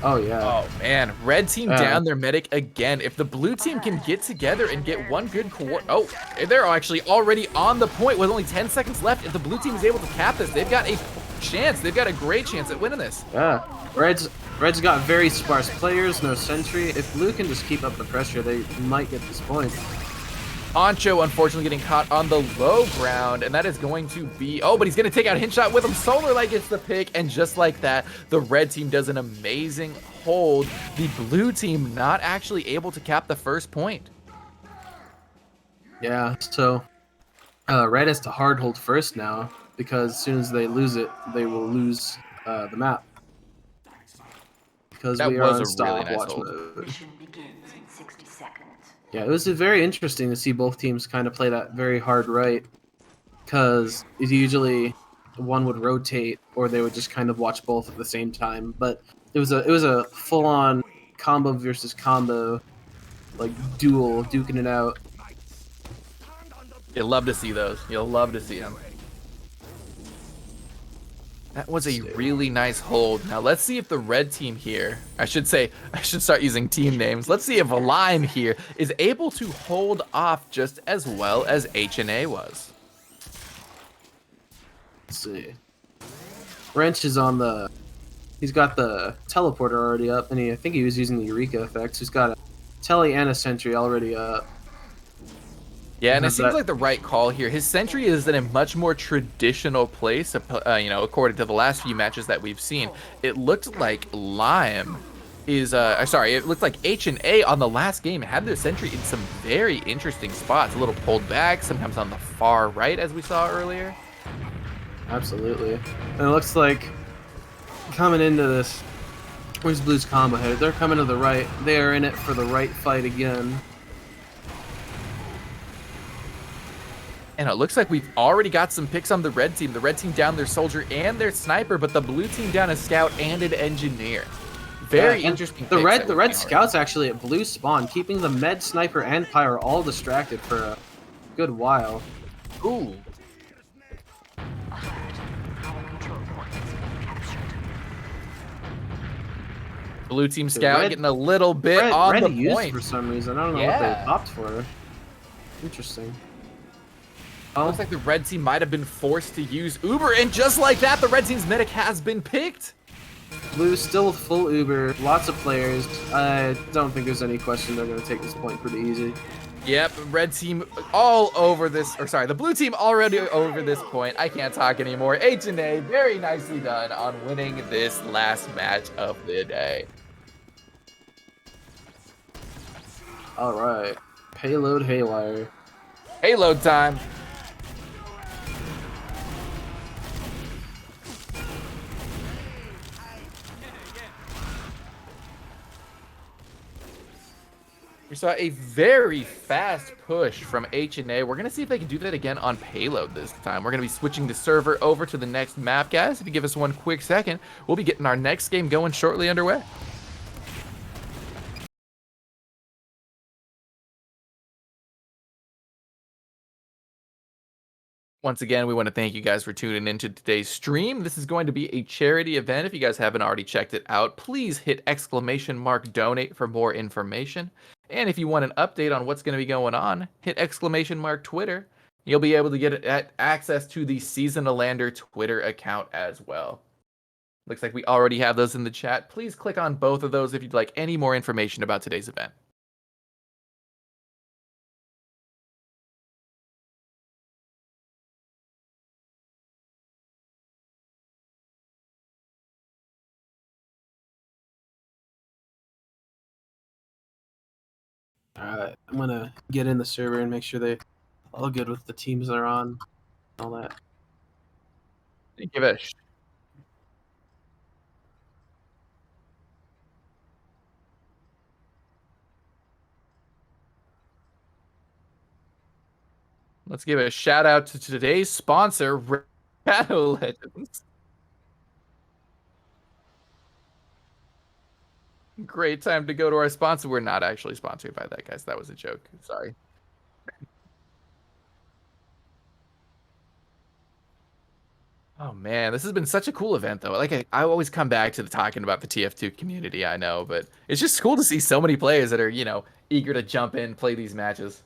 Oh yeah. Oh man, red team down their medic again. If the blue team can get together and get one good oh, they're actually already on the point with only 10 seconds left. If the blue team is able to cap this, they've got a chance. They've got a great chance at winning this. Yeah, Red's got very sparse players, no sentry. If blue can just keep up the pressure, they might get this point. Poncho, unfortunately, getting caught on the low ground, and that is going to be... Oh, but he's going to take out Hintshot with him. Solar Light gets the pick, and just like that, the red team does an amazing hold. The blue team not actually able to cap the first point. Yeah, so red has to hard hold first now, because as soon as they lose it, they will lose the map. Because we are on stopwatch mode. Yeah, it was very interesting to see both teams kind of play that very hard right, because usually one would rotate or they would just kind of watch both at the same time. But it was a full-on combo versus combo, like duel, duking it out. You'll love to see those. You'll love to see them. That was a really nice hold. Now let's see if the red team here, I should start using team names. Let's see if Lime here is able to hold off just as well as HNA was. Let's see. Wrench is on the... He's got the teleporter already up, and I think he was using the Eureka effects. He's got a tele and a sentry already up. Yeah, and it seems like the right call here. His sentry is in a much more traditional place, you know, according to the last few matches that we've seen. It looked like Lime is, sorry, it looked like H&A on the last game had their sentry in some very interesting spots. A little pulled back, sometimes on the far right, as we saw earlier. Absolutely. And it looks like coming into this, where's Blue's combo headed? They're coming to the right. They are in it for the right fight again. And it looks like we've already got some picks on the red team. The red team down their soldier and their sniper, but the blue team down a scout and an engineer. Very interesting. The red scout's actually at blue spawn, keeping the med, sniper, and pyro all distracted for a good while. Ooh. Blue team scout getting a little bit on the point for some reason. I don't know what they popped for. Interesting. Looks like the red team might have been forced to use Uber, and just like that, the red team's medic has been picked. Blue still with full Uber, lots of players. I don't think there's any question they're going to take this point pretty easy. Yep, red team all over this, or sorry, the blue team already over this point. I can't talk anymore. H&A, very nicely done on winning this last match of the day. All right, payload haywire. Payload time. We saw a very fast push from H&A. We're going to see if they can do that again on payload this time. We're going to be switching the server over to the next map, guys. If you give us one quick second, we'll be getting our next game going shortly underway. Once again, we want to thank you guys for tuning into today's stream. This is going to be a charity event. If you guys haven't already checked it out, please hit !donate for more information. And if you want an update on what's going to be going on, hit !Twitter. You'll be able to get access to the Seasonalander Twitter account as well. Looks like we already have those in the chat. Please click on both of those if you'd like any more information about today's event. Alright, I'm gonna get in the server and make sure they're all good with the teams they're on. All that. Give it a Let's give a shout out to today's sponsor, Shadow Legends. Great time to go to our sponsor. We're not actually sponsored by that, guys. That was a joke. Sorry. Oh man, this has been such a cool event though. Like I always come back to talking about the TF2 community, I know, but it's just cool to see so many players that are, you know, eager to jump in, play these matches.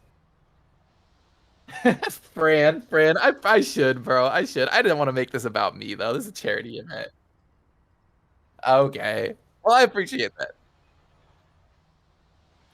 Fran, I should, bro. I should. I didn't want to make this about me though. This is a charity event. Okay. Well, I appreciate that.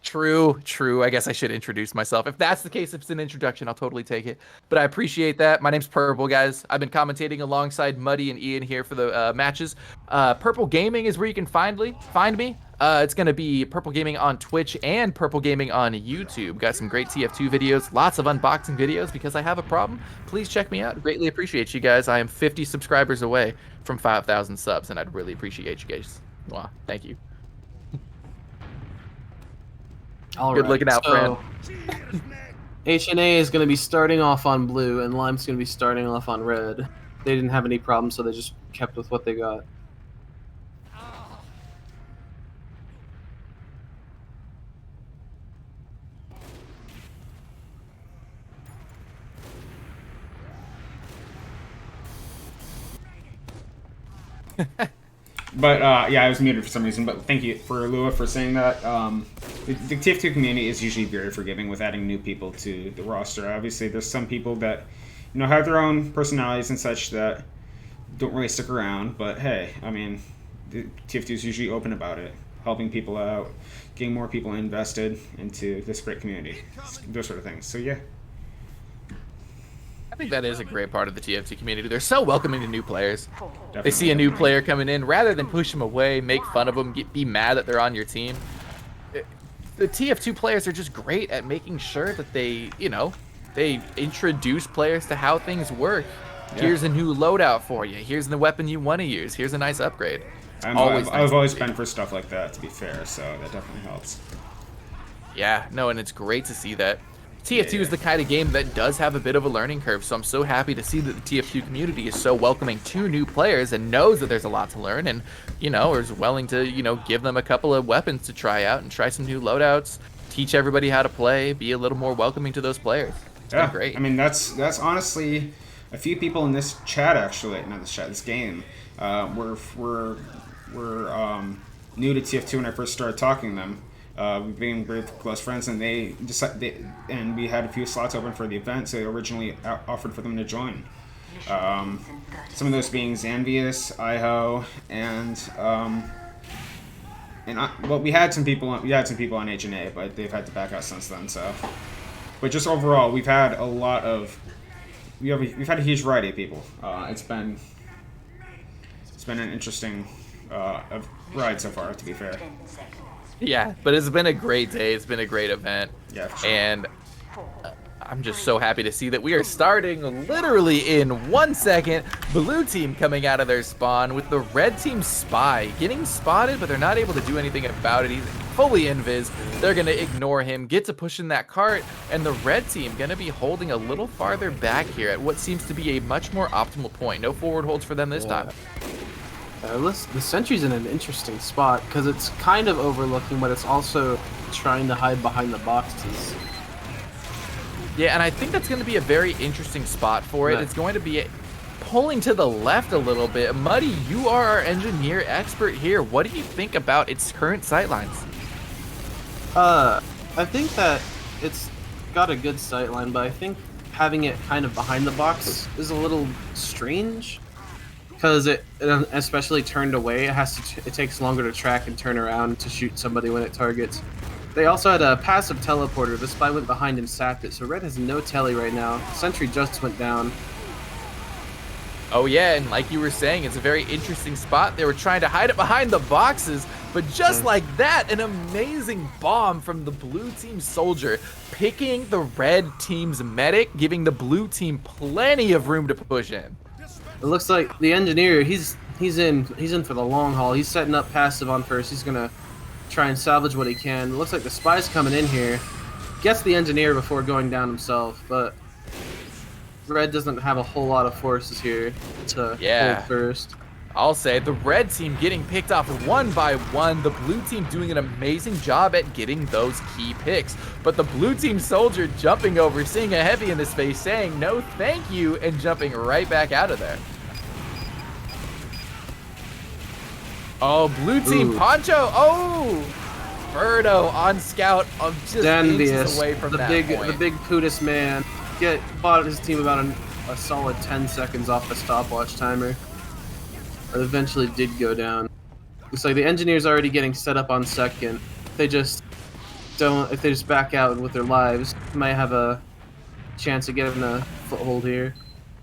True. I guess I should introduce myself. If that's the case, if it's an introduction, I'll totally take it. But I appreciate that. My name's Purple, guys. I've been commentating alongside Muddy and Ian here for the matches. Purple Gaming is where you can find me. It's going to be Purple Gaming on Twitch and Purple Gaming on YouTube. Got some great TF2 videos, lots of unboxing videos because I have a problem. Please check me out. Greatly appreciate you guys. I am 50 subscribers away from 5,000 subs, and I'd really appreciate you guys. Wow, thank you. Good looking out, friend. H&A is going to be starting off on blue, and Lime's going to be starting off on red. They didn't have any problems, so they just kept with what they got. But yeah, I was muted for some reason. But thank you for Lua for saying that. The TF2 community is usually very forgiving with adding new people to the roster. Obviously, there's some people that have their own personalities and such that don't really stick around. But hey, I mean, the TF2 is usually open about it, helping people out, getting more people invested into this great community, those sort of things. So yeah. I think that is a great part of the TF2 community. They're so welcoming to new players. Definitely. They see a new player coming in, rather than push them away, make fun of them, be mad that they're on your team. The TF2 players are just great at making sure that they, they introduce players to how things work. Yeah. Here's a new loadout for you. Here's the weapon you want to use. Here's a nice upgrade. I've always been for stuff like that, to be fair, so that definitely helps. Yeah, no, and it's great to see that. TF2 is the kind of game that does have a bit of a learning curve, so I'm so happy to see that the TF2 community is so welcoming to new players and knows that there's a lot to learn and, is willing to, give them a couple of weapons to try out and try some new loadouts, teach everybody how to play, be a little more welcoming to those players. It's been great. I mean, that's honestly a few people in this chat, actually, not this chat, this game, were new to TF2 when I first started talking to them. We've been very close friends, and and we had a few slots open for the event, so they originally offered for them to join. Some of those being Xanvius, Iho, and we had some people on H&A, but they've had to back out since then. So, but just overall, we've had a lot of we've had a huge variety of people. It's been an interesting ride so far, to be fair. Yeah, but it's been a great day. It's been a great event. Yeah, for sure. And I'm just so happy to see that we are starting literally in 1 second. Blue team coming out of their spawn with the red team spy getting spotted, but they're not able to do anything about it. He's fully invis. They're going to ignore him, get to pushing that cart, and the red team going to be holding a little farther back here at what seems to be a much more optimal point. No forward holds for them this time. The sentry's in an interesting spot because it's kind of overlooking, but it's also trying to hide behind the boxes. Yeah, and I think that's going to be a very interesting spot for it. Yeah. It's going to be pulling to the left a little bit. Muddy, you are our engineer expert here. What do you think about its current sightlines? I think that it's got a good sightline, but I think having it kind of behind the box is a little strange. Because it especially turned away, it takes longer to track and turn around to shoot somebody when it targets. They also had a passive teleporter. The spy went behind and sapped it, so red has no telly right now. Sentry just went down. Oh yeah, and like you were saying, it's a very interesting spot. They were trying to hide it behind the boxes, but just like that, an amazing bomb from the blue team soldier, picking the red team's medic, giving the blue team plenty of room to push in. It looks like the engineer, he's in for the long haul. He's setting up passive on first. He's gonna try and salvage what he can. It looks like the spy's coming in here. Gets the engineer before going down himself, but red doesn't have a whole lot of forces here to hold first. I'll say the red team getting picked off one by one. The blue team doing an amazing job at getting those key picks. But the blue team soldier jumping over, seeing a heavy in his face, saying no thank you, and jumping right back out of there. Oh, blue team Poncho. Oh, Birdo on scout of just inches away from that point. The big Putis man bought his team about a solid 10 seconds off the stopwatch timer. It eventually did go down. Looks like the engineer's already getting set up on second. If they just back out with their lives, might have a chance of getting a foothold here.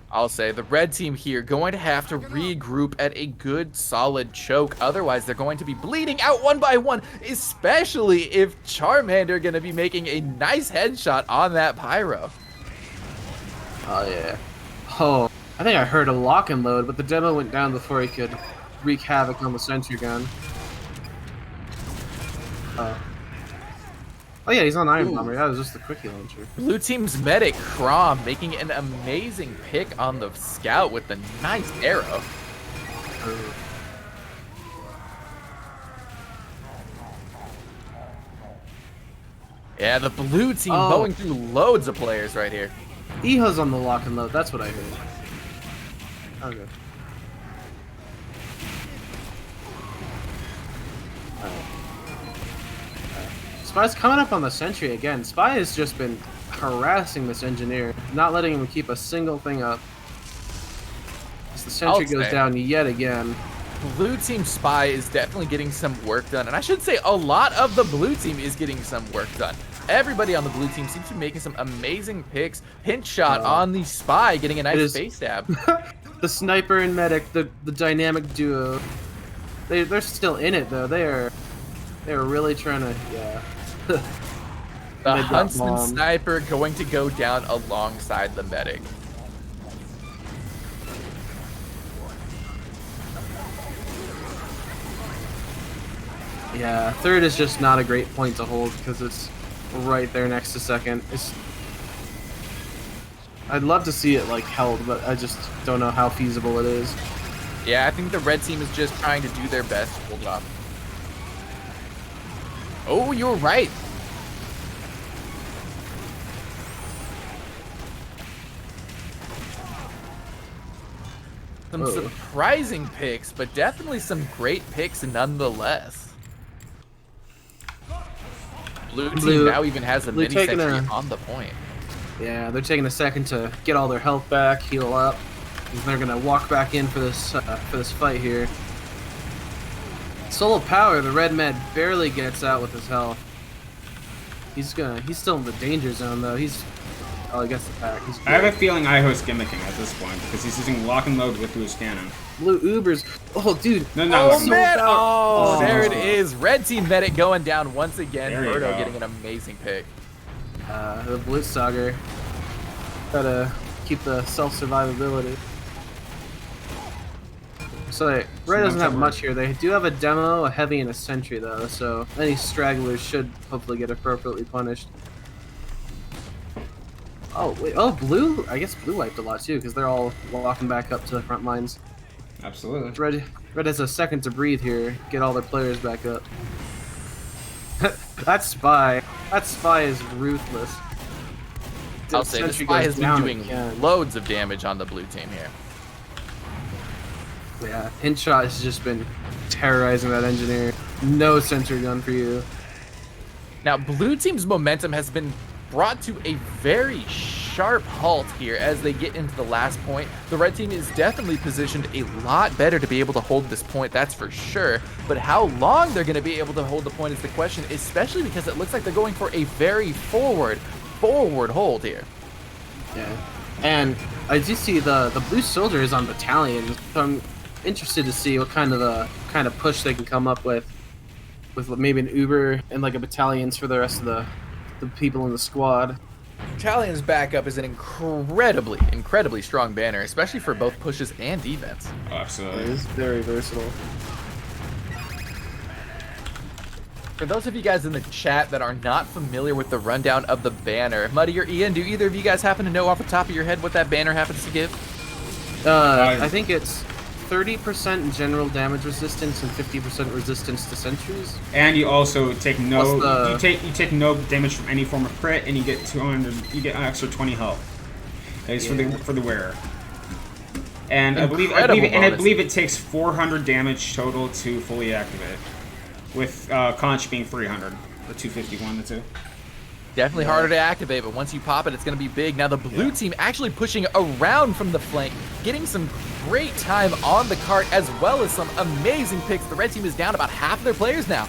I'll say the red team here going to have to regroup at a good solid choke. Otherwise, they're going to be bleeding out one by one, especially if Charmander going to be making a nice headshot on that pyro. Oh, yeah. Oh, I think I heard a lock and load, but the demo went down before he could wreak havoc on the sentry gun. Oh yeah, he's on Iron Bomber. That was just the quickie launcher. Blue team's medic, Crom, making an amazing pick on the scout with the nice arrow. Yeah, the blue team going through loads of players right here. Iho's on the lock and load. That's what I heard. Okay. Spy's coming up on the sentry again. Spy has just been harassing this engineer, not letting him keep a single thing up. As the sentry goes down yet again. Blue team Spy is definitely getting some work done, and I should say a lot of the blue team is getting some work done. Everybody on the blue team seems to be making some amazing picks. Pinch shot on the Spy, getting a nice face stab. The sniper and medic, the dynamic duo. They're still in it though. They're really trying to The Huntsman sniper going to go down alongside the medic. Yeah, third is just not a great point to hold because it's right there next to second. I'd love to see it like held, but I just don't know how feasible it is. Yeah, I think the red team is just trying to do their best to hold it up. Oh, you're right. Some surprising picks, but definitely some great picks nonetheless. Blue team now even has a mini sentry on the point. Yeah, they're taking a second to get all their health back, heal up, and they're gonna walk back in for this fight here. Solo power, the red med barely gets out with his health. He's still in the danger zone though. Oh, I guess the pack. I have a feeling Iho's gimmicking at this point because he's using lock and load with Blue's cannon. Blue Ubers. Oh, dude. No. Oh, man. Oh, there it is. Red team medic going down once again. Birdo getting an amazing pick. The Blitzsager. Gotta keep the self-survivability. So, Red doesn't have much here. They do have a demo, a heavy, and a sentry, though, so any stragglers should hopefully get appropriately punished. Oh, wait. Oh, Blue? I guess Blue wiped a lot, too, because they're all walking back up to the front lines. Absolutely. Red has a second to breathe here, get all their players back up. That Spy is ruthless. I'll say the Spy has been doing loads of damage on the blue team here. Yeah, Pinshot has just been terrorizing that engineer. No sentry gun for you. Now, blue team's momentum has been brought to a very sharp halt here as they get into the last point. The red team is definitely positioned a lot better to be able to hold this point, that's for sure. But how long they're going to be able to hold the point is the question, especially because it looks like they're going for a very forward hold here. Yeah, and I do see the blue soldier is on battalion, so I'm interested to see what kind of push they can come up with maybe an Uber and like a battalions for the rest of the people in the squad. Battalion's backup is an incredibly strong banner, especially for both pushes and defense. Oh, absolutely. It is very versatile. For those of you guys in the chat that are not familiar with the rundown of the banner, Muddy or Ian, do either of you guys happen to know off the top of your head what that banner happens to give? I think it's 30% general damage resistance and 50% resistance to sentries. And you also take you take no damage from any form of crit, and you get 200. You get an extra 20 health. It's for the wearer. And I believe it takes 400 damage total to fully activate, with Conch being 300, the 251, the two. Definitely harder to activate, but once you pop it, it's going to be big. Now the blue team actually pushing around from the flank, getting some great time on the cart, as well as some amazing picks. The red team is down about half of their players now.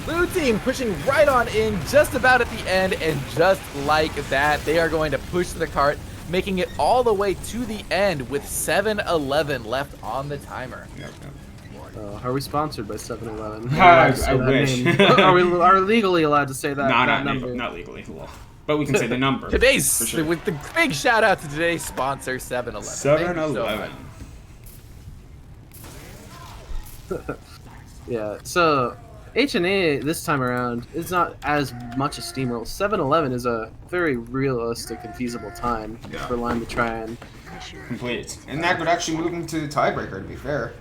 Blue team pushing right on in just about at the end, and just like that, they are going to push the cart, making it all the way to the end with 7-11 left on the timer. Are we sponsored by 7-Eleven? I wish. Are we legally allowed to say that? Not legally. But we can say the number. With the big shout out to today's sponsor, 7-Eleven. 7-Eleven. Yeah. So H&A this time around is not as much a steamroll. 7-Eleven is a very realistic and feasible time for Lime to try and complete. And that would actually move into the tiebreaker, to be fair.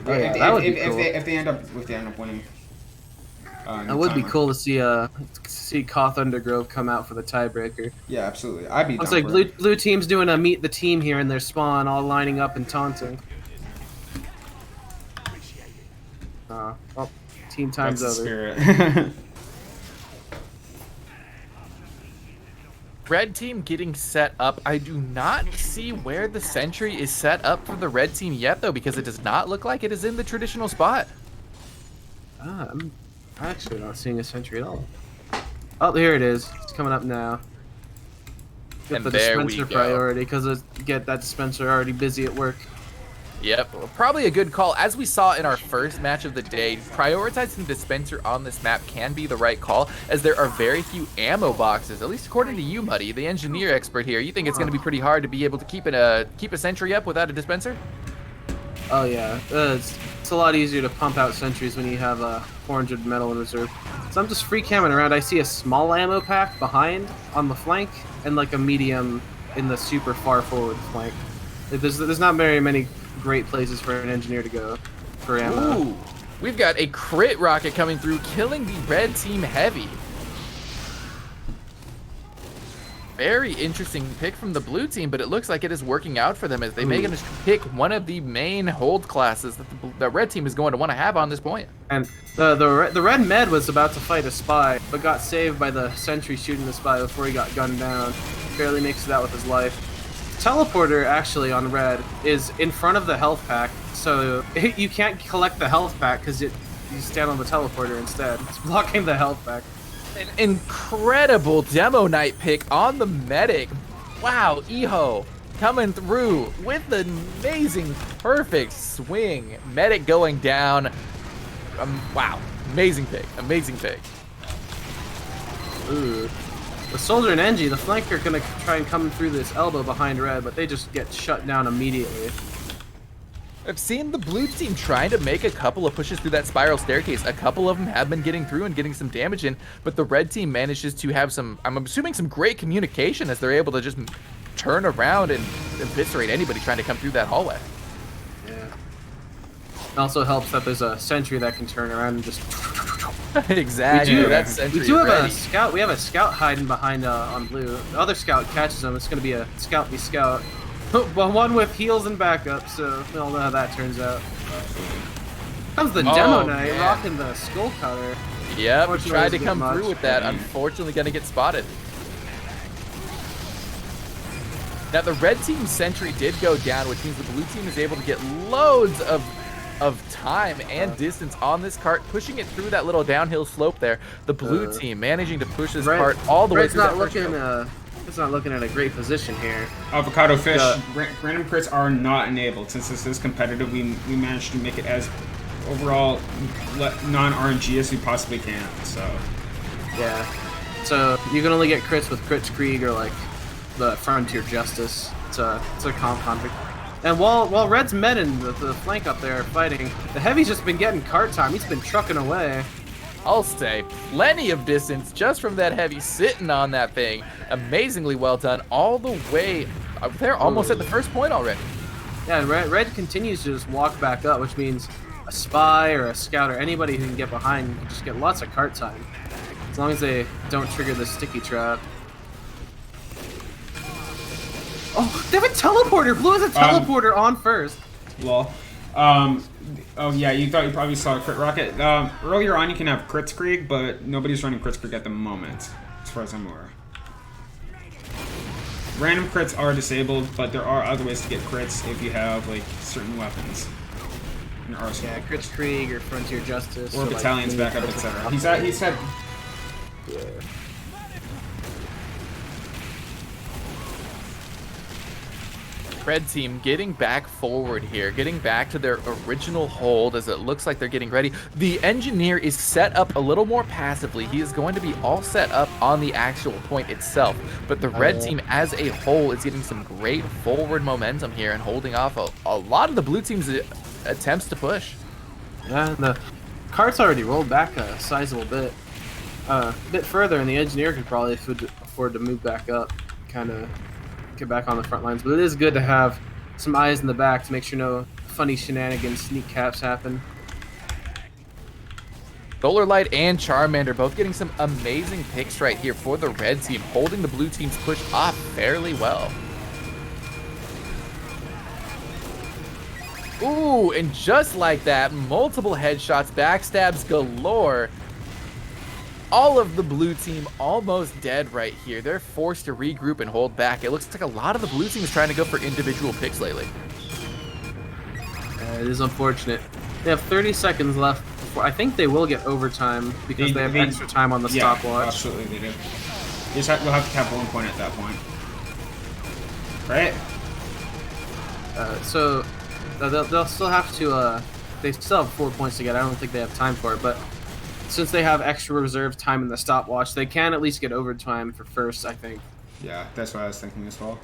If they end up winning. It would be cool to see Koth Undergrove come out for the tiebreaker. Yeah, absolutely. I'd be. Looks like blue team's doing a meet the team here in their spawn, all lining up and taunting. Oh, team times That's the over. spirit. Red team getting set up. I do not see where the sentry is set up for the red team yet, though, because it does not look like it is in the traditional spot. I'm actually not seeing a sentry at all. Oh, here it is. It's coming up now. Get And the there we dispenser go. priority because get that dispenser already busy at work. Yep, probably a good call. As we saw in our first match of the day, prioritizing dispenser on this map can be the right call, as there are very few ammo boxes, at least according to you, Muddy, the engineer expert here. You think it's going to be pretty hard to be able to keep a sentry up without a dispenser? Oh yeah, it's a lot easier to pump out sentries when you have a 400 metal in reserve. So I'm just free camming around. I see a small ammo pack behind on the flank and like a medium in the super far forward flank. There's not very many great places for an engineer to go for ammo. Ooh, we've got a crit rocket coming through, killing the red team heavy. Very interesting pick from the blue team, but it looks like it is working out for them as they may pick one of the main hold classes that the red team is going to want to have on this point. And the red med was about to fight a spy, but got saved by the sentry shooting the spy before he got gunned down. Barely makes it out with his life. Teleporter actually on red is in front of the health pack, so you can't collect the health pack because you stand on the teleporter instead. It's blocking the health pack. An incredible demo night pick on the medic. Wow, Eho coming through with an amazing, perfect swing. Medic going down. Wow, amazing pick, amazing pick. Ooh. The soldier and Engie, the flanker, are gonna try and come through this elbow behind red, but they just get shut down immediately. I've seen the blue team trying to make a couple of pushes through that spiral staircase. A couple of them have been getting through and getting some damage in, but the red team manages to have some, I'm assuming, some great communication as they're able to just turn around and eviscerate anybody trying to come through that hallway. Yeah. It also helps that there's a sentry that can turn around and just... Exactly. That sentry We do have ready. a scout. We have a scout hiding behind on blue. The other scout catches him. It's going to be a scout v scout. Well, one with heals and backup, so we all know how that turns out. Comes the demo knight, man. rocking the skull cutter. Yep, Unfortunately, tried to doesn't get come much. through with that. Unfortunately, gonna get spotted. Now the red team sentry did go down, which means the blue team is able to get loads of time and distance on this cart, pushing it through that little downhill slope there. The blue team managing to push this cart all the way through that first row. It's not looking at a great position here. Avocado fish, random crits are not enabled. Since this is competitive, we managed to make it as overall non-RNG as we possibly can, so. Yeah. So you can only get crits with Crits Krieg or like the Frontier Justice. It's a comp conflict. And while Red's men and the flank up there are fighting, the Heavy's just been getting cart time. He's been trucking away. I'll say plenty of distance just from that Heavy sitting on that thing. Amazingly well done all the way up there, almost at the first point already. Yeah, and Red continues to just walk back up, which means a spy or a scout or anybody who can get behind can just get lots of cart time. As long as they don't trigger the sticky trap. Oh, they have a teleporter! Blue has a teleporter on first. Lol. Oh yeah, you thought you probably saw a crit rocket. Earlier on you can have Crits Krieg, but nobody's running Crits Krieg at the moment, as far as I'm aware. Random crits are disabled, but there are other ways to get crits if you have like certain weapons in your arsenal. Yeah, Crits Krieg or Frontier Justice. Or battalions like, backup, etc. He's had. Yeah. Red team getting back forward here, getting back to their original hold as it looks like they're getting ready. The engineer is set up a little more passively. He is going to be all set up on the actual point itself, but the red team as a whole is getting some great forward momentum here and holding off a lot of the blue team's attempts to push. Yeah, the cart's already rolled back a sizable bit. A bit further, and the engineer could probably afford to move back up, kind of get back on the front lines. But it is good to have some eyes in the back to make sure no funny shenanigans, sneak caps happen. Solar Light and Charmander both getting some amazing picks right here for the red team, holding the blue team's push off fairly well. Ooh, and just like that, multiple headshots, backstabs galore. All of the blue team almost dead right here. They're forced to regroup and hold back. It looks like a lot of the blue team is trying to go for individual picks lately. It is unfortunate. They have 30 seconds left. Before, I think they will get overtime because they have extra time on the stopwatch. Absolutely, they do. You'll have to have 1 point at that point. Right? So they'll still have to. They still have 4 points to get. I don't think they have time for it, but since they have extra reserve time in the stopwatch, they can at least get overtime for first, I think. Yeah, that's what I was thinking as well.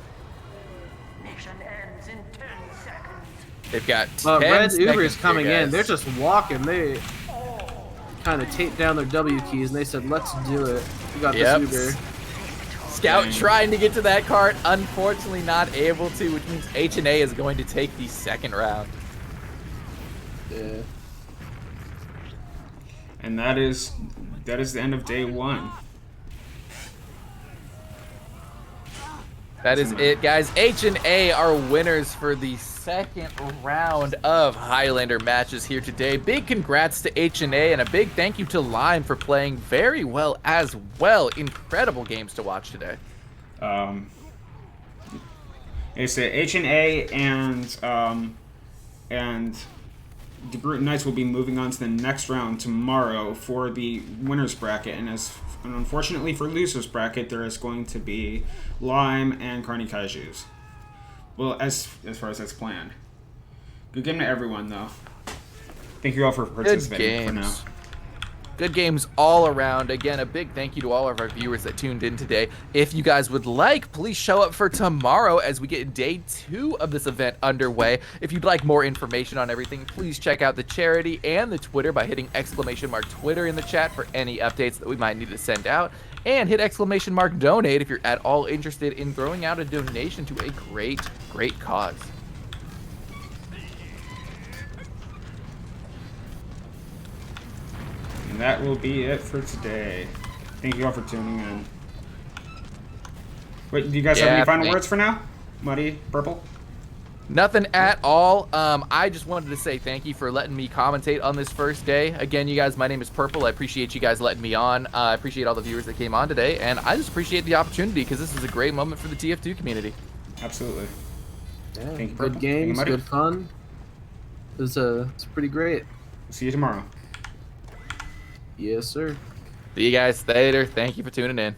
Mission ends in 10 seconds. They've got 10 Red Uber is seconds coming here, in. guys. They're just walking. They kind of taped down their W keys and they said, "Let's do it." We got this Uber. Scout trying to get to that cart, unfortunately not able to, which means H&A is going to take the second round. Yeah. And that is the end of day 1. That is it, guys. H&A are winners for the second round of Highlander matches here today. Big congrats to H&A and a big thank you to Lime for playing very well as well. Incredible games to watch today. It's H&A and Degroot Knights will be moving on to the next round tomorrow for the winners bracket, and unfortunately for losers bracket, there is going to be Lime and Carny Kaijus. Well, as far as that's planned. Good game to everyone, though. Thank you all for participating for now. Good games all around. Again, a big thank you to all of our viewers that tuned in today. If you guys would like, please show up for tomorrow as we get day 2 of this event underway. If you'd like more information on everything, please check out the charity and the Twitter by hitting !Twitter in the chat for any updates that we might need to send out. And hit !Donate if you're at all interested in throwing out a donation to a great, great cause. And that will be it for today. Thank you all for tuning in. Wait, do you guys have any final words for now? Muddy, Purple? Nothing at all. I just wanted to say thank you for letting me commentate on this first day. Again, you guys, my name is Purple. I appreciate you guys letting me on. I appreciate all the viewers that came on today, and I just appreciate the opportunity because this is a great moment for the TF2 community. Absolutely. Yeah, thank you, good Purple. games, Thank you, good fun. It's pretty great. See you tomorrow. Yes, sir. See you guys later. Thank you for tuning in.